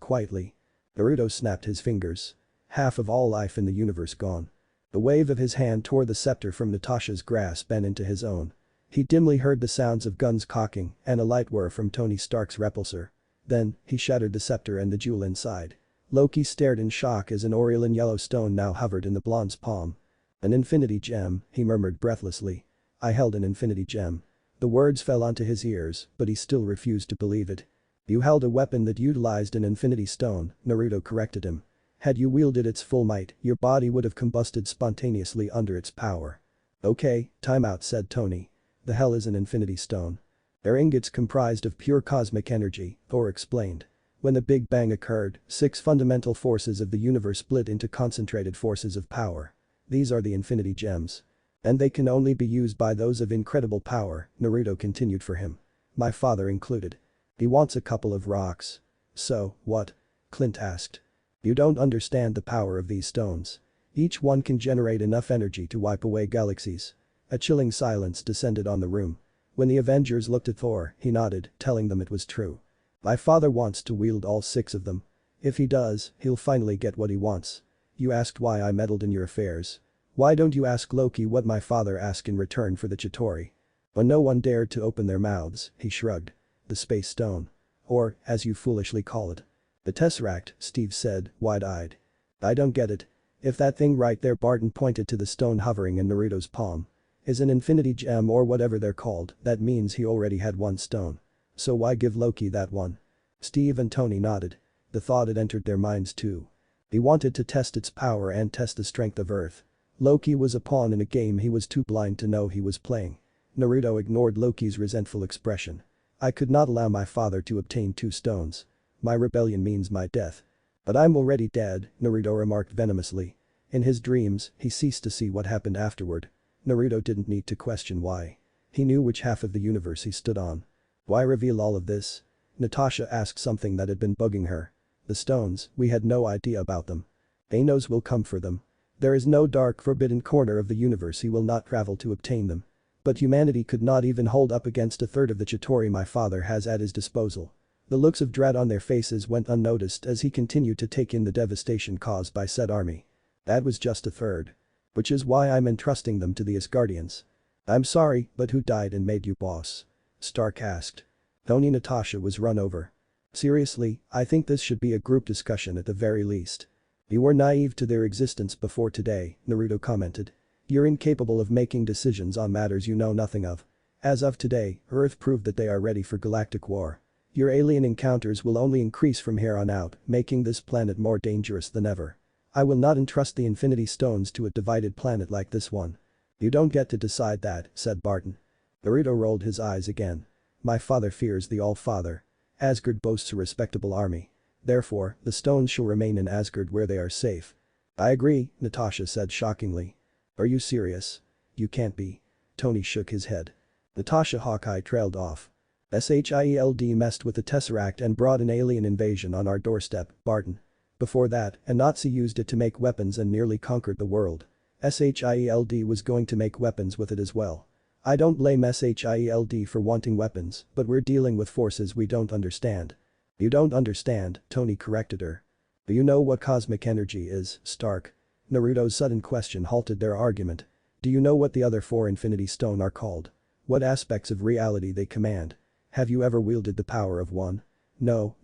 quietly. Naruto snapped his fingers. Half of all life in the universe gone. The wave of his hand tore the scepter from Natasha's grasp and into his own. He dimly heard the sounds of guns cocking and a light whir from Tony Stark's repulsor. Then, he shattered the scepter and the jewel inside. Loki stared in shock as an Aurelian yellow stone now hovered in the blonde's palm. An infinity gem, he murmured breathlessly. I held an infinity gem. The words fell onto his ears, but he still refused to believe it. You held a weapon that utilized an infinity stone, Naruto corrected him. Had you wielded its full might, your body would have combusted spontaneously under its power. Okay, time out, said Tony. The hell is an infinity stone? They're ingots comprised of pure cosmic energy, Thor explained. When the Big Bang occurred, 6 fundamental forces of the universe split into concentrated forces of power. These are the infinity gems. And they can only be used by those of incredible power, Naruto continued for him. My father included. He wants a couple of rocks. So, what? Clint asked. You don't understand the power of these stones. Each one can generate enough energy to wipe away galaxies. A chilling silence descended on the room. When the Avengers looked at Thor, he nodded, telling them it was true. My father wants to wield all 6 of them. If he does, he'll finally get what he wants. You asked why I meddled in your affairs. Why don't you ask Loki what my father asked in return for the Chitauri? When no one dared to open their mouths, he shrugged. The Space Stone. Or, as you foolishly call it. The Tesseract, Steve said, wide-eyed. I don't get it. If that thing right there, Barton pointed to the stone hovering in Naruto's palm, is an infinity gem or whatever they're called, that means he already had one stone. So why give Loki that one? Steve and Tony nodded. The thought had entered their minds too. He wanted to test its power and test the strength of Earth. Loki was a pawn in a game he was too blind to know he was playing. Naruto ignored Loki's resentful expression. I could not allow my father to obtain 2 stones. My rebellion means my death. But I'm already dead, Naruto remarked venomously. In his dreams, he ceased to see what happened afterward. Naruto didn't need to question why. He knew which half of the universe he stood on. Why reveal all of this? Natasha asked something that had been bugging her. The stones, we had no idea about them. Thanos will come for them. There is no dark forbidden corner of the universe he will not travel to obtain them. But humanity could not even hold up against a third of the Chitauri my father has at his disposal. The looks of dread on their faces went unnoticed as he continued to take in the devastation caused by said army. That was just a third. Which is why I'm entrusting them to the Asgardians. I'm sorry, but who died and made you boss? Stark asked. Tony Natasha was run over. Seriously, I think this should be a group discussion at the very least. You were naive to their existence before today, Naruto commented. You're incapable of making decisions on matters you know nothing of. As of today, Earth proved that they are ready for galactic war. Your alien encounters will only increase from here on out, making this planet more dangerous than ever. I will not entrust the Infinity Stones to a divided planet like this one. You don't get to decide that, said Barton. Naruto rolled his eyes again. My father fears the All-Father. Asgard boasts a respectable army. Therefore, the stones shall remain in Asgard where they are safe. I agree, Natasha said shockingly. Are you serious? You can't be. Tony shook his head. Natasha Hawkeye trailed off. SHIELD messed with the Tesseract and brought an alien invasion on our doorstep, Barton. Before that, a Nazi used it to make weapons and nearly conquered the world. SHIELD was going to make weapons with it as well. I don't blame SHIELD for wanting weapons, but we're dealing with forces we don't understand. You don't understand, Tony corrected her. Do you know what cosmic energy is, Stark? Naruto's sudden question halted their argument. Do you know what the other 4 Infinity Stone are called? What aspects of reality they command? Have you ever wielded the power of one? No,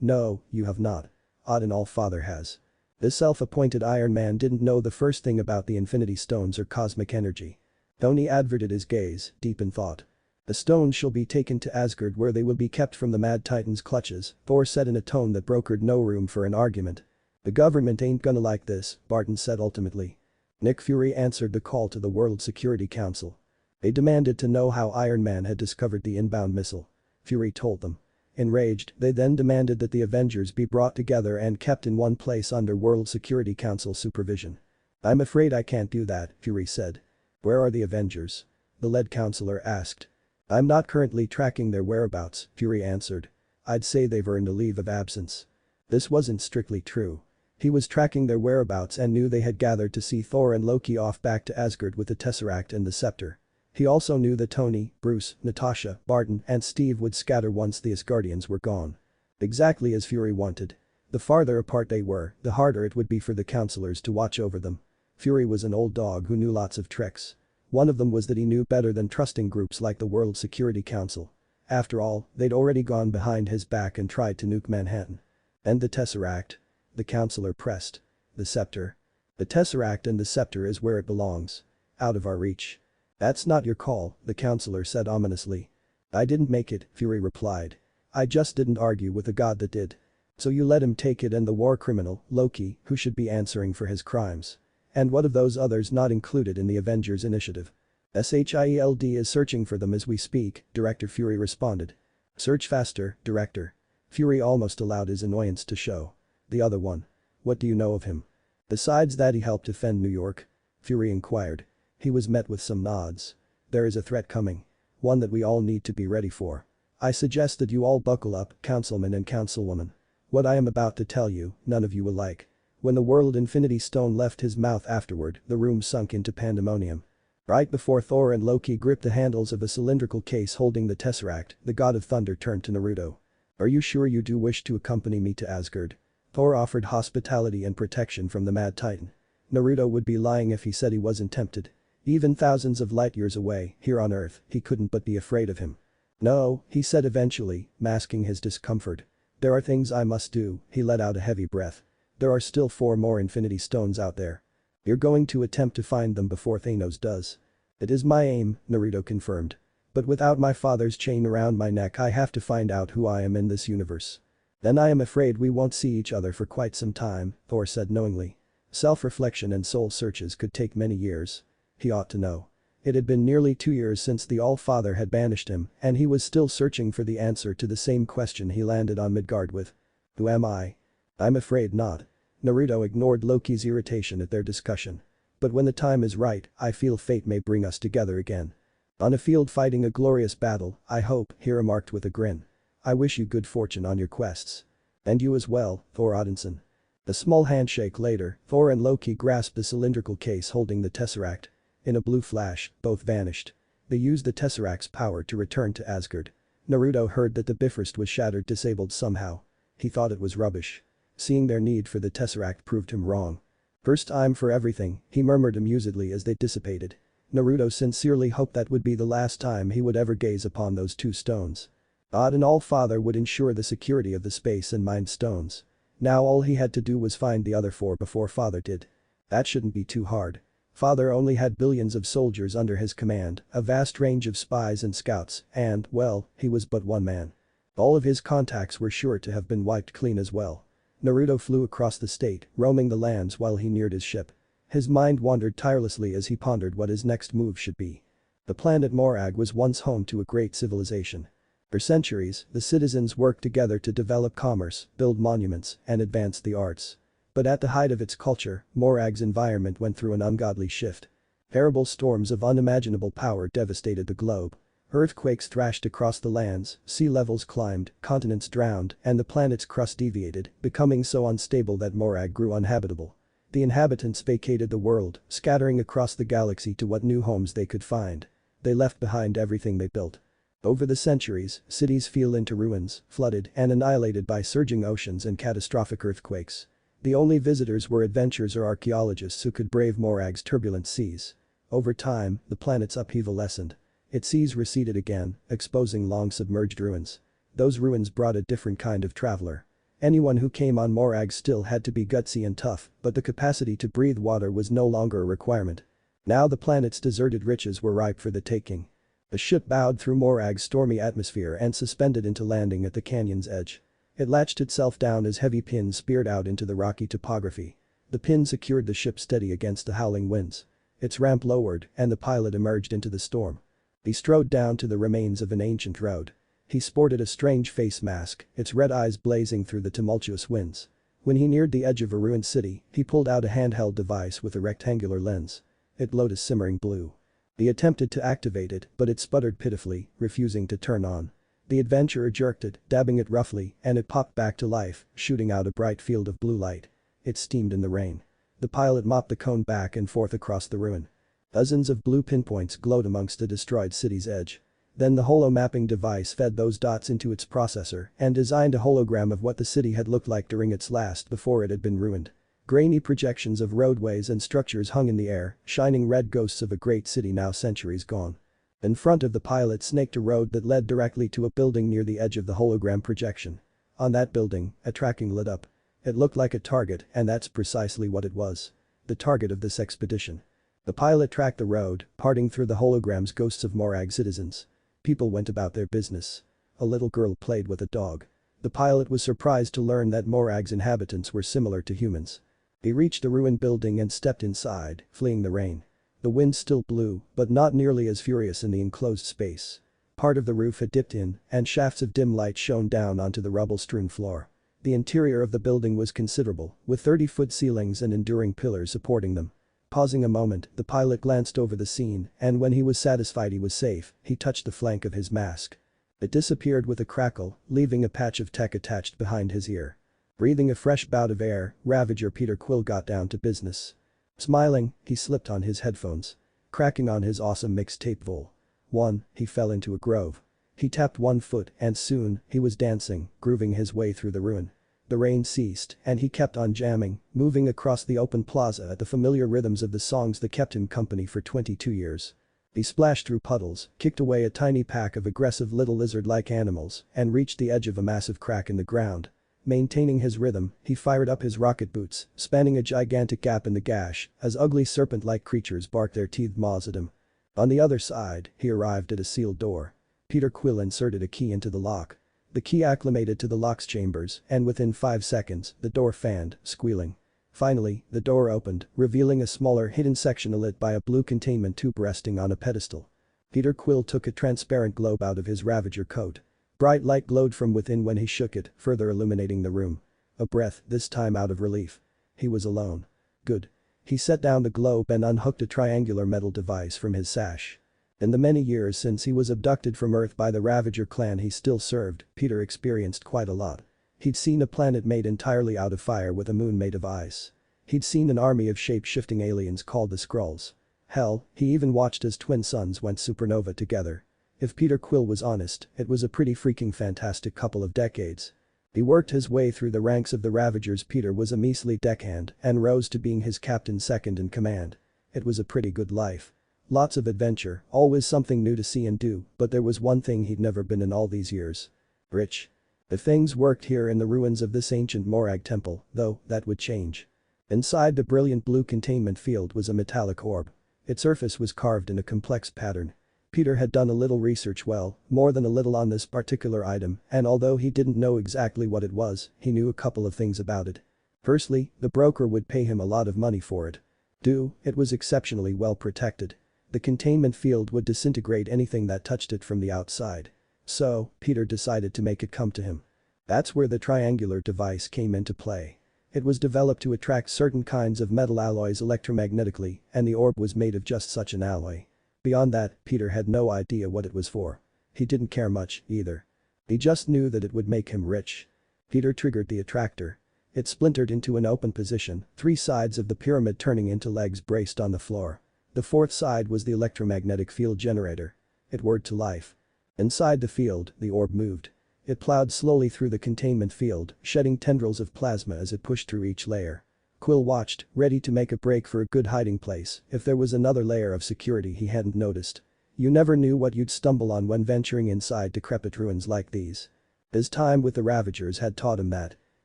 you have not. Odin All-Father has. This self-appointed Iron Man didn't know the first thing about the Infinity Stones or cosmic energy. Tony averted his gaze, deep in thought. The stones shall be taken to Asgard where they will be kept from the Mad Titan's clutches, Thor said in a tone that brokered no room for an argument. The government ain't gonna like this, Barton said ultimately. Nick Fury answered the call to the World Security Council. They demanded to know how Iron Man had discovered the inbound missile. Fury told them. Enraged, they then demanded that the Avengers be brought together and kept in one place under World Security Council supervision. "I'm afraid I can't do that," Fury said. "Where are the Avengers?" the lead counselor asked. "I'm not currently tracking their whereabouts," Fury answered. "I'd say they've earned a leave of absence." This wasn't strictly true. He was tracking their whereabouts and knew they had gathered to see Thor and Loki off back to Asgard with the Tesseract and the Scepter. He also knew that Tony, Bruce, Natasha, Barton and Steve would scatter once the Asgardians were gone. Exactly as Fury wanted. The farther apart they were, the harder it would be for the counselors to watch over them. Fury was an old dog who knew lots of tricks. One of them was that he knew better than trusting groups like the World Security Council. After all, they'd already gone behind his back and tried to nuke Manhattan. "And the Tesseract?" the counselor pressed. "The Scepter?" "The Tesseract and the Scepter is where it belongs. Out of our reach." "That's not your call," the counselor said ominously. "I didn't make it," Fury replied. "I just didn't argue with the god that did. So you let him take it and the war criminal, Loki, who should be answering for his crimes. And what of those others not included in the Avengers initiative?" "SHIELD is searching for them as we speak," Director Fury responded. "Search faster, Director." Fury almost allowed his annoyance to show. "The other one. What do you know of him?" "Besides that he helped defend New York?" Fury inquired. He was met with some nods. "There is a threat coming. One that we all need to be ready for. I suggest that you all buckle up, councilmen and councilwoman. What I am about to tell you, none of you will like." When the World Infinity Stone left his mouth afterward, the room sunk into pandemonium. Right before Thor and Loki gripped the handles of a cylindrical case holding the Tesseract, the God of Thunder turned to Naruto. "Are you sure you do wish to accompany me to Asgard?" Thor offered hospitality and protection from the Mad Titan. Naruto would be lying if he said he wasn't tempted. Even thousands of light years away, here on Earth, he couldn't but be afraid of him. "No," he said eventually, masking his discomfort. "There are things I must do," he let out a heavy breath. "There are still 4 more Infinity Stones out there. You're going to attempt to find them before Thanos does." "It is my aim," Naruto confirmed. "But without my father's chain around my neck I have to find out who I am in this universe." "Then I am afraid we won't see each other for quite some time," Thor said knowingly. Self-reflection and soul searches could take many years. He ought to know. It had been nearly 2 years since the All-Father had banished him, and he was still searching for the answer to the same question he landed on Midgard with. "Who am I?" "I'm afraid not." Naruto ignored Loki's irritation at their discussion. "But when the time is right, I feel fate may bring us together again. On a field fighting a glorious battle, I hope," he remarked with a grin. "I wish you good fortune on your quests." "And you as well, Thor Odinson." A small handshake later, Thor and Loki grasped the cylindrical case holding the Tesseract. In a blue flash, both vanished. They used the Tesseract's power to return to Asgard. Naruto heard that the Bifrost was shattered disabled somehow. He thought it was rubbish. Seeing their need for the Tesseract proved him wrong. "First time for everything," he murmured amusedly as they dissipated. Naruto sincerely hoped that would be the last time he would ever gaze upon those 2 stones. God and All-Father would ensure the security of the Space and Mind Stones. Now all he had to do was find the other 4 before Father did. That shouldn't be too hard. Father only had billions of soldiers under his command, a vast range of spies and scouts, and, well, he was but one man. All of his contacts were sure to have been wiped clean as well. Naruto flew across the state, roaming the lands while he neared his ship. His mind wandered tirelessly as he pondered what his next move should be. The planet Morag was once home to a great civilization. For centuries, the citizens worked together to develop commerce, build monuments, and advance the arts. But at the height of its culture, Morag's environment went through an ungodly shift. Terrible storms of unimaginable power devastated the globe. Earthquakes thrashed across the lands, sea levels climbed, continents drowned, and the planet's crust deviated, becoming so unstable that Morag grew uninhabitable. The inhabitants vacated the world, scattering across the galaxy to what new homes they could find. They left behind everything they built. Over the centuries, cities fell into ruins, flooded and annihilated by surging oceans and catastrophic earthquakes. The only visitors were adventurers or archaeologists who could brave Morag's turbulent seas. Over time, the planet's upheaval lessened. Its seas receded again, exposing long-submerged ruins. Those ruins brought a different kind of traveler. Anyone who came on Morag still had to be gutsy and tough, but the capacity to breathe water was no longer a requirement. Now the planet's deserted riches were ripe for the taking. The ship bowed through Morag's stormy atmosphere and suspended into landing at the canyon's edge. It latched itself down as heavy pins speared out into the rocky topography. The pin secured the ship steady against the howling winds. Its ramp lowered and the pilot emerged into the storm. He strode down to the remains of an ancient road. He sported a strange face mask, its red eyes blazing through the tumultuous winds. When he neared the edge of a ruined city, he pulled out a handheld device with a rectangular lens. It glowed a simmering blue. He attempted to activate it, but it sputtered pitifully, refusing to turn on. The adventurer jerked it, dabbing it roughly, and it popped back to life, shooting out a bright field of blue light. It steamed in the rain. The pilot mopped the cone back and forth across the ruin. Dozens of blue pinpoints glowed amongst the destroyed city's edge. Then the holo-mapping device fed those dots into its processor and designed a hologram of what the city had looked like during its last before it had been ruined. Grainy projections of roadways and structures hung in the air, shining red ghosts of a great city now centuries gone. In front of the pilot snaked a road that led directly to a building near the edge of the hologram projection. On that building, a tracking lit up. It looked like a target, and that's precisely what it was. The target of this expedition. The pilot tracked the road, parting through the hologram's ghosts of Morag citizens. People went about their business. A little girl played with a dog. The pilot was surprised to learn that Morag's inhabitants were similar to humans. He reached the ruined building and stepped inside, fleeing the rain. The wind still blew, but not nearly as furious in the enclosed space. Part of the roof had dipped in, and shafts of dim light shone down onto the rubble-strewn floor. The interior of the building was considerable, with 30-foot ceilings and enduring pillars supporting them. Pausing a moment, the pilot glanced over the scene, and when he was satisfied he was safe, he touched the flank of his mask. It disappeared with a crackle, leaving a patch of tech attached behind his ear. Breathing a fresh bout of air, Ravager Peter Quill got down to business. Smiling, he slipped on his headphones. Cracking on his awesome mixtape Vol. 1, he fell into a grove. He tapped one foot and soon, he was dancing, grooving his way through the ruin. The rain ceased and he kept on jamming, moving across the open plaza at the familiar rhythms of the songs that kept him company for 22 years. He splashed through puddles, kicked away a tiny pack of aggressive little lizard-like animals, and reached the edge of a massive crack in the ground. Maintaining his rhythm, he fired up his rocket boots, spanning a gigantic gap in the gash, as ugly serpent-like creatures barked their teethed maws at him. On the other side, he arrived at a sealed door. Peter Quill inserted a key into the lock. The key acclimated to the lock's chambers, and within 5 seconds, the door fanned, squealing. Finally, the door opened, revealing a smaller hidden section lit by a blue containment tube resting on a pedestal. Peter Quill took a transparent globe out of his Ravager coat. Bright light glowed from within when he shook it, further illuminating the room. A breath, this time out of relief. He was alone. Good. He set down the globe and unhooked a triangular metal device from his sash. In the many years since he was abducted from Earth by the Ravager clan he still served, Peter experienced quite a lot. He'd seen a planet made entirely out of fire with a moon made of ice. He'd seen an army of shape-shifting aliens called the Skrulls. Hell, he even watched as twin suns went supernova together. If Peter Quill was honest, it was a pretty freaking fantastic couple of decades. He worked his way through the ranks of the Ravagers. Peter was a measly deckhand and rose to being his captain's second in command. It was a pretty good life. Lots of adventure, always something new to see and do, but there was one thing he'd never been in all these years. Rich. If things worked here in the ruins of this ancient Morag temple, though, that would change. Inside the brilliant blue containment field was a metallic orb. Its surface was carved in a complex pattern. Peter had done a little research, well, more than a little, on this particular item, and although he didn't know exactly what it was, he knew a couple of things about it. Firstly, the broker would pay him a lot of money for it. It was exceptionally well protected. The containment field would disintegrate anything that touched it from the outside. So, Peter decided to make it come to him. That's where the triangular device came into play. It was developed to attract certain kinds of metal alloys electromagnetically, and the orb was made of just such an alloy. Beyond that, Peter had no idea what it was for. He didn't care much, either. He just knew that it would make him rich. Peter triggered the attractor. It splintered into an open position, 3 sides of the pyramid turning into legs braced on the floor. The 4th side was the electromagnetic field generator. It whirred to life. Inside the field, the orb moved. It plowed slowly through the containment field, shedding tendrils of plasma as it pushed through each layer. Quill watched, ready to make a break for a good hiding place if there was another layer of security he hadn't noticed. You never knew what you'd stumble on when venturing inside decrepit ruins like these. His time with the Ravagers had taught him that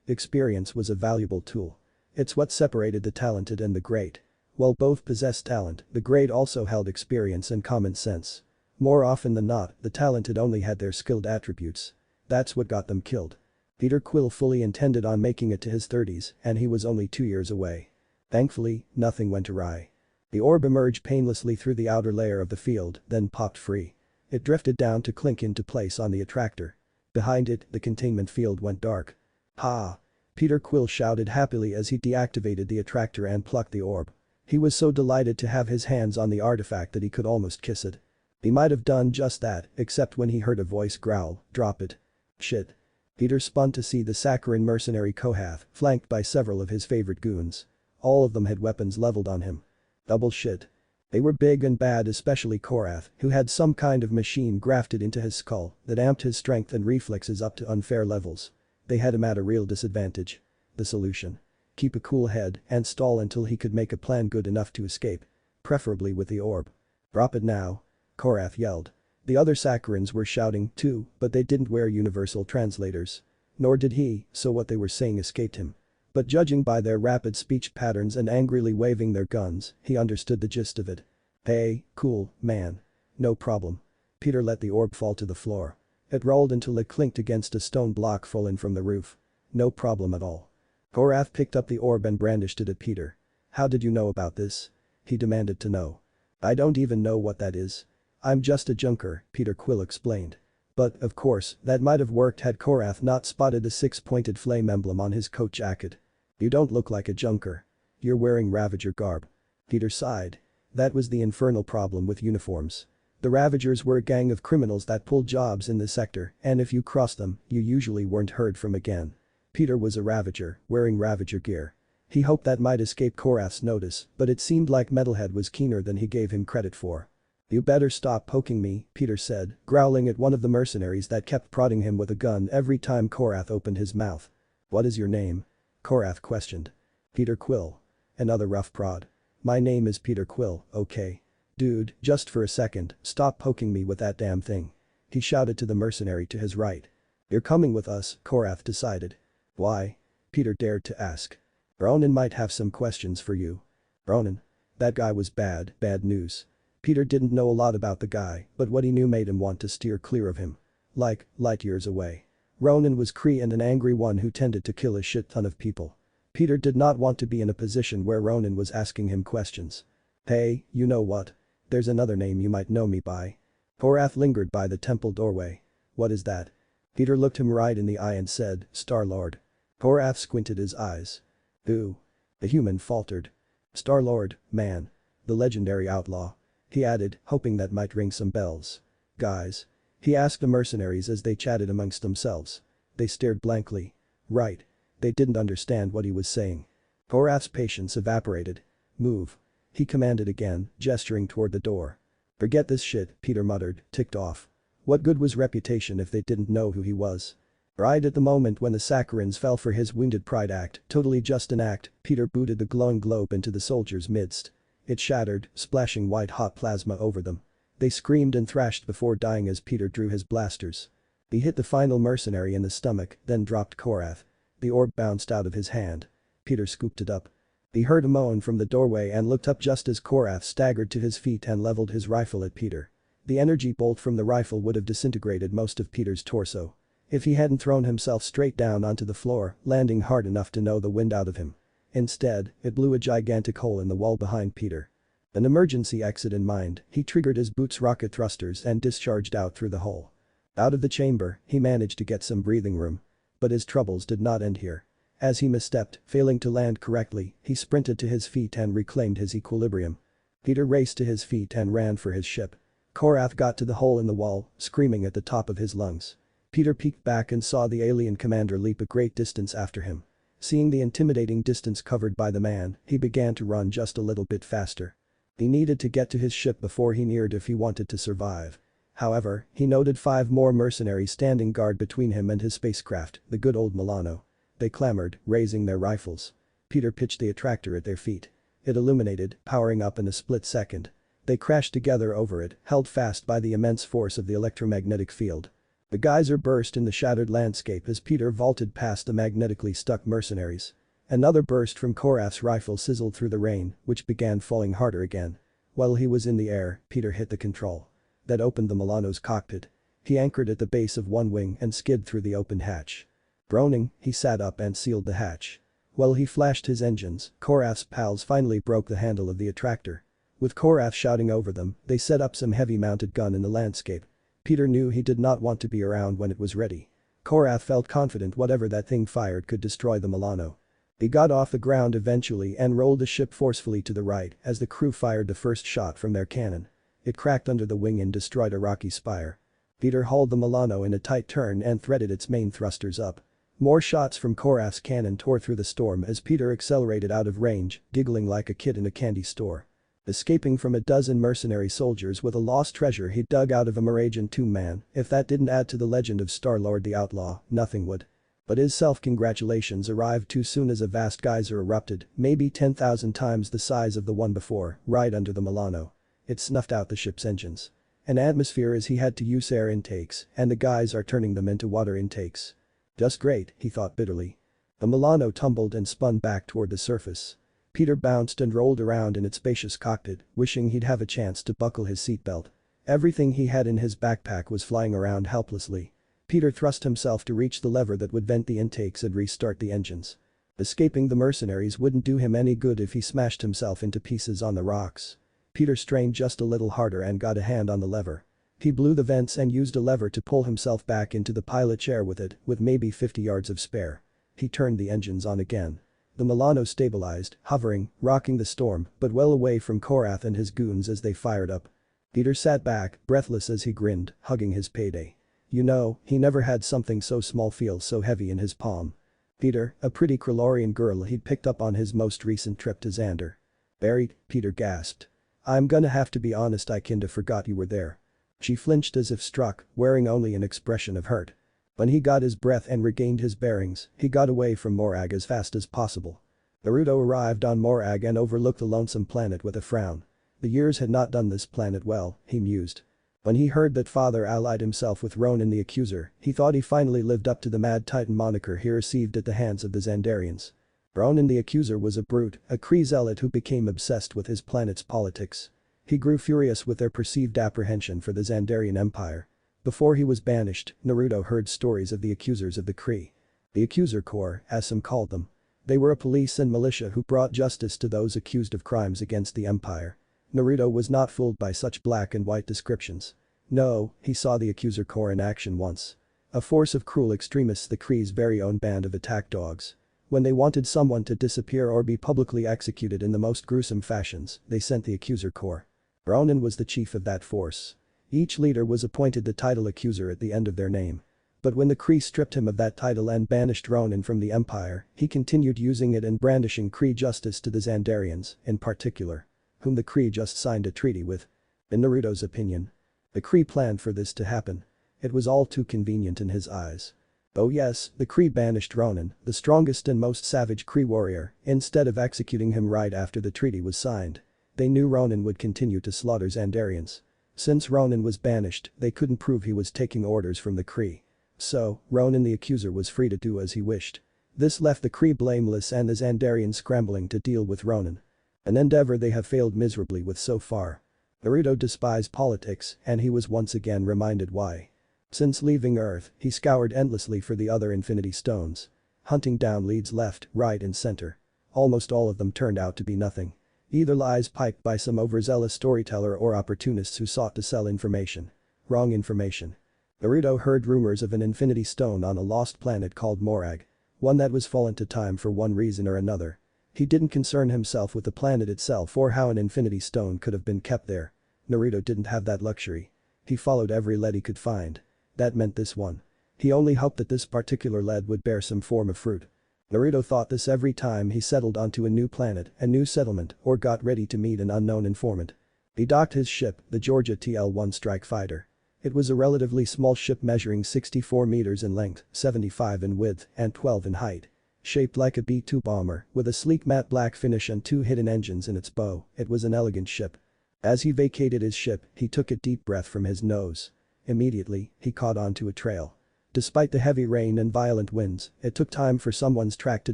experience was a valuable tool. It's what separated the talented and the great. While both possessed talent, the great also held experience and common sense. More often than not, the talented only had their skilled attributes. That's what got them killed. Peter Quill fully intended on making it to his 30s, and he was only 2 years away. Thankfully, nothing went awry. The orb emerged painlessly through the outer layer of the field, then popped free. It drifted down to clink into place on the attractor. Behind it, the containment field went dark. Ha! Peter Quill shouted happily as he deactivated the attractor and plucked the orb. He was so delighted to have his hands on the artifact that he could almost kiss it. He might have done just that, except when he heard a voice growl, "Drop it." Shit. Peter spun to see the saccharine mercenary Kohath, flanked by several of his favorite goons. All of them had weapons leveled on him. Double shit. They were big and bad, especially Korath, who had some kind of machine grafted into his skull that amped his strength and reflexes up to unfair levels. They had him at a real disadvantage. The solution? Keep a cool head and stall until he could make a plan good enough to escape. Preferably with the orb. "Drop it now," Korath yelled. The other Sacharins were shouting too, but they didn't wear universal translators. Nor did he, so what they were saying escaped him. But judging by their rapid speech patterns and angrily waving their guns, he understood the gist of it. "Hey, cool, man. No problem." Peter let the orb fall to the floor. It rolled until it clinked against a stone block fallen from the roof. "No problem at all." Korath picked up the orb and brandished it at Peter. "How did you know about this?" he demanded to know. "I don't even know what that is. I'm just a junker," Peter Quill explained. But, of course, that might have worked had Korath not spotted a six-pointed flame emblem on his coat jacket. "You don't look like a junker. You're wearing Ravager garb." Peter sighed. That was the infernal problem with uniforms. The Ravagers were a gang of criminals that pulled jobs in the sector, and if you crossed them, you usually weren't heard from again. Peter was a Ravager, wearing Ravager gear. He hoped that might escape Korath's notice, but it seemed like Metalhead was keener than he gave him credit for. "You better stop poking me," Peter said, growling at one of the mercenaries that kept prodding him with a gun every time Korath opened his mouth. "What is your name?" Korath questioned. "Peter Quill." Another rough prod. "My name is Peter Quill, okay? Dude, just for a second, stop poking me with that damn thing." He shouted to the mercenary to his right. "You're coming with us," Korath decided. "Why?" Peter dared to ask. "Ronan might have some questions for you." Ronan? That guy was bad news. Peter didn't know a lot about the guy, but what he knew made him want to steer clear of him. Like, light years away. Ronan was Kree and an angry one who tended to kill a shit ton of people. Peter did not want to be in a position where Ronan was asking him questions. "Hey, you know what? There's another name you might know me by." Korath lingered by the temple doorway. "What is that?" Peter looked him right in the eye and said, "Star-Lord." Korath squinted his eyes. "Who?" The human faltered. "Star-Lord, man. The legendary outlaw." He added, hoping that might ring some bells. "Guys?" he asked the mercenaries as they chatted amongst themselves. They stared blankly. Right. They didn't understand what he was saying. Korath's patience evaporated. "Move." he commanded again, gesturing toward the door. "Forget this shit," Peter muttered, ticked off. What good was reputation if they didn't know who he was? Right at the moment when the Sacharins fell for his wounded pride act, totally just an act, Peter booted the glowing globe into the soldiers' midst. It shattered, splashing white-hot plasma over them. They screamed and thrashed before dying as Peter drew his blasters. He hit the final mercenary in the stomach, then dropped Korath. The orb bounced out of his hand. Peter scooped it up. He heard a moan from the doorway and looked up just as Korath staggered to his feet and leveled his rifle at Peter. The energy bolt from the rifle would have disintegrated most of Peter's torso. If he hadn't thrown himself straight down onto the floor, landing hard enough to know the wind out of him. Instead, it blew a gigantic hole in the wall behind Peter. An emergency exit in mind, he triggered his boot's rocket thrusters and discharged out through the hole. Out of the chamber, he managed to get some breathing room. But his troubles did not end here. As he misstepped, failing to land correctly, he sprinted to his feet and reclaimed his equilibrium. Peter raced to his feet and ran for his ship. Korath got to the hole in the wall, screaming at the top of his lungs. Peter peeked back and saw the alien commander leap a great distance after him. Seeing the intimidating distance covered by the man, he began to run just a little bit faster. He needed to get to his ship before he neared if he wanted to survive. However, he noted 5 more mercenaries standing guard between him and his spacecraft, the good old Milano. They clamored, raising their rifles. Peter pitched the attractor at their feet. It illuminated, powering up in a split second. They crashed together over it, held fast by the immense force of the electromagnetic field. The geyser burst in the shattered landscape as Peter vaulted past the magnetically stuck mercenaries. Another burst from Korath's rifle sizzled through the rain, which began falling harder again. While he was in the air, Peter hit the control. That opened the Milano's cockpit. He anchored at the base of one wing and skid through the open hatch. Groaning, he sat up and sealed the hatch. While he flashed his engines, Korath's pals finally broke the handle of the attractor. With Korath shouting over them, they set up some heavy-mounted gun in the landscape. Peter knew he did not want to be around when it was ready. Korath felt confident whatever that thing fired could destroy the Milano. He got off the ground eventually and rolled the ship forcefully to the right as the crew fired the first shot from their cannon. It cracked under the wing and destroyed a rocky spire. Peter hauled the Milano in a tight turn and threaded its main thrusters up. More shots from Korath's cannon tore through the storm as Peter accelerated out of range, giggling like a kid in a candy store. Escaping from a dozen mercenary soldiers with a lost treasure he dug out of a Moravian tomb man, if that didn't add to the legend of Star-Lord the Outlaw, nothing would. But his self-congratulations arrived too soon as a vast geyser erupted, maybe 10,000 times the size of the one before, right under the Milano. It snuffed out the ship's engines. An atmosphere as he had to use air intakes, and the guys are turning them into water intakes. Just great, he thought bitterly. The Milano tumbled and spun back toward the surface. Peter bounced and rolled around in its spacious cockpit, wishing he'd have a chance to buckle his seatbelt. Everything he had in his backpack was flying around helplessly. Peter thrust himself to reach the lever that would vent the intakes and restart the engines. Escaping the mercenaries wouldn't do him any good if he smashed himself into pieces on the rocks. Peter strained just a little harder and got a hand on the lever. He blew the vents and used a lever to pull himself back into the pilot chair with maybe 50 yards of spare. He turned the engines on again. The Milano stabilized, hovering, rocking the storm, but well away from Korath and his goons as they fired up. Peter sat back, breathless as he grinned, hugging his payday. You know, he never had something so small feel so heavy in his palm. Peter, a pretty Corrodium girl he'd picked up on his most recent trip to Xander. Buried, Peter gasped. I'm gonna have to be honest, I kinda forgot you were there. She flinched as if struck, wearing only an expression of hurt. When he got his breath and regained his bearings, he got away from Morag as fast as possible. Naruto arrived on Morag and overlooked the lonesome planet with a frown. The years had not done this planet well, he mused. When he heard that Father allied himself with Ronan the Accuser, he thought he finally lived up to the Mad Titan moniker he received at the hands of the Xandarians. Ronan the Accuser was a brute, a Kree zealot who became obsessed with his planet's politics. He grew furious with their perceived apprehension for the Xandarian Empire. Before he was banished, Naruto heard stories of the accusers of the Kree. The Accuser Corps, as some called them. They were a police and militia who brought justice to those accused of crimes against the Empire. Naruto was not fooled by such black and white descriptions. No, he saw the Accuser Corps in action once. A force of cruel extremists, the Kree's very own band of attack dogs. When they wanted someone to disappear or be publicly executed in the most gruesome fashions, they sent the Accuser Corps. Ronan was the chief of that force. Each leader was appointed the title Accuser at the end of their name. But when the Kree stripped him of that title and banished Ronan from the Empire, he continued using it and brandishing Kree justice to the Xandarians, in particular. Whom the Kree just signed a treaty with. In Naruto's opinion. The Kree planned for this to happen. It was all too convenient in his eyes. Oh yes, the Kree banished Ronan, the strongest and most savage Kree warrior, instead of executing him right after the treaty was signed. They knew Ronan would continue to slaughter Xandarians. Since Ronan was banished, they couldn't prove he was taking orders from the Kree. So, Ronan the Accuser was free to do as he wished. This left the Kree blameless and the Xandarians scrambling to deal with Ronan. An endeavor they have failed miserably with so far. Naruto despised politics, and he was once again reminded why. Since leaving Earth, he scoured endlessly for the other Infinity Stones. Hunting down leads left, right and center. Almost all of them turned out to be nothing. Either lies piped by some overzealous storyteller or opportunists who sought to sell information. Wrong information. Naruto heard rumors of an Infinity Stone on a lost planet called Morag. One that was fallen to time for one reason or another. He didn't concern himself with the planet itself or how an Infinity Stone could have been kept there. Naruto didn't have that luxury. He followed every lead he could find. That meant this one. He only hoped that this particular lead would bear some form of fruit. Naruto thought this every time he settled onto a new planet, a new settlement, or got ready to meet an unknown informant. He docked his ship, the Georgia TL-1 Strike Fighter. It was a relatively small ship measuring 64 meters in length, 75 in width, and 12 in height. Shaped like a B-2 bomber, with a sleek matte black finish and 2 hidden engines in its bow, it was an elegant ship. As he vacated his ship, he took a deep breath from his nose. Immediately, he caught onto a trail. Despite the heavy rain and violent winds, it took time for someone's track to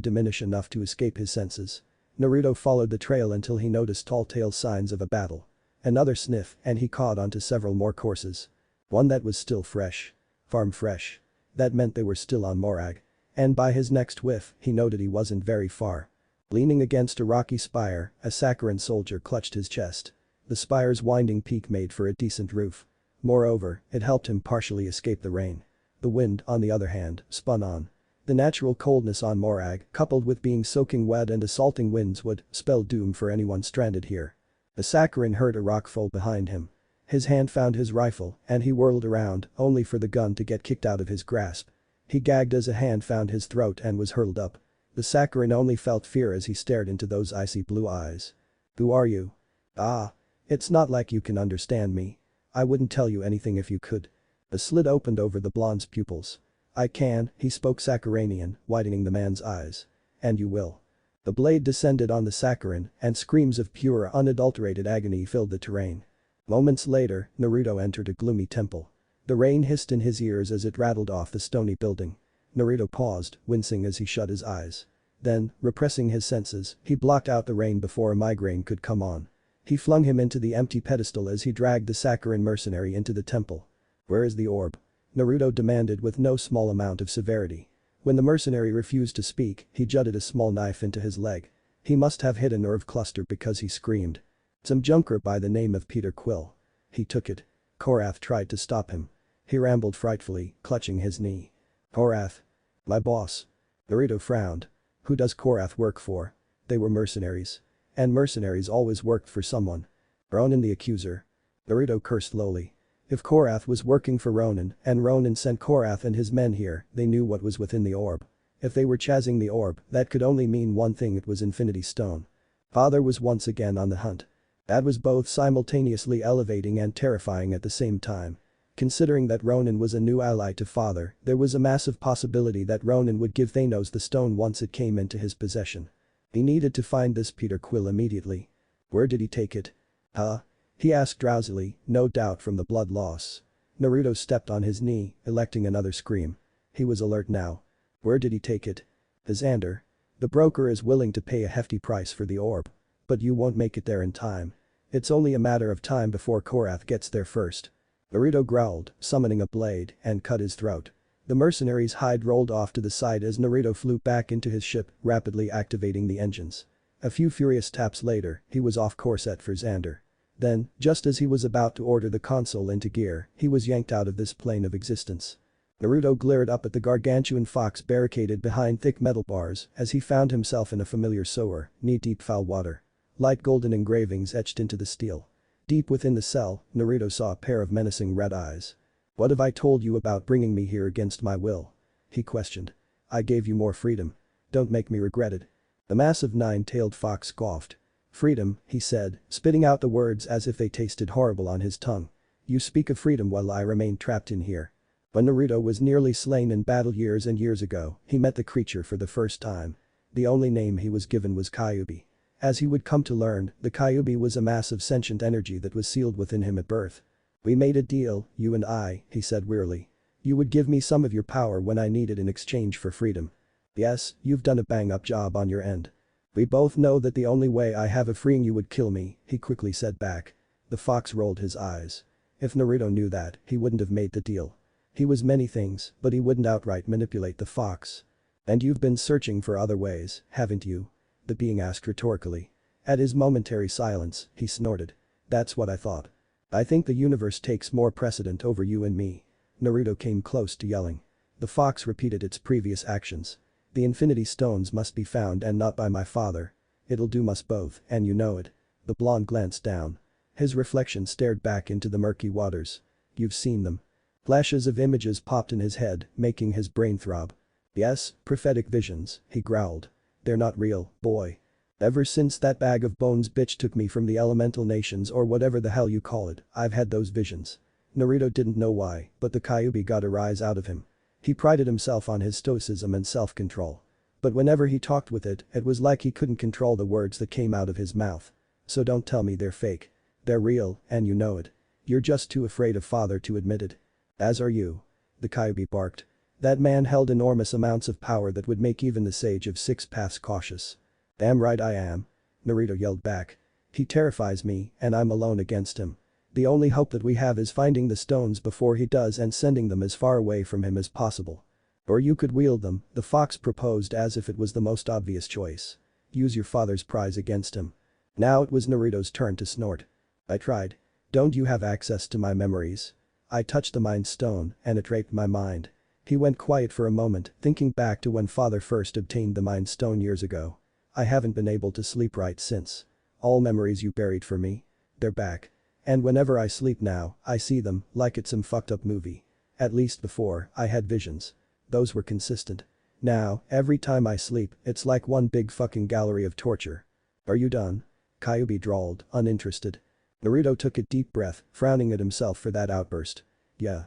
diminish enough to escape his senses. Naruto followed the trail until he noticed tall-tale signs of a battle. Another sniff, and he caught onto several more courses. One that was still fresh. Farm fresh. That meant they were still on Morag. And by his next whiff, he noted he wasn't very far. Leaning against a rocky spire, a Sakharin soldier clutched his chest. The spire's winding peak made for a decent roof. Moreover, it helped him partially escape the rain. The wind, on the other hand, spun on. The natural coldness on Morag, coupled with being soaking wet and assaulting winds would spell doom for anyone stranded here. The Sakharin heard a rock fall behind him. His hand found his rifle, and he whirled around, only for the gun to get kicked out of his grasp. He gagged as a hand found his throat and was hurled up. The Sakharin only felt fear as he stared into those icy blue eyes. "Who are you?" "Ah. It's not like you can understand me. I wouldn't tell you anything if you could." A slit opened over the blonde's pupils. "I can," he spoke Sakharanian, widening the man's eyes. "And you will." The blade descended on the Sakharin, and screams of pure, unadulterated agony filled the terrain. Moments later, Naruto entered a gloomy temple. The rain hissed in his ears as it rattled off the stony building. Naruto paused, wincing as he shut his eyes. Then, repressing his senses, he blocked out the rain before a migraine could come on. He flung him into the empty pedestal as he dragged the Sakharin mercenary into the temple. "Where is the orb?" Naruto demanded with no small amount of severity. When the mercenary refused to speak, he jutted a small knife into his leg. He must have hit a nerve cluster because he screamed. "Some junker by the name of Peter Quill." He took it. Korath tried to stop him. He rambled frightfully, clutching his knee. "Korath. My boss." Naruto frowned. Who does Korath work for? They were mercenaries. And mercenaries always worked for someone. Ronin the accuser. Naruto cursed lowly. If Korath was working for Ronin, and Ronin sent Korath and his men here, they knew what was within the orb. If they were chasing the orb, that could only mean one thing: it was Infinity Stone. Father was once again on the hunt. That was both simultaneously elevating and terrifying at the same time. Considering that Ronin was a new ally to Father, there was a massive possibility that Ronin would give Thanos the stone once it came into his possession. He needed to find this Peter Quill immediately. Where did he take it? Huh? He asked drowsily, no doubt from the blood loss. Naruto stepped on his knee, electing another scream. He was alert now. Where did he take it? Xander. The broker is willing to pay a hefty price for the orb. But you won't make it there in time. It's only a matter of time before Korath gets there first. Naruto growled, summoning a blade, and cut his throat. The mercenary's hide rolled off to the side as Naruto flew back into his ship, rapidly activating the engines. A few furious taps later, he was off course for Xander. Then, just as he was about to order the console into gear, he was yanked out of this plane of existence. Naruto glared up at the gargantuan fox barricaded behind thick metal bars as he found himself in a familiar sewer, knee-deep foul water. Light golden engravings etched into the steel. Deep within the cell, Naruto saw a pair of menacing red eyes. "What have I told you about bringing me here against my will?" he questioned. "I gave you more freedom. Don't make me regret it." The massive nine-tailed fox scoffed. "Freedom," he said, spitting out the words as if they tasted horrible on his tongue. "You speak of freedom while I remain trapped in here." When Naruto was nearly slain in battle years and years ago, he met the creature for the first time. The only name he was given was Kyuubi. As he would come to learn, the Kyuubi was a massive sentient energy that was sealed within him at birth. "We made a deal, you and I," he said wearily. "You would give me some of your power when I need it in exchange for freedom. Yes, you've done a bang-up job on your end. We both know that the only way I have of freeing you would kill me," he quickly said back. The fox rolled his eyes. If Naruto knew that, he wouldn't have made the deal. He was many things, but he wouldn't outright manipulate the fox. "And you've been searching for other ways, haven't you?" the being asked rhetorically. At his momentary silence, he snorted. "That's what I thought. I think the universe takes more precedent over you and me." Naruto came close to yelling. The fox repeated its previous actions. "The Infinity Stones must be found and not by my father. It'll doom us both, and you know it." The blonde glanced down. His reflection stared back into the murky waters. "You've seen them." Flashes of images popped in his head, making his brain throb. "Yes, prophetic visions," he growled. "They're not real, boy. Ever since that bag of bones bitch took me from the elemental nations or whatever the hell you call it, I've had those visions." Naruto didn't know why, but the Kyuubi got a rise out of him. He prided himself on his stoicism and self-control. But whenever he talked with it, it was like he couldn't control the words that came out of his mouth. "So don't tell me they're fake. They're real, and you know it. You're just too afraid of father to admit it." "As are you." The Kyuubi barked. That man held enormous amounts of power that would make even the sage of six paths cautious. "Damn right I am." Naruto yelled back. "He terrifies me, and I'm alone against him. The only hope that we have is finding the stones before he does and sending them as far away from him as possible." Or you could wield them, the fox proposed as if it was the most obvious choice. Use your father's prize against him. Now it was Naruto's turn to snort. I tried. Don't you have access to my memories? I touched the mind stone and it raped my mind. He went quiet for a moment, thinking back to when father first obtained the mind stone years ago. I haven't been able to sleep right since. All memories you buried for me. They're back. And whenever I sleep now, I see them, like it's some fucked up movie. At least before, I had visions. Those were consistent. Now, every time I sleep, it's like one big fucking gallery of torture. Are you done? Kyuubi drawled, uninterested. Naruto took a deep breath, frowning at himself for that outburst. Yeah,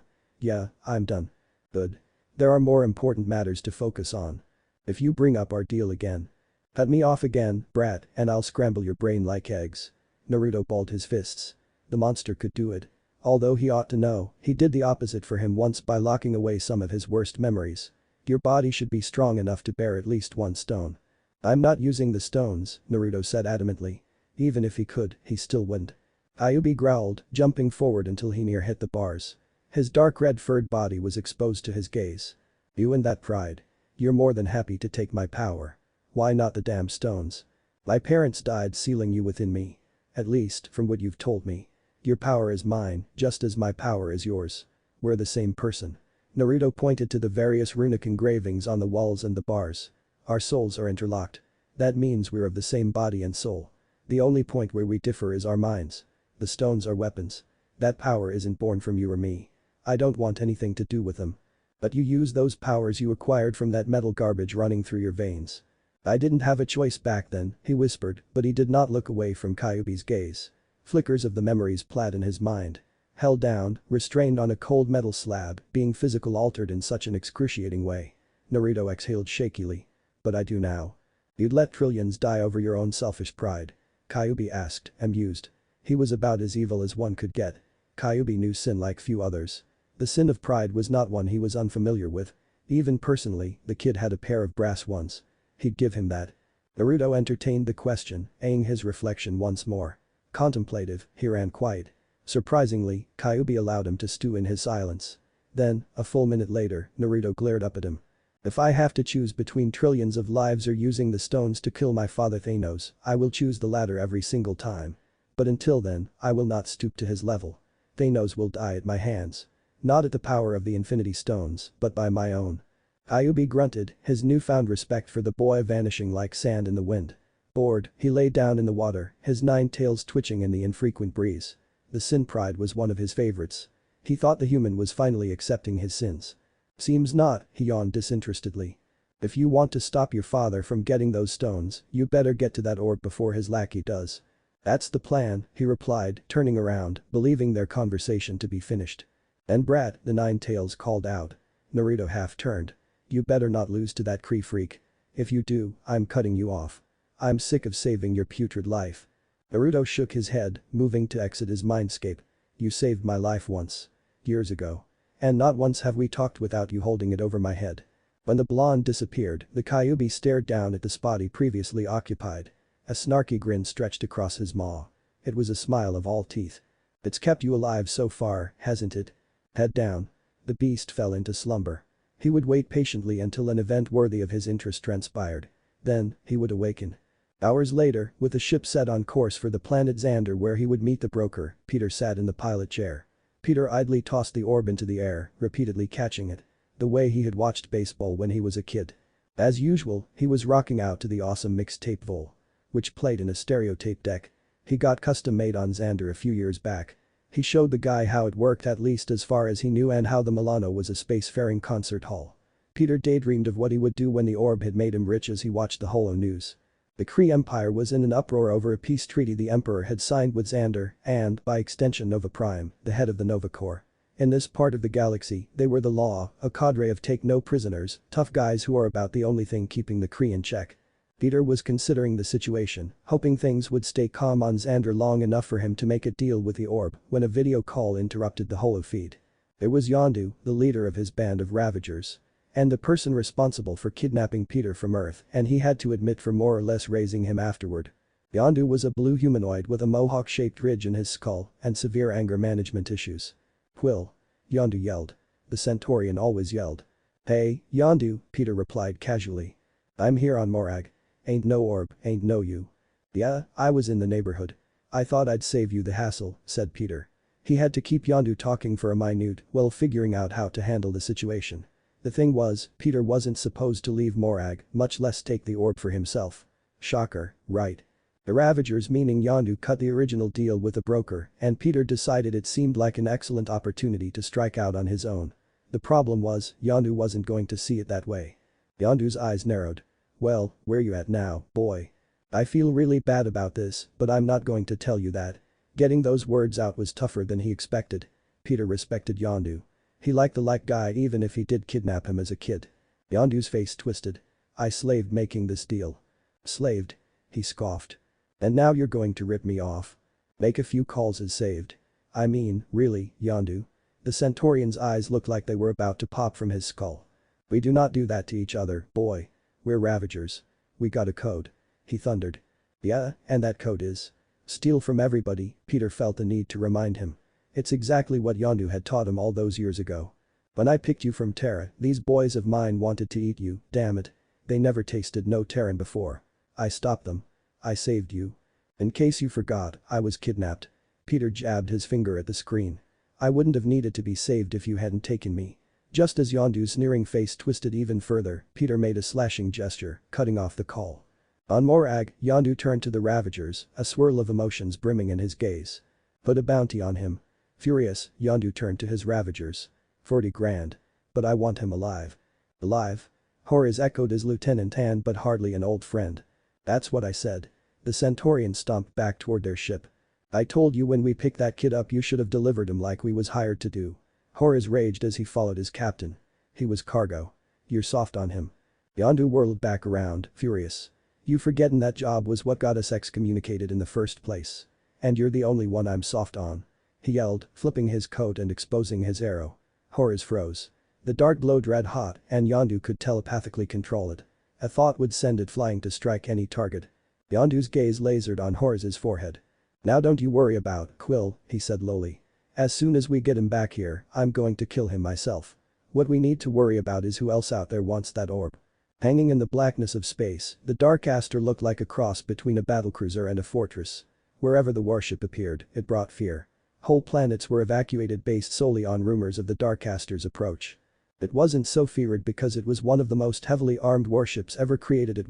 I'm done. Good. There are more important matters to focus on. If you bring up our deal again. Cut me off again, brat, and I'll scramble your brain like eggs. Naruto balled his fists. The monster could do it. Although he ought to know, he did the opposite for him once by locking away some of his worst memories. Your body should be strong enough to bear at least one stone. I'm not using the stones, Naruto said adamantly. Even if he could, he still wouldn't. Kyuubi growled, jumping forward until he near hit the bars. His dark red furred body was exposed to his gaze. You and that pride. You're more than happy to take my power. Why not the damn stones? My parents died sealing you within me. At least, from what you've told me. Your power is mine, just as my power is yours. We're the same person. Naruto pointed to the various runic engravings on the walls and the bars. Our souls are interlocked. That means we're of the same body and soul. The only point where we differ is our minds. The stones are weapons. That power isn't born from you or me. I don't want anything to do with them. But you use those powers you acquired from that metal garbage running through your veins. I didn't have a choice back then, he whispered, but he did not look away from Kyuubi's gaze. Flickers of the memories played in his mind. Held down, restrained on a cold metal slab, being physical altered in such an excruciating way. Naruto exhaled shakily. But I do now. You'd let trillions die over your own selfish pride? Kyuubi asked, amused. He was about as evil as one could get. Kyuubi knew sin like few others. The sin of pride was not one he was unfamiliar with. Even personally, the kid had a pair of brass ones. He'd give him that. Naruto entertained the question, eyeing his reflection once more. Contemplative, he ran quiet. Surprisingly, Kyuubi allowed him to stew in his silence. Then, a full minute later, Naruto glared up at him. If I have to choose between trillions of lives or using the stones to kill my father Thanos, I will choose the latter every single time. But until then, I will not stoop to his level. Thanos will die at my hands. Not at the power of the Infinity Stones, but by my own. Kyuubi grunted, his newfound respect for the boy vanishing like sand in the wind. Bored, he lay down in the water, his 9 tails twitching in the infrequent breeze. The sin pride was one of his favorites. He thought the human was finally accepting his sins. Seems not, he yawned disinterestedly. If you want to stop your father from getting those stones, you better get to that orb before his lackey does. That's the plan, he replied, turning around, believing their conversation to be finished. And brat, the 9 tails called out. Naruto half turned. You better not lose to that Kree freak. If you do, I'm cutting you off. I'm sick of saving your putrid life. Naruto shook his head, moving to exit his mindscape. You saved my life once. Years ago. And not once have we talked without you holding it over my head. When the blonde disappeared, the Kyuubi stared down at the spot he previously occupied. A snarky grin stretched across his maw. It was a smile of all teeth. It's kept you alive so far, hasn't it? Head down. The beast fell into slumber. He would wait patiently until an event worthy of his interest transpired. Then, he would awaken. Hours later, with the ship set on course for the planet Xander where he would meet the broker, Peter sat in the pilot chair. Peter idly tossed the orb into the air, repeatedly catching it. The way he had watched baseball when he was a kid. As usual, he was rocking out to the awesome mixtape Vol. Which played in a stereotape deck. He got custom made on Xander a few years back. He showed the guy how it worked at least as far as he knew and how the Milano was a spacefaring concert hall. Peter daydreamed of what he would do when the orb had made him rich as he watched the Holo News. The Kree Empire was in an uproar over a peace treaty the Emperor had signed with Xander and, by extension Nova Prime, the head of the Nova Corps. In this part of the galaxy, they were the law, a cadre of take-no-prisoners, tough guys who are about the only thing keeping the Kree in check. Peter was considering the situation, hoping things would stay calm on Xander long enough for him to make a deal with the orb when a video call interrupted the holo feed. It was Yondu, the leader of his band of Ravagers. And the person responsible for kidnapping Peter from Earth, and he had to admit for more or less raising him afterward. Yondu was a blue humanoid with a mohawk-shaped ridge in his skull and severe anger management issues. Quill. Yondu yelled. The Centaurian always yelled. "Hey, Yondu," Peter replied casually. "I'm here on Morag. Ain't no orb, ain't no you." "Yeah, I was in the neighborhood. I thought I'd save you the hassle," said Peter. He had to keep Yondu talking for a minute while figuring out how to handle the situation. The thing was, Peter wasn't supposed to leave Morag, much less take the orb for himself. Shocker, right? The Ravagers, meaning Yondu, cut the original deal with the broker, and Peter decided it seemed like an excellent opportunity to strike out on his own. The problem was, Yondu wasn't going to see it that way. Yondu's eyes narrowed. "Well, where you at now, boy? I feel really bad about this, but I'm not going to tell you that." Getting those words out was tougher than he expected. Peter respected Yondu. He liked the guy even if he did kidnap him as a kid. Yondu's face twisted. "I slaved making this deal." "Slaved?" he scoffed. "And now you're going to rip me off? Make a few calls as saved. I mean, really, Yondu?" The Centaurian's eyes looked like they were about to pop from his skull. "We do not do that to each other, boy. We're Ravagers. We got a code," he thundered. "Yeah, and that code is?" "Steal from everybody," Peter felt the need to remind him. It's exactly what Yondu had taught him all those years ago. "When I picked you from Terra, these boys of mine wanted to eat you, damn it. They never tasted no Terran before. I stopped them. I saved you. In case you forgot, I was kidnapped." Peter jabbed his finger at the screen. "I wouldn't have needed to be saved if you hadn't taken me." Just as Yondu's sneering face twisted even further, Peter made a slashing gesture, cutting off the call. On Morag, Yondu turned to the Ravagers, a swirl of emotions brimming in his gaze. "Put a bounty on him." Furious, Yondu turned to his Ravagers. 40 grand. "But I want him alive." "Alive?" Horace echoed his lieutenant and but hardly an old friend. "That's what I said." The Centaurians stomped back toward their ship. "I told you when we picked that kid up you should have delivered him like we was hired to do." Horace raged as he followed his captain. "He was cargo. You're soft on him." Yondu whirled back around, furious. "You forgettin' that job was what got us excommunicated in the first place. And you're the only one I'm soft on," he yelled, flipping his coat and exposing his arrow. Horace froze. The dart glowed red hot and Yondu could telepathically control it. A thought would send it flying to strike any target. Yondu's gaze lasered on Horace's forehead. "Now don't you worry about Quill," he said lowly. "As soon as we get him back here, I'm going to kill him myself. What we need to worry about is who else out there wants that orb." Hanging in the blackness of space, the Dark Aster looked like a cross between a battlecruiser and a fortress. Wherever the warship appeared, it brought fear. Whole planets were evacuated based solely on rumors of the Dark Aster's approach. It wasn't so feared because it was one of the most heavily armed warships ever created,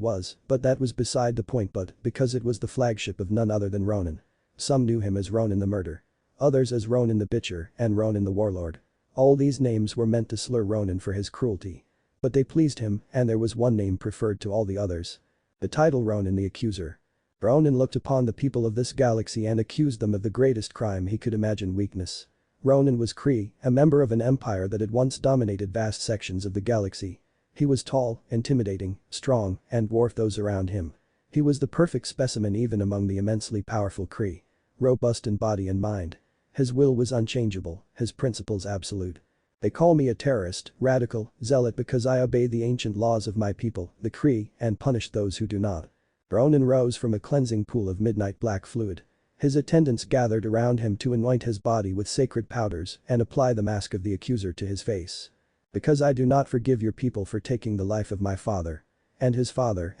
but that was beside the point, but because it was the flagship of none other than Ronan. Some knew him as Ronan the Murder. Others as Ronan the Bitcher and Ronan the Warlord. All these names were meant to slur Ronan for his cruelty. But they pleased him and there was one name preferred to all the others. The title Ronan the Accuser. Ronan looked upon the people of this galaxy and accused them of the greatest crime he could imagine: weakness. Ronan was Kree, a member of an empire that had once dominated vast sections of the galaxy. He was tall, intimidating, strong, and dwarfed those around him. He was the perfect specimen even among the immensely powerful Kree. Robust in body and mind. His will was unchangeable, his principles absolute. "They call me a terrorist, radical, zealot because I obey the ancient laws of my people, the Kree, and punish those who do not." Ronan rose from a cleansing pool of midnight black fluid. His attendants gathered around him to anoint his body with sacred powders and apply the mask of the accuser to his face. "Because I do not forgive your people for taking the life of my father. And his father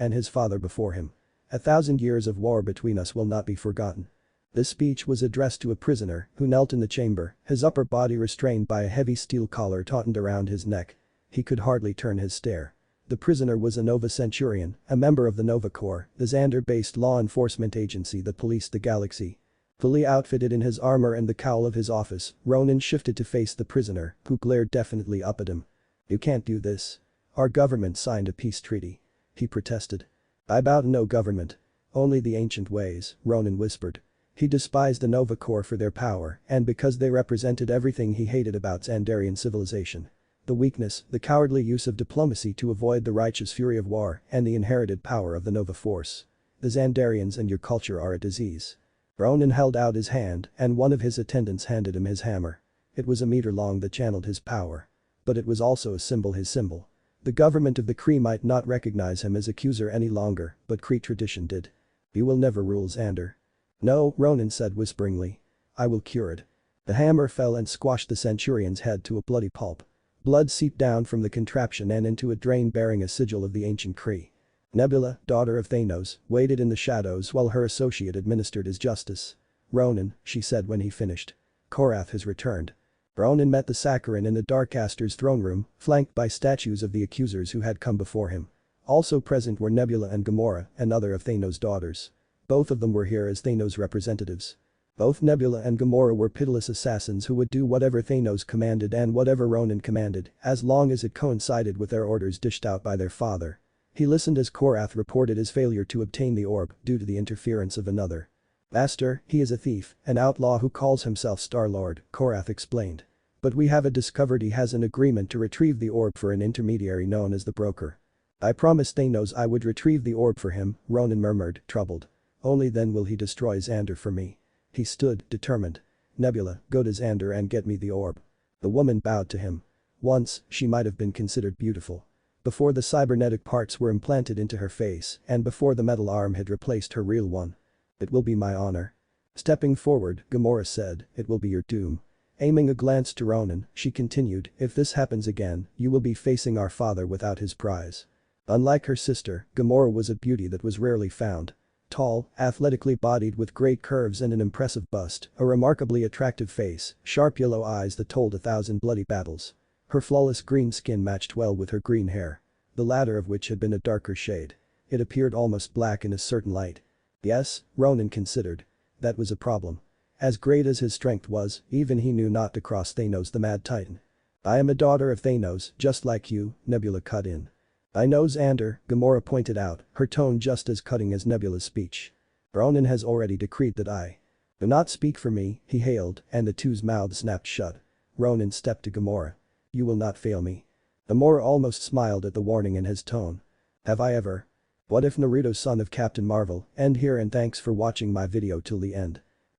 before him. 1,000 years of war between us will not be forgotten." This speech was addressed to a prisoner who knelt in the chamber, his upper body restrained by a heavy steel collar tautened around his neck. He could hardly turn his stare. The prisoner was a Nova Centurion, a member of the Nova Corps, the Xander-based law enforcement agency that policed the galaxy. Fully outfitted in his armor and the cowl of his office, Ronan shifted to face the prisoner, who glared defiantly up at him. "You can't do this. Our government signed a peace treaty," he protested. "I bow to no government. Only the ancient ways," Ronan whispered. He despised the Nova Corps for their power and because they represented everything he hated about Xandarian civilization. The weakness, the cowardly use of diplomacy to avoid the righteous fury of war, and the inherited power of the Nova Force. "The Xandarians and your culture are a disease." Ronan held out his hand and one of his attendants handed him his hammer. It was a meter long that channeled his power. But it was also his symbol. The government of the Kree might not recognize him as accuser any longer, but Kree tradition did. "You will never rule Xander." "No," Ronan said whisperingly. "I will cure it." The hammer fell and squashed the Centurion's head to a bloody pulp. Blood seeped down from the contraption and into a drain bearing a sigil of the ancient Kree. Nebula, daughter of Thanos, waited in the shadows while her associate administered his justice. "Ronan," she said when he finished. "Korath has returned." Ronan met the Sakharin in the Darkcaster's throne room, flanked by statues of the accusers who had come before him. Also present were Nebula and Gamora, another of Thanos' daughters. Both of them were here as Thanos' representatives. Both Nebula and Gamora were pitiless assassins who would do whatever Thanos commanded and whatever Ronan commanded, as long as it coincided with their orders dished out by their father. He listened as Korath reported his failure to obtain the orb due to the interference of another. "Master, he is a thief, an outlaw who calls himself Star-Lord," Korath explained. "But we have discovered he has an agreement to retrieve the orb for an intermediary known as the Broker." "I promised Thanos I would retrieve the orb for him," Ronan murmured, troubled. "Only then will he destroy Xander for me." He stood, determined. "Nebula, go to Xander and get me the orb." The woman bowed to him. Once, she might have been considered beautiful. Before the cybernetic parts were implanted into her face and before the metal arm had replaced her real one. "It will be my honor." Stepping forward, Gamora said, "It will be your doom." Aiming a glance to Ronan, she continued, "If this happens again, you will be facing our father without his prize." Unlike her sister, Gamora was a beauty that was rarely found. Tall, athletically bodied with great curves and an impressive bust, a remarkably attractive face, sharp yellow eyes that told 1,000 bloody battles. Her flawless green skin matched well with her green hair. The latter of which had been a darker shade. It appeared almost black in a certain light. Yes, Ronan considered. That was a problem. As great as his strength was, even he knew not to cross Thanos the Mad Titan. "I am a daughter of Thanos, just like you," Nebula cut in. "I know Xander," Gamora pointed out, her tone just as cutting as Nebula's speech. "Ronan has already decreed that I do not speak for me," he hailed, and the two's mouths snapped shut. Ronan stepped to Gamora. "You will not fail me." Gamora almost smiled at the warning in his tone. "Have I ever? What if Naruto, son of Captain Marvel?" End here and thanks for watching my video till the end.